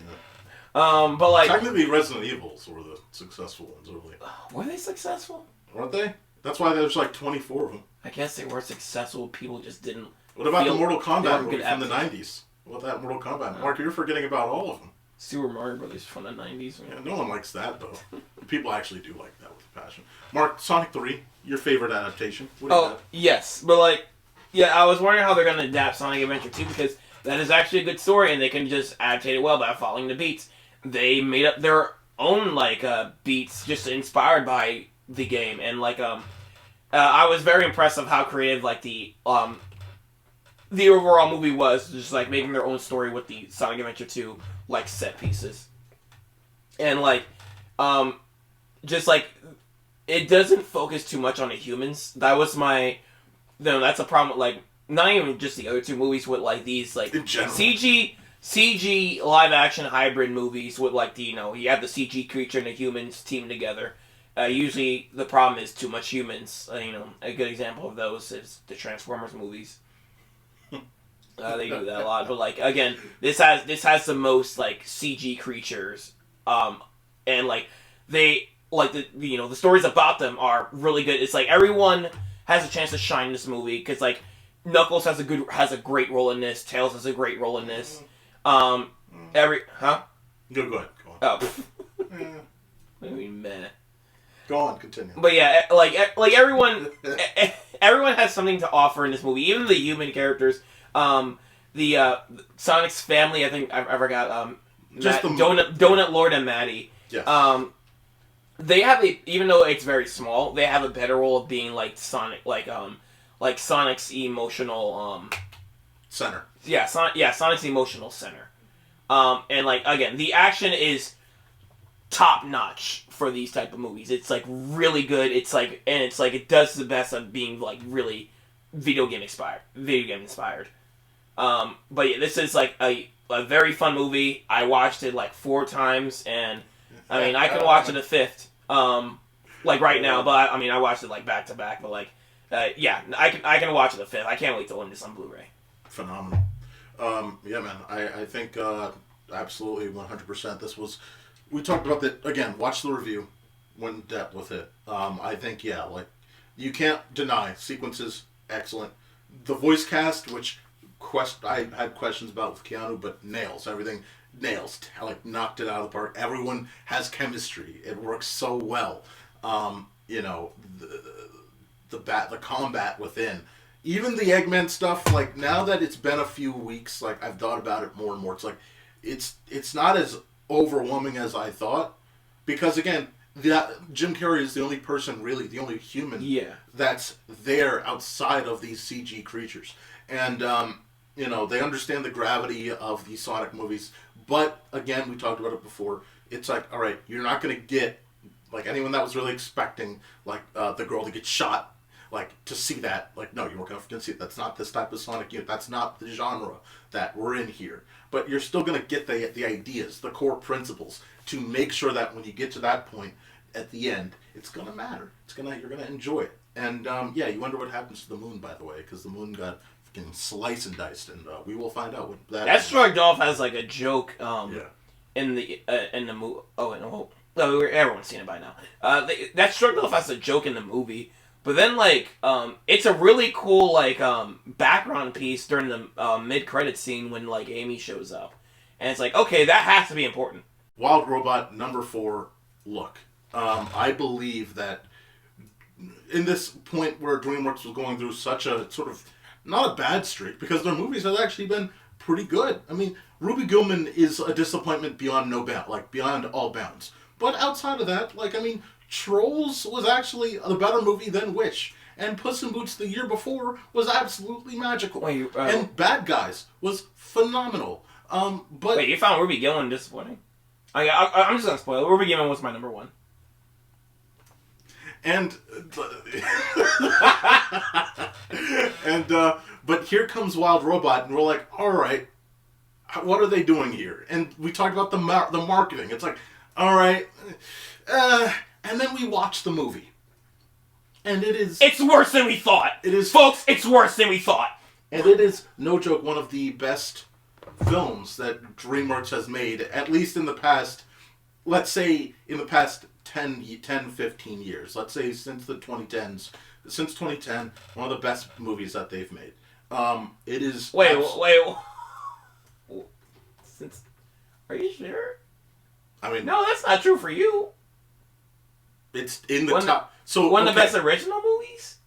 But like technically, Resident Evils were the successful ones early. Were they successful? Weren't they? That's why there's like 24 of them. I guess they were successful. People just didn't. What about the Mortal Kombat movie from the 90s? What about that Mortal Kombat? Mark, you're forgetting about all of them. Super Mario Brothers from the 90s. Yeah, no one likes that, though. People actually do like that with a passion. Mark, Sonic 3, your favorite adaptation. What do you got? Yes. But, like, yeah, I was wondering how they're going to adapt Sonic Adventure 2, because that is actually a good story, and they can just adaptate it well by following the beats. They made up their own, like, beats just inspired by the game. And, like, I was very impressed of how creative, like, the overall movie was, just, like, making their own story with the Sonic Adventure 2, like, set pieces. And, like, just, like, it doesn't focus too much on the humans. That was my... No, that's a problem with, like, not even just the other two movies with, like, these, like, CG live-action hybrid movies with, like, the, you know, you have the CG creature and the humans team together. Usually the problem is too much humans. You know, a good example of those is the Transformers movies. They do that a lot, but like again, this has the most like CG creatures, and like they like the stories about them are really good. It's like everyone has a chance to shine in this movie because like Knuckles has a great role in this. Tails has a great role in this. Go ahead. Go on. Oh, what do you mean, meh? Go on, continue. But yeah, like everyone has something to offer in this movie. Even the human characters. The Sonic's family, I think I forgot. Just the Donut Lord and Maddie. Yes. They have even though it's very small, they have a better role of being like Sonic, like Sonic's emotional center. Yeah, Sonic's emotional center. And like again, the action is top notch for these type of movies. It's like really good. It's like it does the best of being like really video game inspired. But yeah, this is like a very fun movie. I watched it like 4 times, and I mean I can watch it a 5th, like right now. But I mean I watched it like back to back. But like, yeah, I can watch it a 5th. I can't wait to own this on Blu-ray. Phenomenal. Yeah, man. I think absolutely 100%. This was. We talked about that again. Watch the review. Went in depth with it. I think like you can't deny sequences excellent. The voice cast, which I had questions about with Keanu, but everything nails, like knocked it out of the park. Everyone has chemistry. It works so well. You know, the combat within, even the Eggman stuff. Like now that it's been a few weeks, like I've thought about it more and more. It's like it's not as overwhelming as I thought, because again, Jim Carrey is the only person, really, the only human that's there outside of these CG creatures. And, you know, they understand the gravity of these Sonic movies. But, again, we talked about it before. It's like, all right, you're not going to get, like, anyone that was really expecting, like, the girl to get shot like to see that. Like, no, you're going to see it. That's not this type of Sonic unit. That's not the genre that we're in here. But you're still going to get the ideas, the core principles, to make sure that when you get to that point at the end, it's going to matter. You're going to enjoy it. And you wonder what happens to the moon, by the way, because the moon got fucking sliced and diced, and we will find out what that. That shrugged off as like a joke. In the movie. Everyone's seen it by now. That shrugged off as a joke in the movie. But then, like, it's a really cool, like, background piece during the mid-credits scene when, like, Amy shows up. And it's like, okay, that has to be important. Wild Robot number 4, look. I believe that in this point where DreamWorks was going through such a sort of, not a bad streak, because their movies have actually been pretty good. I mean, Ruby Gillman is a disappointment beyond beyond all bounds. But outside of that, like, I mean, Trolls was actually a better movie than Wish. And Puss in Boots the year before was absolutely magical. And Bad Guys was phenomenal. Wait, you found Ruby Gillman disappointing? I'm just gonna spoil it. Ruby Gillman was my number 1. But here comes Wild Robot, and we're like, all right, what are they doing here? And we talked about the marketing. It's like, all right, and then we watch the movie, and it's worse than we thought. It is, folks. It's worse than we thought. And it is, no joke, one of the best films that DreamWorks has made, at least in the past, let's say, in the past 10, 15 years. Let's say since the 2010s. Since 2010, one of the best movies that they've made. It is... Wait. Are you sure? I mean... No, that's not true for you. It's in the top... One of the best original movies?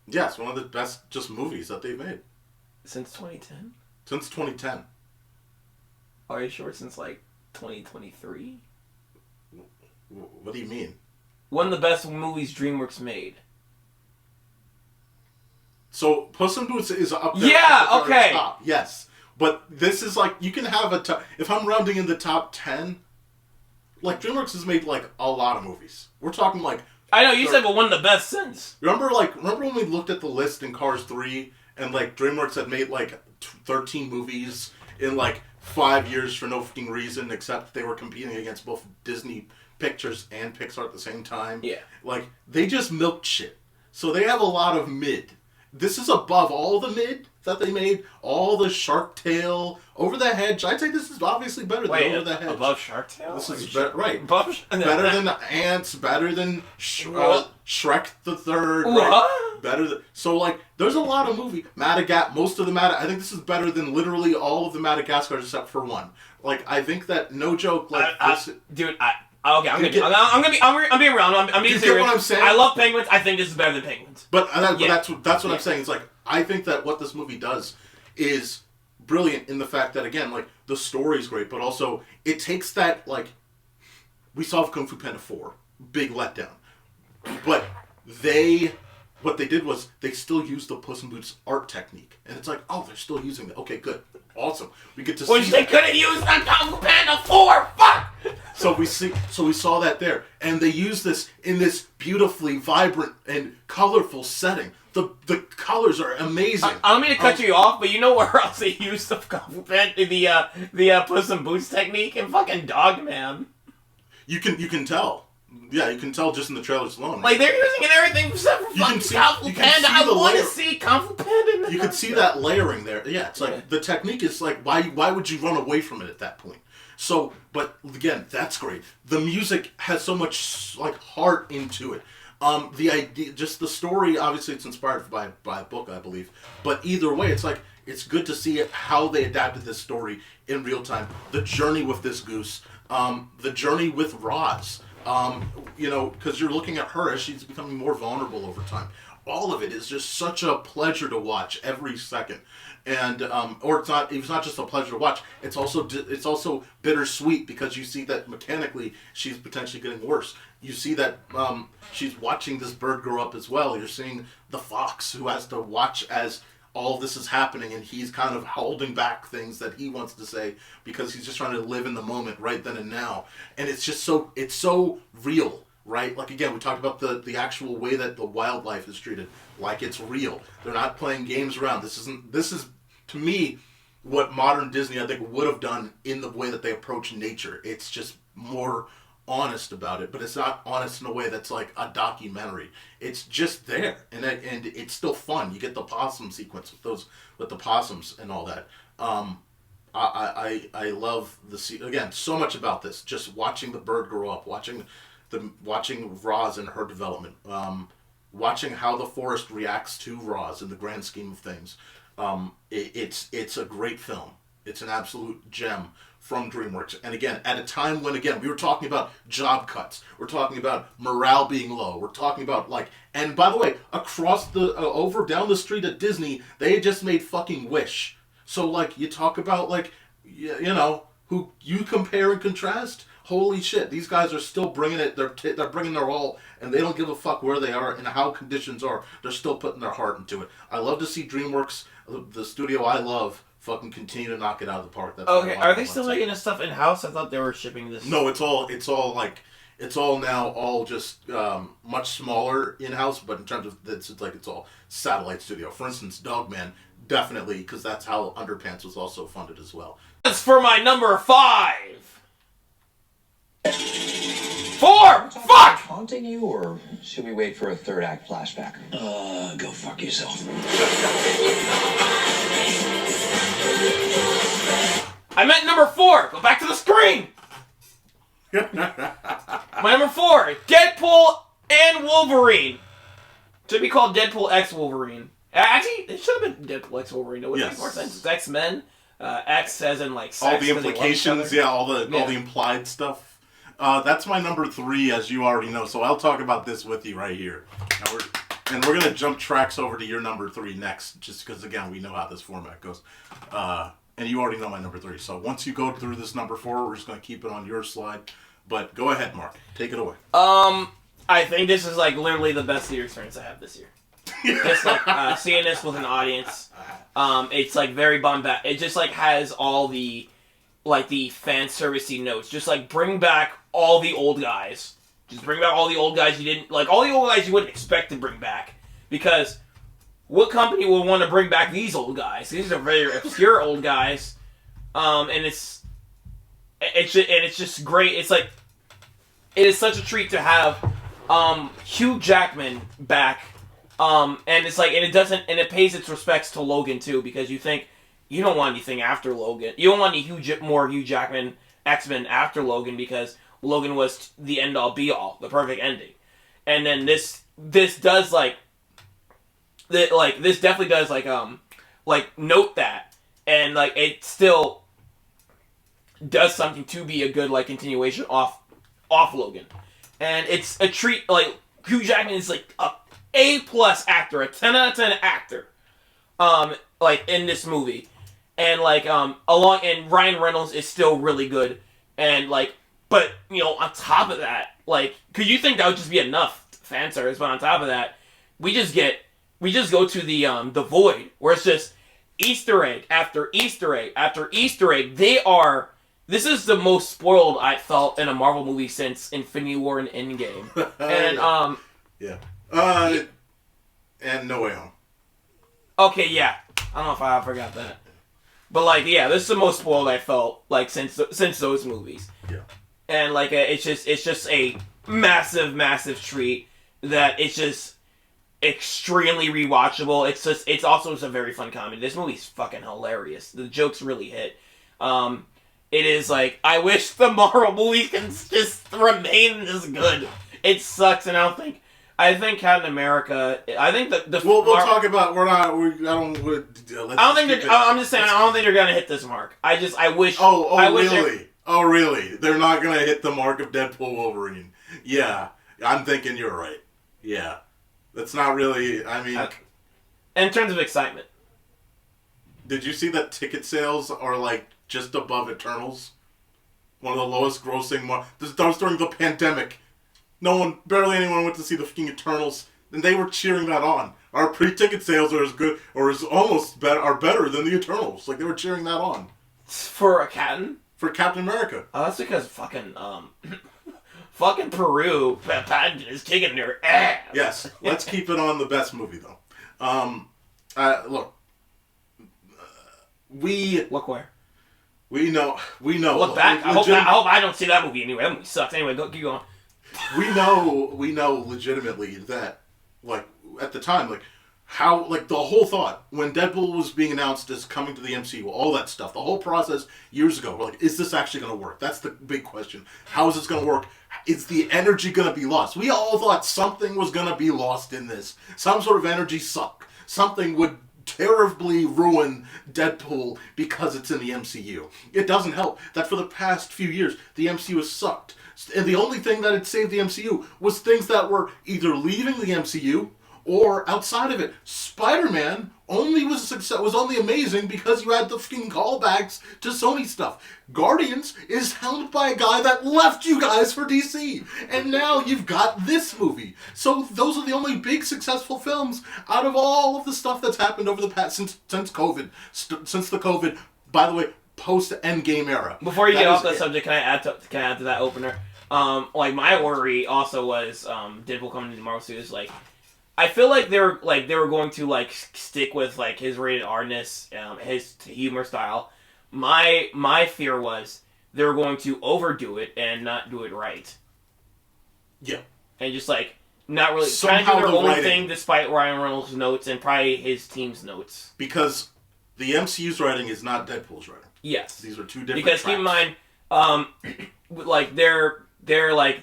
Yes, one of the best just movies that they've made. Since 2010? Since 2010. Are you sure since, like, 2023? What do you mean? One of the best movies DreamWorks made. So, Puss in Boots is up there. Yeah, okay. Top, yes. But this is like, you can have a top... If I'm rounding in the top 10, like, DreamWorks has made, like, a lot of movies. We're talking, like... I know, you said, but one of the best since. Remember when we looked at the list in Cars 3, and, like, DreamWorks had made, like, 13 movies in, like, 5 years for no fucking reason, except they were competing against both Disney Pictures and Pixar at the same time. Yeah. Like, they just milked shit. So they have a lot of mid. This is above all the mid that they made, all the Shark Tale, Over the Hedge. I'd say this is obviously better than Over the Hedge. Above Shark Tale? This is right. Above better than Ants, better than Shrek the Third. What? Right? Better than, so, like, there's a lot of movie. Most of the I think this is better than literally all of the Madagascars except for one. Like, I think that, no joke, like, dude, okay, I'm being real. I'm being serious. Get what I'm saying? I love penguins. I think this is better than penguins. But that's what I'm saying. It's like, I think that what this movie does is brilliant in the fact that, again, like, the story's great, but also it takes that, like, we saw Kung Fu Panda 4, big letdown. But what they did was they still used the Puss in Boots art technique. And it's like, oh, they're still using it. Okay, good. Awesome. We get to see which they could have used on Kung Fu Panda 4! Fuck! So we saw that there. And they use this in this beautifully vibrant and colorful setting. The colors are amazing. I don't mean to cut you off, but you know where else they used the Kung Fu Panda, the Puss in Boots technique? In fucking Dogman. You can tell. Yeah, you can tell just in the trailers alone. Like, they're using it everything except for fucking Kung Fu Panda. I want to see Kung Fu Panda. You can see that layering there. Yeah, it's like, the technique is like, why would you run away from it at that point? So, but again, that's great. The music has so much, like, heart into it. The idea, just the story, obviously it's inspired by a book, I believe. But either way, it's like, it's good to see how they adapted this story in real time. The journey with this goose. The journey with Roz. Because you're looking at her as she's becoming more vulnerable over time. All of it is just such a pleasure to watch every second, and it's not just a pleasure to watch. It's also bittersweet because you see that mechanically she's potentially getting worse. You see that she's watching this bird grow up as well. You're seeing the fox who has to watch as all this is happening, and he's kind of holding back things that he wants to say because he's just trying to live in the moment right then and now. And it's just so real right? Like, again, we talked about the actual way that the wildlife is treated, like it's real. They're not playing games around. This is, to me, what modern Disney, I think, would have done in the way that they approach nature. It's just more honest about it, but it's not honest in a way that's like a documentary. It's just there, and it's still fun. You get the possum sequence with the possums and all that. I love again, so much about this. Just watching the bird grow up, watching Roz and her development, watching how the forest reacts to Roz in the grand scheme of things. It's a great film. It's an absolute gem from DreamWorks. And again, at a time when, again, we were talking about job cuts. We're talking about morale being low. We're talking about, and by the way, across down the street at Disney, they had just made fucking Wish. So, you talk about, who you compare and contrast. Holy shit, these guys are still bringing it. They're bringing their all, and they don't give a fuck where they are and how conditions are. They're still putting their heart into it. I love to see DreamWorks, the studio I love, fucking continue to knock it out of the park. That's okay, are they still making this stuff in house? I thought they were shipping this. No, it's all now just much smaller in house, but in terms of it's all satellite studio. For instance, Dogman, definitely, because that's how Underpants was also funded as well. That's for my number 5. 4. Fuck. Haunting you, or should we wait for a third act flashback? Go fuck yourself. I meant number 4. Go back to the screen. My number 4, Deadpool and Wolverine. Should be called Deadpool X Wolverine. Actually, it should have been Deadpool X Wolverine. It would make more sense. It's X-Men. X as in sex. All the implications, all the implied stuff. That's my number 3, as you already know. So I'll talk about this with you right here. And we're gonna jump tracks over to your number 3 next, just because again we know how this format goes. And you already know my number 3. So once you go through this number 4, we're just gonna keep it on your slide. But go ahead, Mark. Take it away. I think this is literally the best theater experience I have this year. Just seeing this with an audience. It's very bombastic. It just has all the fan servicey notes. Just bring back all the old guys. Just bring back all the old guys you didn't all the old guys you wouldn't expect to bring back. Because what company would want to bring back these old guys? These are very obscure old guys. And it's just great. It's it is such a treat to have Hugh Jackman back. And it's and it pays its respects to Logan too, because you think you don't want anything after Logan. You don't want any more Hugh Jackman X-Men after Logan, because Logan was the end all be all, the perfect ending. And then this does this definitely does note that, and it still does something to be a good continuation off Logan. And it's a treat. Hugh Jackman is A+ actor, a 10 out of 10 actor, in this movie, and and Ryan Reynolds is still really good, and but on top of that, could you think that would just be enough fan service? But on top of that, we just go to the void, where it's just Easter egg after Easter egg after Easter egg. This is the most spoiled I felt in a Marvel movie since Infinity War and Endgame, and yeah. And No Way Home. Okay, yeah. I don't know if I forgot that. But, this is the most spoiled I felt, since those movies. Yeah. And, it's just a massive, massive treat that it's just extremely rewatchable. It's also a very fun comedy. This movie's fucking hilarious. The jokes really hit. It is, I wish the Marvel movies can just remain this good. It sucks, and I think Captain America. I think we'll talk about. I'm just saying. I don't think they're gonna hit this mark. I wish. Really? Oh, really? They're not gonna hit the mark of Deadpool Wolverine. Yeah, I'm thinking you're right. Yeah, that's not really. I mean, in terms of excitement, did you see that ticket sales are just above Eternals? One of the lowest grossing. That was during the pandemic. Barely anyone went to see the fucking Eternals, and they were cheering that on. Our pre-ticket sales are as good, or as almost better than the Eternals. They were cheering that on. For a Captain? For Captain America. Oh, that's because fucking, Fucking Peru, Paddington is kicking their ass. Yes, let's keep it on the best movie though. Look, Look where. We know. Look back. I hope I don't see that movie anyway. That movie sucks. Anyway, keep going. We know legitimately that, like, at the time, like, how, like, the whole thought, when Deadpool was being announced as coming to the MCU, all that stuff, the whole process years ago, we're like, is this actually going to work? That's the big question. How is this going to work? Is the energy going to be lost? We all thought something was going to be lost in this. Some sort of energy suck. Something would terribly ruin Deadpool because it's in the MCU. It doesn't help that for the past few years, the MCU has sucked. And the only thing that had saved the MCU was things that were either leaving the MCU or outside of it. Spider-Man only was a success, was only amazing because you had the fucking callbacks to Sony stuff. Guardians is helmed by a guy that left you guys for DC. And now you've got this movie. So those are the only big successful films out of all of the stuff that's happened over the past, since COVID. Since the COVID, by the way, post-Endgame era. Before you get off that subject, can I add to that opener? Like, my worry also was Deadpool coming into Marvel Studios, like, I feel like they were going to like stick with like his rated R-ness, his humor style. My fear was they were going to overdo it and not do it right. Yeah. And just like not really Somehow trying to do their own writing, thing despite Ryan Reynolds' notes and probably his team's notes. Because the MCU's writing is not Deadpool's writing. Yes. These are two different Because tracks. keep in mind, like they're like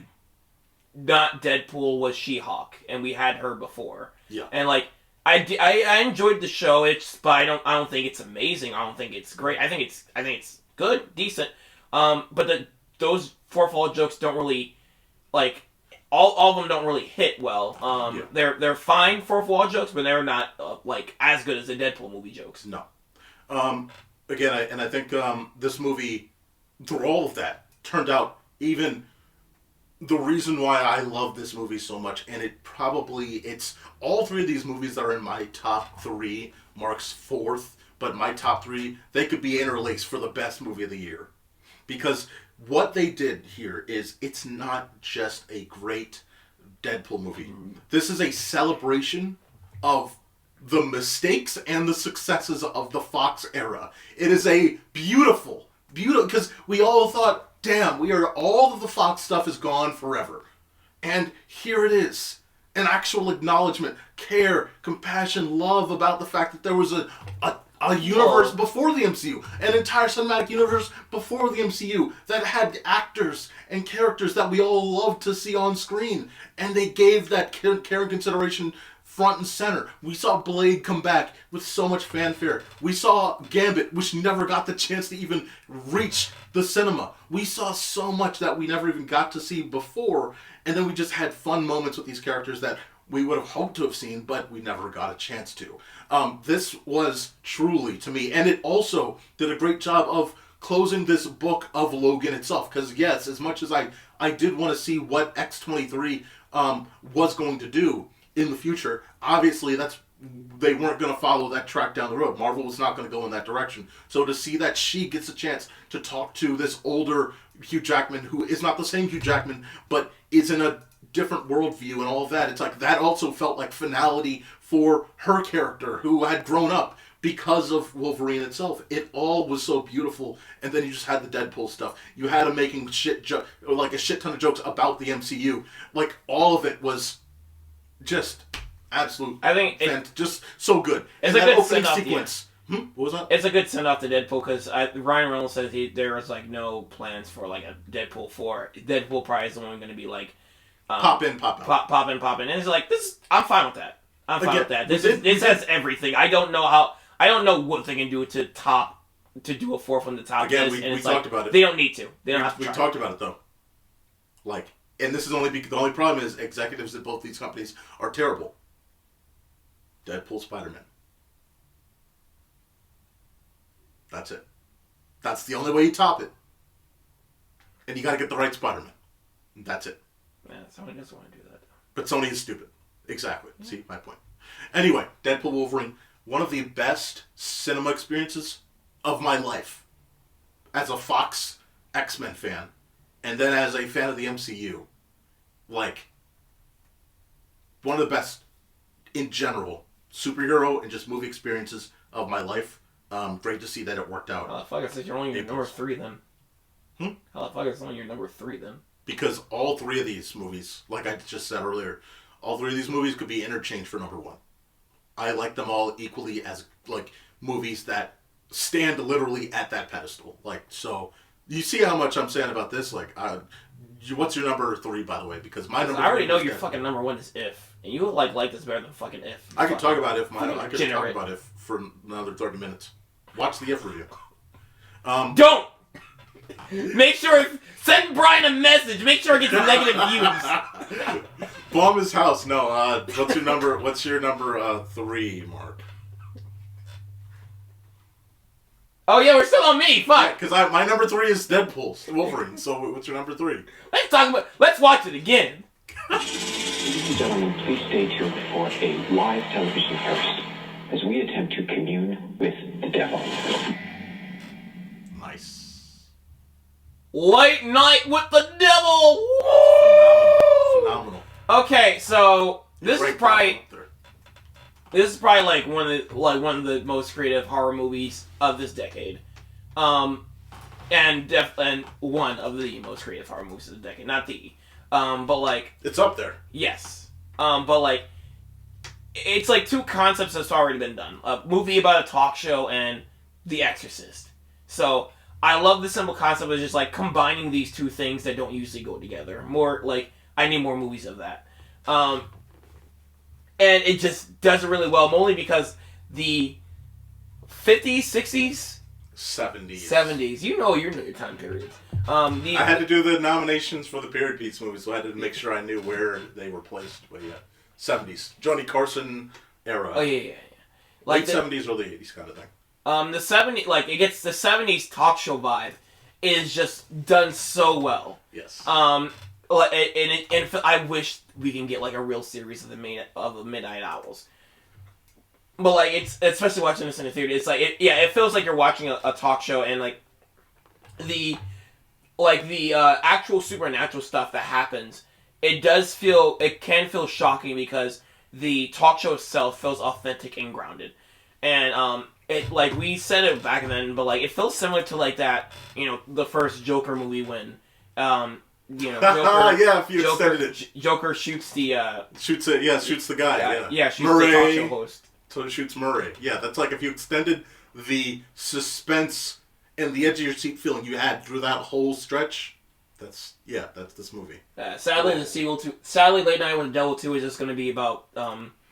not Deadpool was She-Hulk, and we had her before. Yeah. And like I enjoyed the show. But I don't think it's amazing. I don't think it's great. I think it's good, decent. But those fourth wall jokes don't really like all of them don't really hit well. They're fine fourth wall jokes, but they're not like as good as the Deadpool movie jokes. No. Again, I think this movie, through all of that, turned out even the reason why I love this movie so much, and it's all three of these movies that are in my top three, Mark's fourth, but my top three, they could be interlaced for the best movie of the year. Because what they did here is, it's not just a great Deadpool movie. This is a celebration of the mistakes and the successes of the Fox era. It is a beautiful, because we all thought, damn, all of the Fox stuff is gone forever. And here it is. An actual acknowledgement, care, compassion, love about the fact that there was a universe before the MCU. An entire cinematic universe before the MCU that had actors and characters that we all loved to see on screen. And they gave that care and consideration front and center. We saw Blade come back with so much fanfare. We saw Gambit, which never got the chance to even reach the cinema. We saw so much that we never even got to see before, and then we just had fun moments with these characters that we would have hoped to have seen, but we never got a chance to. This was truly, to me, and it also did a great job of closing this book of Logan itself, because yes, as much as I did want to see what X-23 was going to do in the future, obviously they weren't going to follow that track down the road. Marvel was not going to go in that direction. So to see that she gets a chance to talk to this older Hugh Jackman, who is not the same Hugh Jackman, but is in a different worldview and all of that, it's like that also felt like finality for her character, who had grown up because of Wolverine itself. It all was so beautiful, and then you just had the Deadpool stuff. You had him making a shit ton of jokes about the MCU. Like, all of it was just absolute. I think just so good. It's and a that good opening send-off, sequence. What was that? It's a good send off to Deadpool because Ryan Reynolds says there was like no plans for like a Deadpool 4. Deadpool probably is only going to be like pop in, pop out. Pop in. And it's like this. I'm fine with that. With that. This has everything. I don't know what they can do to do a 4 from the top. Again, we talked about it. They don't need to. They don't have to. We talked about it though. Like, and this is the only problem is executives at both these companies are terrible. Deadpool, Spider-Man. That's it. That's the only way you top it. And you got to get the right Spider-Man. That's it. Yeah, Sony doesn't want to do that. But Sony is stupid. Exactly. Yeah. See, my point. Anyway, Deadpool Wolverine, one of the best cinema experiences of my life. As a Fox X-Men fan, and then as a fan of the MCU, like, one of the best, in general, superhero and just movie experiences of my life. Great to see that it worked out. How the fuck is you're only your number 3 then? How the fuck is only your number 3 then? Because all 3 of these movies, like I just said earlier, all 3 of these movies could be interchanged for number 1. I like them all equally as, like, movies that stand literally at that pedestal. Like, so, you see how much I'm saying about this? Like, what's your number 3, by the way? Because my number 3 I already know your fucking number 1 is If. And you like this better than fucking If. I could talk about If. I could talk about If for another 30 minutes. Watch the If review. Don't! Make sure, send Brian a message. Make sure it gets negative views. Bomb his house. No. What's your number? What's your number 3, Mark? Oh yeah, we're still on me. Fuck. Because my number 3 is Deadpool's Wolverine. So what's your number 3? Let's watch it again. Ladies and gentlemen, please stay tuned for a live television first as we attempt to commune with the devil. Nice. Late night with the devil. Phenomenal. Okay, so this is probably like one of the most creative horror movies of this decade, and one of the most creative horror movies of the decade. Not the, but like it's up there. Yes, but like it's like 2 concepts that's already been done: a movie about a talk show and The Exorcist. So I love the simple concept of just like combining these 2 things that don't usually go together. More like I need more movies of that. And it just does it really well, only because the 50s, 60s, 70s. You know your time periods. I had to do the nominations for the period piece movies, so I had to make sure I knew where they were placed. But yeah, 70s, Johnny Carson era. Oh yeah. Like late 70s, early 80s kind of thing. The 70s, like it gets the 70s talk show vibe is just done so well. Yes. And I wish we can get like a real series of the Midnight Owls. But like it's especially watching this in the theater, it's like it feels like you're watching a talk show, and like the actual supernatural stuff that happens, it can feel shocking because the talk show itself feels authentic and grounded, and it like we said it back then, but like it feels similar to like that the first Joker movie when Joker shoots the shoots the guy. Shoots the talk show host. So it shoots Murray. Yeah, that's like if you extended the suspense and the edge of your seat feeling you had through that whole stretch. That's this movie. Sadly, Late Night with the Devil 2 is just going to be about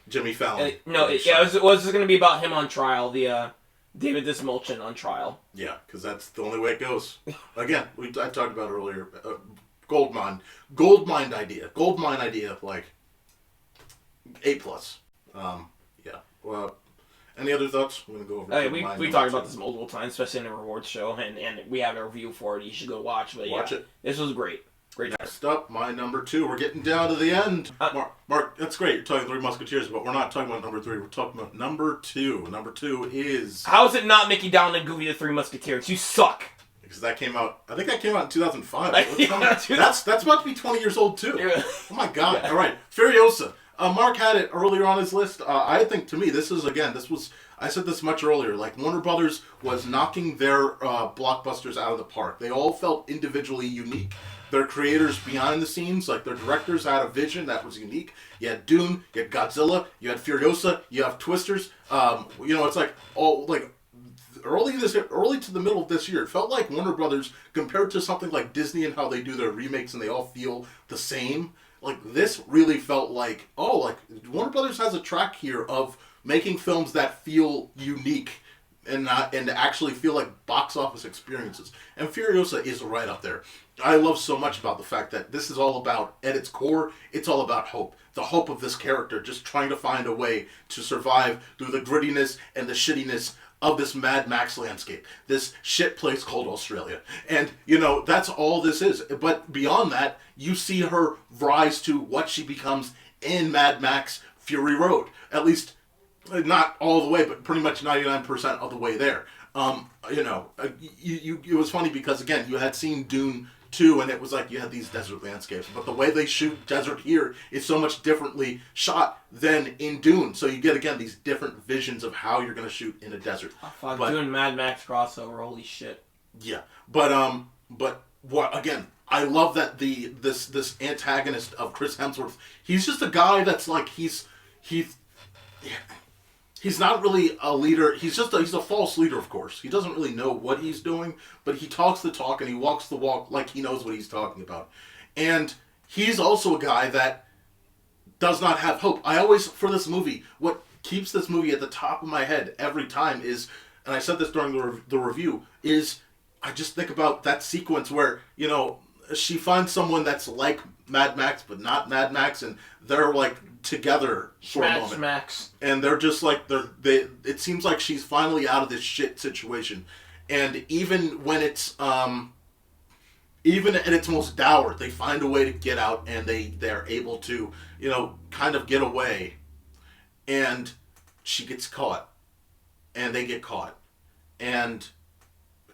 Jimmy Fallon. It was just going to be about him on trial. The David Dismulchen on trial. Yeah, because that's the only way it goes. Again, I talked about earlier. Goldmine idea, like A+. Yeah. Well, any other thoughts? I'm gonna go over. We talked about this multiple times, especially in the rewards show, and we have a review for it. You should go watch. But watch it. This was great. Next up, my number 2. We're getting down to the end. Mark, that's great. You're talking Three Musketeers, but we're not talking about number 3. We're talking about number 2. Number 2 is... How is it not Mickey Down and Goofy the Three Musketeers? You suck. Because that came out... I think that came out in 2005. That's about to be 20 years old, too. Yeah. Oh, my God. Yeah. All right. Furiosa. Mark had it earlier on his list. I think, to me, this was... I said this much earlier. Like, Warner Brothers was knocking their blockbusters out of the park. They all felt individually unique. Their creators behind the scenes, like their directors, had a vision that was unique. You had Toon, you had Godzilla, you had Furiosa, you have Twisters. It's like all like early to the middle of this year. It felt like Warner Brothers compared to something like Disney and how they do their remakes and they all feel the same. Like this really felt like Warner Brothers has a track here of making films that feel unique and actually feel like box office experiences. And Furiosa is right up there. I love so much about the fact that this is all about, at its core, it's all about hope. The hope of this character just trying to find a way to survive through the grittiness and the shittiness of this Mad Max landscape. This shit place called Australia. And, that's all this is. But beyond that, you see her rise to what she becomes in Mad Max Fury Road. At least, not all the way, but pretty much 99% of the way there. It was funny because, again, you had seen Dune too, and it was like you had these desert landscapes, but the way they shoot desert here is so much differently shot than in Dune. So you get again these different visions of how you're gonna shoot in a desert. Oh, fuck, Dune Mad Max crossover, holy shit. Yeah, but what again? I love that this antagonist of Chris Hemsworth. He's just a guy that's like he's not really a leader. He's a false leader, of course. He doesn't really know what he's doing, but he talks the talk and he walks the walk like he knows what he's talking about. And he's also a guy that does not have hope. I always, for this movie, what keeps this movie at the top of my head every time is, and I said this during the review, is I just think about that sequence where, you know, she finds someone that's like Mad Max, but not Mad Max, and they're like together for a moment. Max. And they're just like it seems like she's finally out of this shit situation. And even when it's even at its most dour, they find a way to get out, and they're able to, you know, kind of get away. And she gets caught. And they get caught. And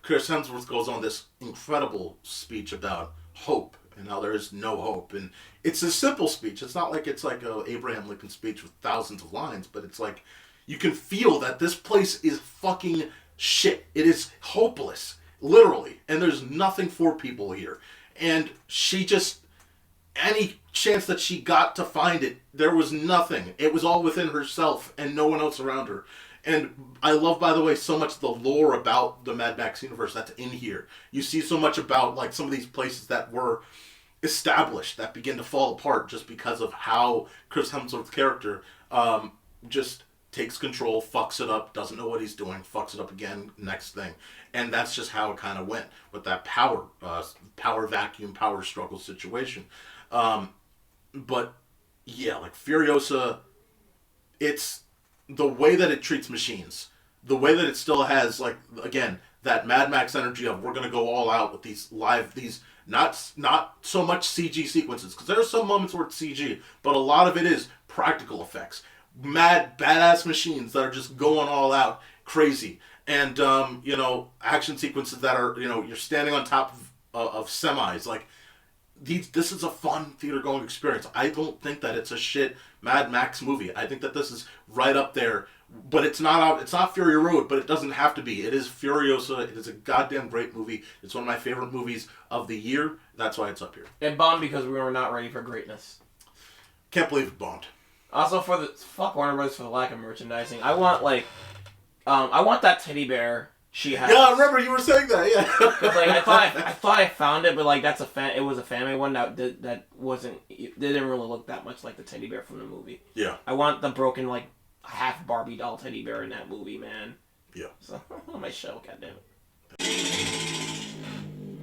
Chris Hemsworth goes on this incredible speech about hope and how there is no hope. And it's a simple speech. It's not like it's like a Abraham Lincoln speech with thousands of lines, but it's like you can feel that this place is fucking shit. It is hopeless, literally. And there's nothing for people here. And she just, any chance that she got to find it, there was nothing. It was all within herself and no one else around her. And I love, by the way, so much the lore about the Mad Max universe that's in here. You see so much about like some of these places that were established that begin to fall apart just because of how Chris Hemsworth's character just takes control, fucks it up, doesn't know what he's doing, fucks it up again, next thing. And that's just how it kind of went with that power vacuum, power struggle situation. But yeah, like Furiosa, it's the way that it treats machines, the way that it still has, like, again, that Mad Max energy of we're going to go all out with these not so much CG sequences, because there are some moments where it's CG, but a lot of it is practical effects. Mad, badass machines that are just going all out crazy. And, you know, action sequences that are, you know, you're standing on top of semis, like, this is a fun theater-going experience. I don't think that it's a shit Mad Max movie. I think that this is right up there. But it's not Fury Road, but it doesn't have to be. It is Furiosa. It is a goddamn great movie. It's one of my favorite movies of the year. That's why it's up here. It bombed because we were not ready for greatness. Can't believe it bombed. Also, fuck Warner Bros. For the lack of merchandising. I want that teddy bear she has. Yeah, I remember you were saying that. Yeah. Cause, like, I thought I found it, but like it was a fan-made one that wasn't. It didn't really look that much like the teddy bear from the movie. Yeah. I want the broken like half Barbie doll teddy bear in that movie, man. Yeah. So on my show, goddammit.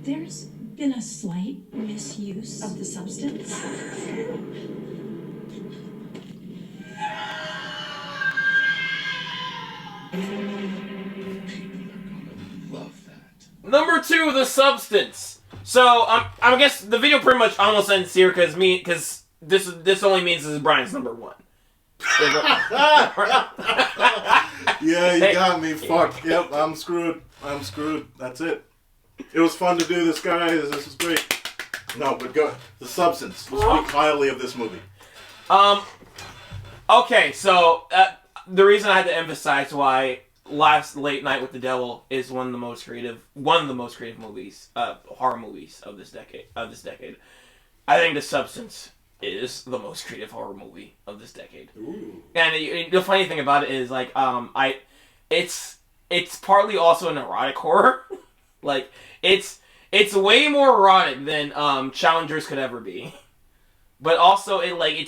There's been a slight misuse of the substance. Number 2, The Substance. So I guess the video pretty much almost ends here because this only means this is Brian's number 1. Yeah, you got me. Fuck. Yep, I'm screwed. That's it. It was fun to do this, guys. This is great. No, but go. The Substance. We'll speak highly of this movie. Okay, so the reason I had to emphasize why Last Late Night with the Devil is one of the most creative movies, horror movies of this decade. I think The Substance is the most creative horror movie of this decade. Ooh. And the funny thing about it is, like, it's partly also an erotic horror. Like, it's way more erotic than Challengers could ever be. But also, it's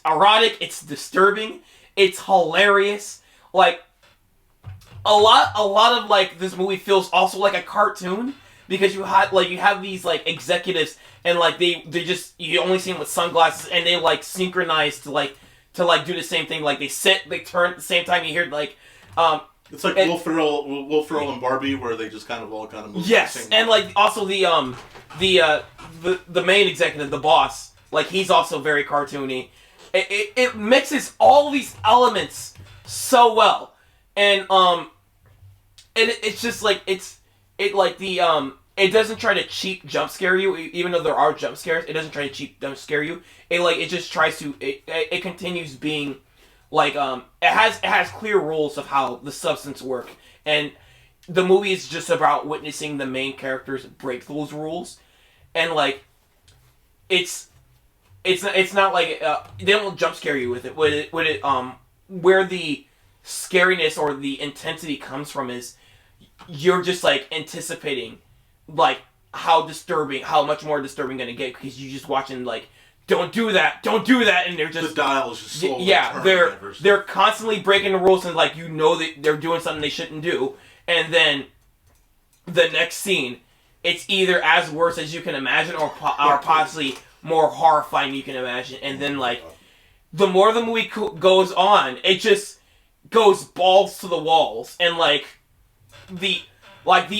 erotic. It's disturbing. It's hilarious. Like, a lot of like this movie feels also like a cartoon. Because you have these like executives and like they just, you only see them with sunglasses and they like synchronize to do the same thing. Like they turn at the same time. You hear like it's like Will Ferrell and Barbie, where they just kind of all kind of move. Yes, and like also the main executive, the boss, like he's also very cartoony. It mixes all these elements so well, and it's just like it like the it doesn't try to cheap jump scare you, even though there are jump scares. It doesn't try to cheap jump scare you. It just tries to it continues being like it has clear rules of how the substance work, and the movie is just about witnessing the main characters break those rules, and like it's not like they don't jump scare you with it. Where the scariness or the intensity comes from is you're just like anticipating like how much more disturbing gonna get, because you just watching like don't do that, and they're just the dial is just slowly they're constantly breaking the rules, and like that they're doing something they shouldn't do, and then the next scene it's either as worse as you can imagine or possibly more horrifying than you can imagine, and then like the more the movie goes on, it just goes balls to the walls, and like the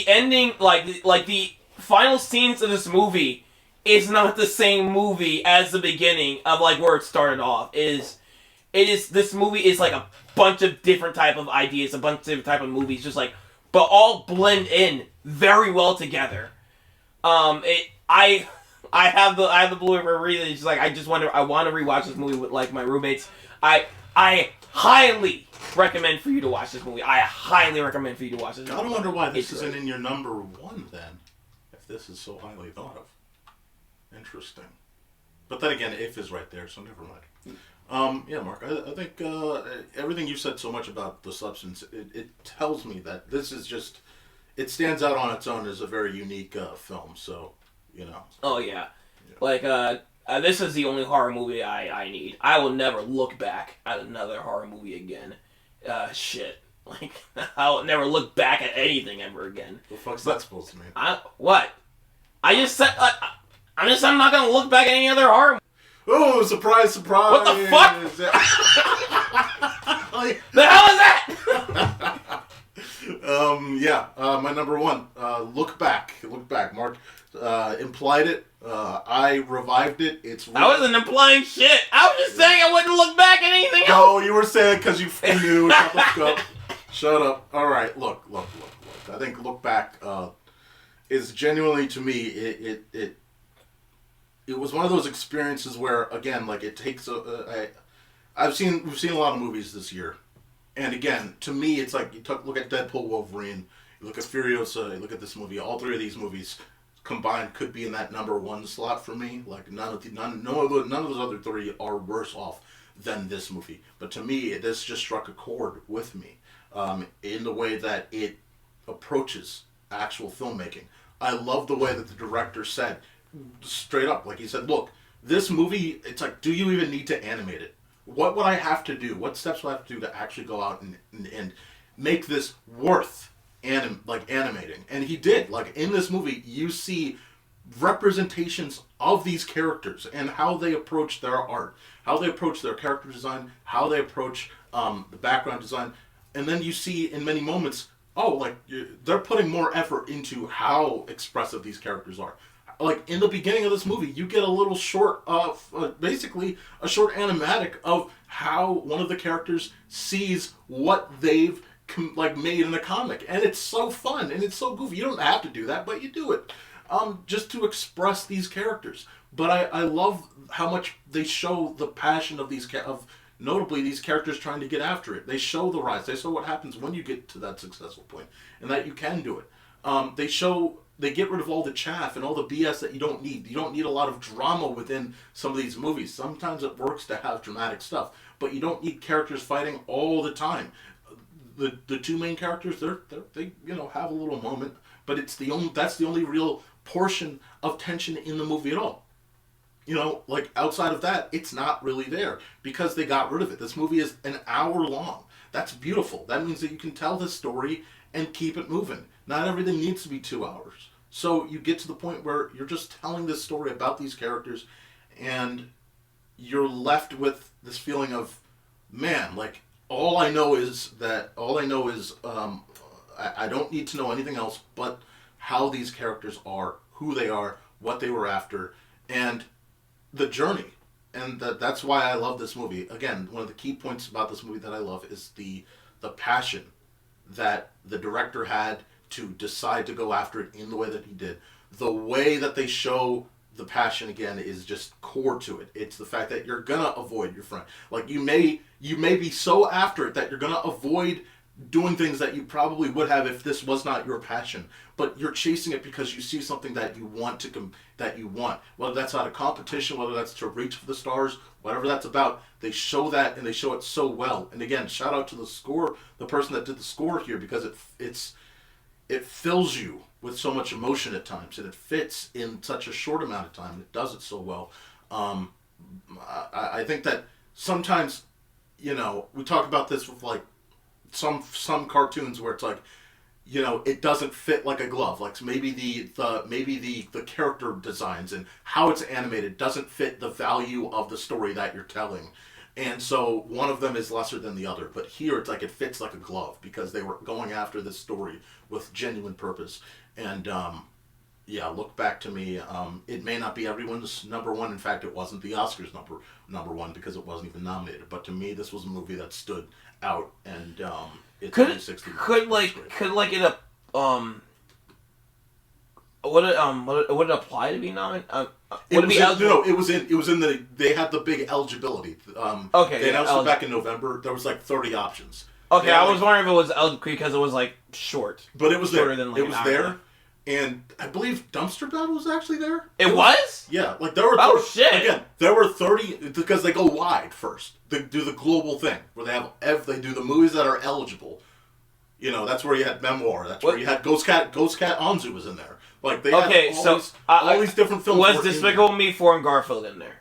ending, like the final scenes of this movie is not the same movie as the beginning of like where it started off. This movie is like a bunch of different type of ideas, a bunch of different type of movies, just like, but all blend in very well together. I have the Blu-ray for a reason. It's just like I want to rewatch this movie with like my roommates. I highly recommend for you to watch this movie. I highly recommend for you to watch this movie. I don't wonder why this isn't in your number one then, if this is so highly thought of. Interesting. But then again, if is right there, so never mind. Yeah, Mark, I think everything you said so much about the substance, it tells me that this is just, it stands out on its own as a very unique film, so, you know. Oh, yeah. Like, this is the only horror movie I need. I will never look back at another horror movie again. Shit. Like, I'll never look back at anything ever again. What the fuck's that supposed to mean? What? I just said, I'm not gonna look back at any other horror movie. Oh, surprise, surprise! What the fuck? The hell is that? My number one. Look back. Mark implied it. I revived it. I wasn't implying shit. I was just saying I wouldn't look back at anything else. No, you were saying because you knew. Shut up. All right, look. I think Look Back is genuinely, to me, it was one of those experiences where, again, like it takes we've seen a lot of movies this year, and again, to me, it's like look at Deadpool, Wolverine, you look at Furiosa, you look at this movie. All three of these movies combined could be in that number one slot for me. Like none of those other three are worse off than this movie. But to me, this just struck a chord with me in the way that it approaches actual filmmaking. I love the way that the director said, straight up, like he said, look, this movie, it's like, do you even need to animate it? What would I have to do? What steps would I have to do to actually go out and make this worth animating? And he did. Like, in this movie, you see representations of these characters and how they approach their art, how they approach their character design, how they approach the background design. And then you see in many moments, they're putting more effort into how expressive these characters are. Like, in the beginning of this movie, you get a little short, basically a short animatic of how one of the characters sees what they've made in a comic. And it's so fun, and it's so goofy. You don't have to do that, but you do it. Just to express these characters. But I love how much they show the passion of notably these characters trying to get after it. They show the rise. They show what happens when you get to that successful point, and that you can do it. They get rid of all the chaff and all the BS that you don't need. You don't need a lot of drama within some of these movies. Sometimes it works to have dramatic stuff, but you don't need characters fighting all the time. The two main characters, they have a little moment, but that's the only real portion of tension in the movie at all. Like, outside of that, it's not really there because they got rid of it. This movie is an hour long. That's beautiful. That means that you can tell this story and keep it moving. Not everything needs to be 2 hours. So you get to the point where you're just telling this story about these characters, and you're left with this feeling of, man, like, all I know is I don't need to know anything else but how these characters are, who they are, what they were after, and the journey. And that's why I love this movie. Again, one of the key points about this movie that I love is the passion that the director had to decide to go after it in the way that he did. The way that they show the passion again is just core to it. It's the fact that you're gonna avoid your friend. Like you may be so after it that you're gonna avoid doing things that you probably would have if this was not your passion. But you're chasing it because you see something that you want Whether that's out of competition, whether that's to reach for the stars, whatever that's about. They show that and they show it so well. And again, shout out to the person that did the score here, because it fills you with so much emotion at times, and it fits in such a short amount of time. It does it so well. I think that sometimes, we talk about this with like some cartoons where it's like, it doesn't fit like a glove. Like maybe the character designs and how it's animated doesn't fit the value of the story that you're telling. And so one of them is lesser than the other. But here it's like it fits like a glove because they were going after this story with genuine purpose. And Look Back to me, it may not be everyone's number one. In fact, it wasn't the Oscars number one because it wasn't even nominated. But to me, this was a movie that stood out, and it's only 60 minutes. Would it apply to be nominated? It was in they had the big eligibility. They announced it back in November. There was like 30 options. Okay, I was wondering if it was eligible because it was like short. But it was shorter there. Than, like, it was there. And I believe Dumpster Battle was actually there. It was? Yeah, like there were. Shit! Again, there were 30 because they go wide first. They do the global thing where they do the movies that are eligible. That's where you had Memoir. That's where you had Ghost Cat Anzu was in there. Like they had all these different films. Was Despicable Me 4 and Garfield in there?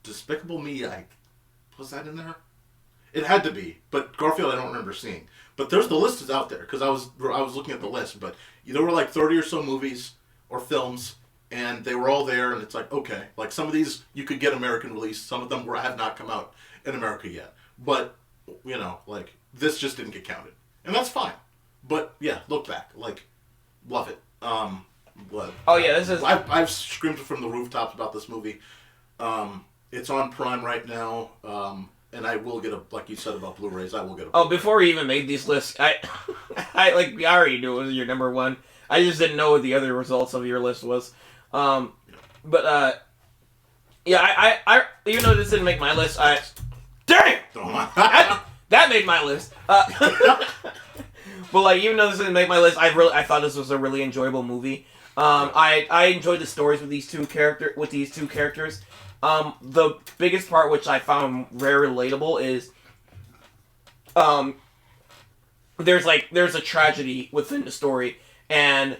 Despicable Me, was that in there? It had to be, but Garfield I don't remember seeing. But the list is out there because I was looking at the list, but there were like 30 or so movies or films, and they were all there, and it's like, okay, like some of these you could get American release, some of them have not come out in America yet, but like this just didn't get counted, and that's fine. But yeah, Look Back, like, love it. This is. I've screamed from the rooftops about this movie. It's on Prime right now. And I will get like you said about Blu-rays, I will get a Blu-ray. Before we even made these lists, I already knew it was your number one. I just didn't know what the other results of your list was. I even though this didn't make my list, dang! That made my list. But like, even though this didn't make my list, I thought this was a really enjoyable movie. I enjoyed the stories with these two characters. The biggest part, which I found very relatable, is there's a tragedy within the story, and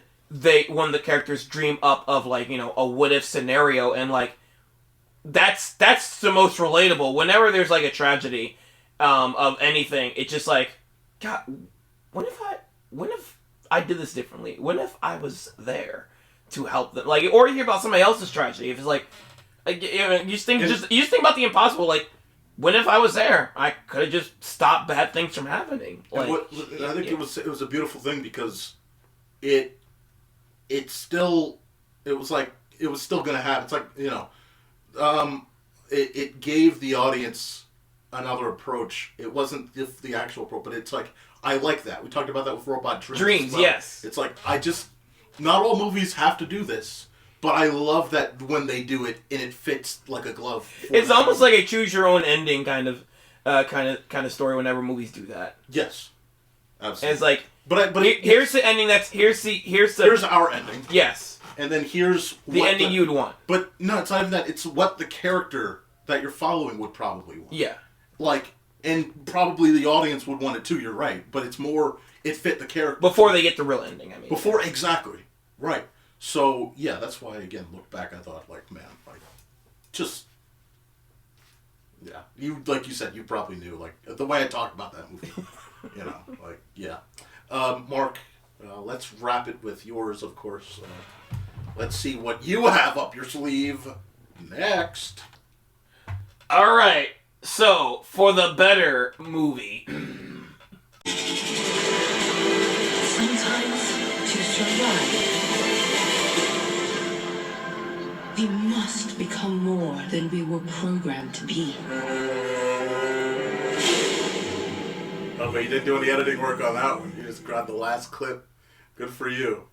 one of the characters dream up of like a what if scenario, and like that's the most relatable. Whenever there's like a tragedy of anything, it's just like, God, what if I did this differently? What if I was there to help them? Like, or you hear about somebody else's tragedy. If it's like you just think about the impossible. Like, what if I was there? I could have just stopped bad things from happening. Like, I think it was a beautiful thing because it was still gonna happen. It's like it gave the audience another approach. It wasn't the actual approach, but it's like, I like that. We talked about that with Robot Dreams. Well. Yes. It's like not all movies have to do this. But I love that when they do it and it fits like a glove. It's almost like a choose your own ending kind of story whenever movies do that. Yes, absolutely. And it's like, but here's the ending. Here's our ending. Yes. And then here's the ending you'd want. But no, it's not even that. It's what the character that you're following would probably want. Yeah. Like, and probably the audience would want it too. You're right, but it's more it fit the character before they get the real ending. I mean, exactly right. So, yeah, that's why, again, Look Back, I thought, like, man, like, just, yeah. Like you said, you probably knew, like, the way I talked about that movie, like, yeah. Mark, let's wrap it with yours, of course. Let's see what you have up your sleeve next. All right. So, for the better movie. Sometimes, to survive, we must become more than we were programmed to be. Oh, but you didn't do any editing work on that one. You just grabbed the last clip. Good for you.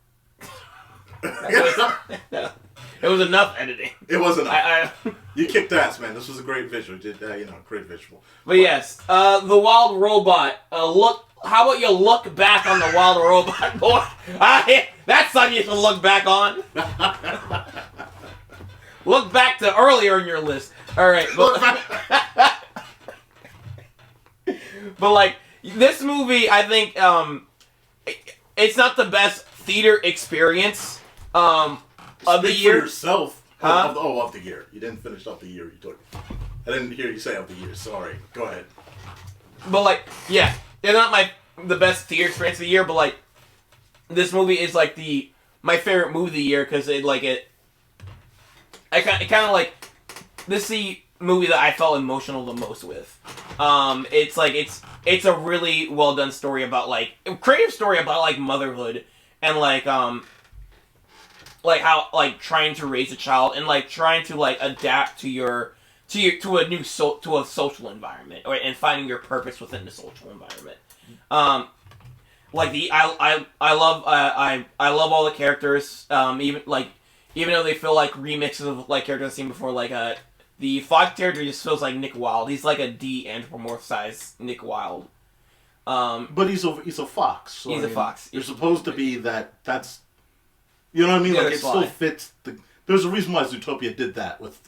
It was enough editing. It was enough. You kicked ass, man. This was a great visual. You did, great visual. But yes, the wild robot. Look. How about you look back on the wild robot, boy? That's something you should look back on. Look back to earlier in your list. All right, but like this movie, I think it's not the best theater experience of the year. For yourself. Huh? Of the year. You didn't finish up the year. You took. I didn't hear you say of the year. Sorry. Go ahead. But like, yeah, they're not the best theater experience of the year. But like, this movie is like my favorite movie of the year because it kind of like this is the movie that I felt emotional the most with. It's like it's a really well done story about like a creative story about like motherhood and like how like trying to raise a child and like trying to like adapt to a social environment and finding your purpose within the social environment. I love all the characters. Even though they feel like remixes of like characters I've seen before, like the Fox character just feels like Nick Wilde. He's like a de-anthropomorphized Nick Wilde. But he's a fox. So he's a fox. You're supposed to be that's. You know what I mean? Like it still fits the. There's a reason why Zootopia did that with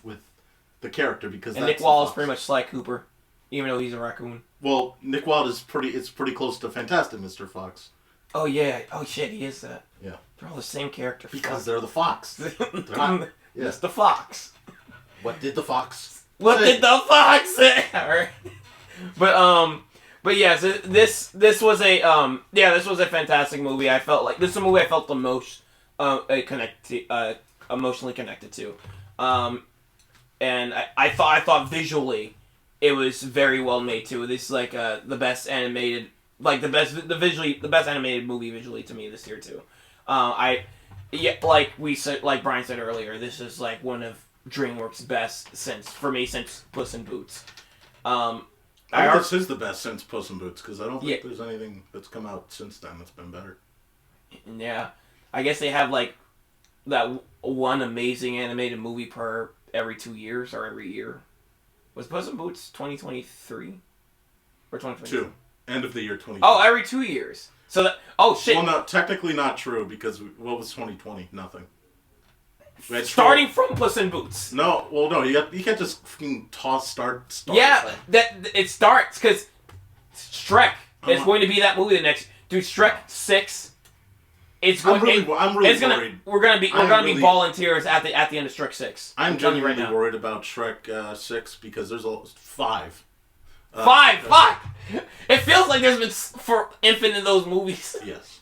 the character because Nick Wilde is pretty much Sly Cooper, even though he's a raccoon. Well, Nick Wilde is pretty close to Fantastic Mr. Fox. Oh yeah. Oh shit, he is that. Yeah. They're all the same character. Because they're the fox. They're not. Yeah. It's the fox. What did the fox? What did the fox say? Alright. But yeah, so this was a fantastic movie. I felt like this is a movie I felt the most emotionally connected to. And I thought visually it was very well made too. This is like the best animated animated movie visually to me this year too. Like Brian said earlier, this is like one of DreamWorks' best since Puss in Boots. I think this is the best since Puss in Boots because I don't think there's anything that's come out since then that's been better. Yeah, I guess they have like that one amazing animated movie per every 2 years or every year. Was Puss in Boots 2023 or 2022? End of the year 2020. Oh, every 2 years. So that shit. Well, no, technically not true because what was 2020? Nothing. Starting from Puss in Boots. No, well, no, you can't just fucking start. Yeah, that it starts because Shrek is going to be that movie the next. Dude, Shrek 6. I'm really worried. We're gonna be volunteers at the end of Shrek 6. I'm genuinely worried about Shrek 6 because there's 5. 5. Fuck. It feels like there's been for infinite of those movies. Yes.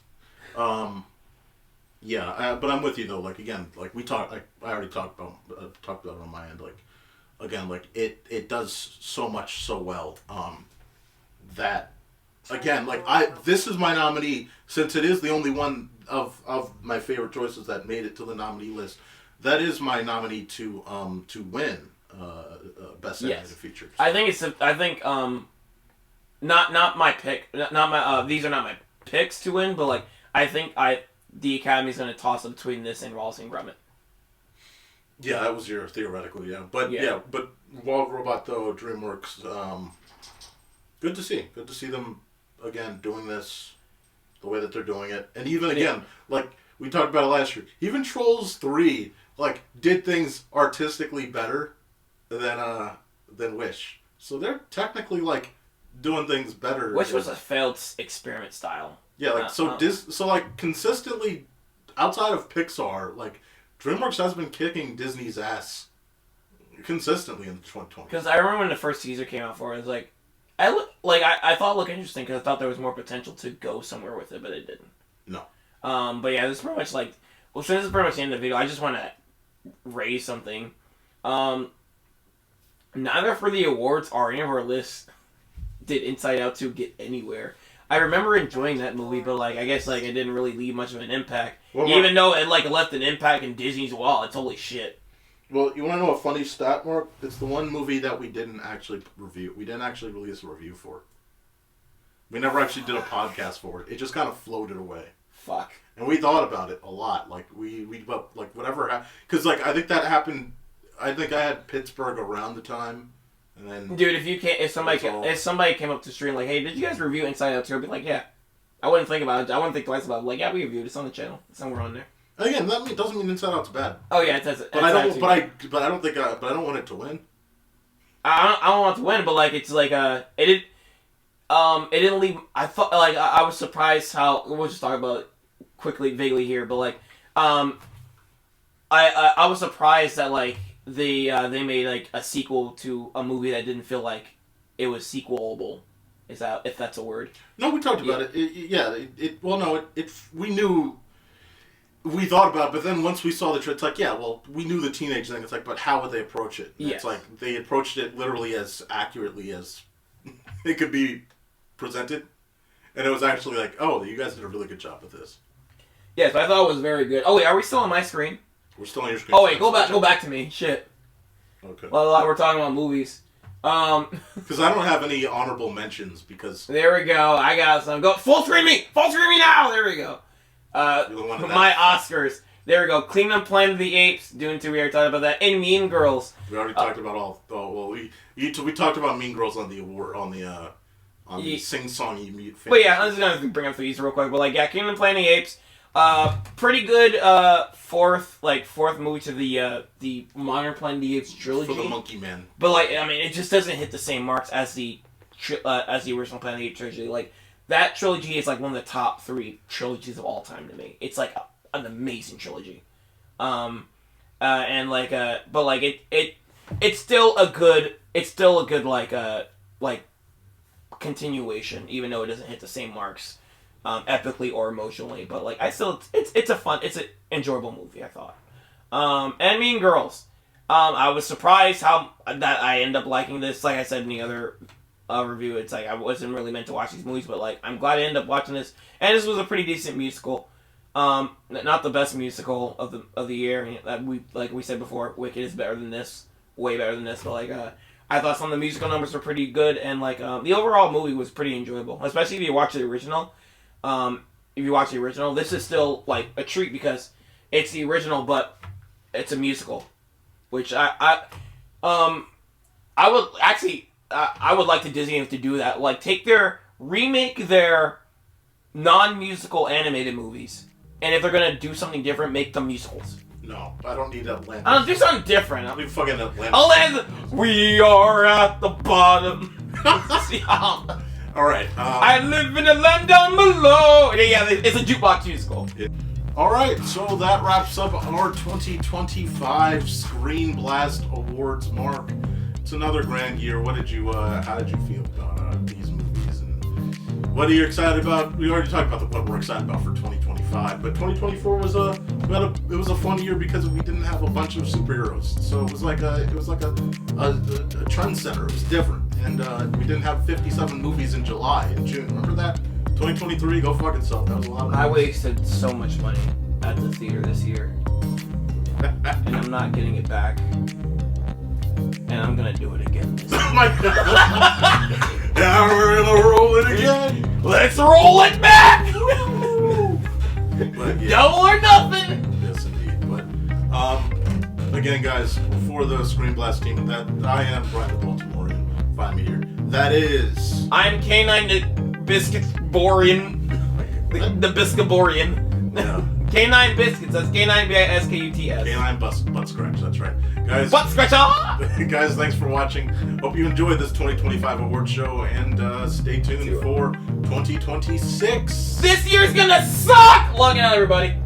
Yeah, but I'm with you though. Like again, like I already talked about it on my end. Like again, like it does so much so well. That again, like this is my nominee since it is the only one of my favorite choices that made it to the nominee list. That is my nominee to win best animated feature. So. I think not my pick. Not my these are not my picks to win, but like I think the Academy's going to toss up between this and Wallace and Gromit. Yeah, that was your theoretical, yeah. But but Wild Robot though, DreamWorks, good to see. Good to see them again doing this the way that they're doing it. And even again, like we talked about it last year, even Trolls 3 like did things artistically better than Wish. So they're technically like doing things better. Wish was a failed experiment style. Yeah, like so like consistently outside of Pixar, like DreamWorks has been kicking Disney's ass consistently in the 2020s. Because I remember when the first teaser came out for it, I was like, I thought it looked interesting because I thought there was more potential to go somewhere with it, but it didn't. No. But yeah, this is pretty much like, well, since this is pretty much the end of the video, I just want to raise something. Neither for the awards or any of our lists did Inside Out 2 get anywhere. I remember enjoying that movie, but like I guess like it didn't really leave much of an impact. Well, even though it like left an impact in Disney's wallets. Holy shit. Well, you want to know a funny stat, Mark? It's the one movie that we didn't actually review. We didn't actually release a review for. We never actually did a podcast for it. It just kind of floated away. Fuck. And we thought about it a lot. Like, like, whatever happened. Because, like, I think that happened... I think I had Pittsburgh around the time. And then... Dude, if somebody came up to stream like, hey, did you guys review Inside Out 2? I'd be like, yeah. I wouldn't think about it. I wouldn't think twice about it. Like, yeah, we reviewed it. It's on the channel. It's somewhere on there. Again, that doesn't mean Inside Out's bad. Oh, yeah, it does. But I don't want it to win. I don't want it to win, but, like, it's like, it didn't leave... I thought, like, I was surprised how... We'll just talk about it quickly, vaguely here, but, like, I was surprised that, like, they made, like, a sequel to a movie that didn't feel like it was sequelable. Is that, if that's a word? No, we talked about it. We knew... We thought about it, but then once we saw the trailer, it's like, yeah, well, we knew the teenage thing. It's like, but how would they approach it? Yes. It's like, they approached it literally as accurately as it could be presented. And it was actually like, oh, you guys did a really good job with this. Yes, I thought it was very good. Oh, wait, are we still on my screen? We're still on your screen. Oh, wait, go back to me. Shit. Okay. Well, we're talking about movies. Because I don't have any honorable mentions, because... There we go. I got some. Go full screen me! Full screen me now! There we go. My Oscars. There we go. Cleveland Planet of the Apes. Dune 2, we already talked about that. And Mean Girls. We already talked about all... Oh, well, we talked about Mean Girls on the award, on the sing-songy... But yeah, I'm just going to bring up these real quick. But like, yeah, Cleveland Planet of the Apes. Pretty good fourth movie to the Modern Planet of the Apes trilogy. For the Monkey Man. But like, I mean, it just doesn't hit the same marks as the original Planet of the Apes trilogy. Like, that trilogy is like one of the top 3 trilogies of all time to me. It's like an amazing trilogy. But like it's still a good like continuation, even though it doesn't hit the same marks. Epically or emotionally, but like it's an enjoyable movie, I thought. And Mean Girls. I was surprised that I end up liking this. Like I said in the other review, it's like I wasn't really meant to watch these movies, but like I'm glad I ended up watching this. And this was a pretty decent musical. Not the best musical of the year. Like we said before, Wicked is better than this, way better than this. But like I thought some of the musical numbers were pretty good, and like the overall movie was pretty enjoyable, especially if you watch the original. This is still like a treat because it's the original, but it's a musical, which I would like the Disney to do that. Like remake their non-musical animated movies, and if they're gonna do something different, make them musicals. No, I don't need Atlantis. I'll do something different. I'll be fucking Atlantis. Atlantis. We are at the bottom. All right. I live in a land down below. Yeah, it's a jukebox musical. All right, so that wraps up our 2025 ScreenBlast Awards, Mark. It's another grand year. How did you feel about these movies, and what are you excited about? We already talked about what we're excited about for 2025, but 2024 was a fun year because we didn't have a bunch of superheroes, so it was like a trend center. It was different. And we didn't have 57 movies in July and June. Remember that? 2023, go fuck itself. That was a lot of movies. I wasted so much money at the theater this year. And I'm not getting it back. And I'm gonna do it again this year. Oh my god! Now we're gonna roll it again! Let's roll it back! But, yeah. Double or nothing! Yes, indeed. But, again, guys, for the ScreenBlast team, that I am Brian the Baltimorean. Find me here. That is... I'm K9 the Biscuitborian. The Biscuitborian. Yeah. K9 Biscuits. That's K9 B-I-S-K-U-T-S. K9 butt scratch. That's right. Guys, butt scratcher! Guys, thanks for watching. Hope you enjoyed this 2025 award show, and stay tuned for 2026. This year's gonna suck! Log out, everybody.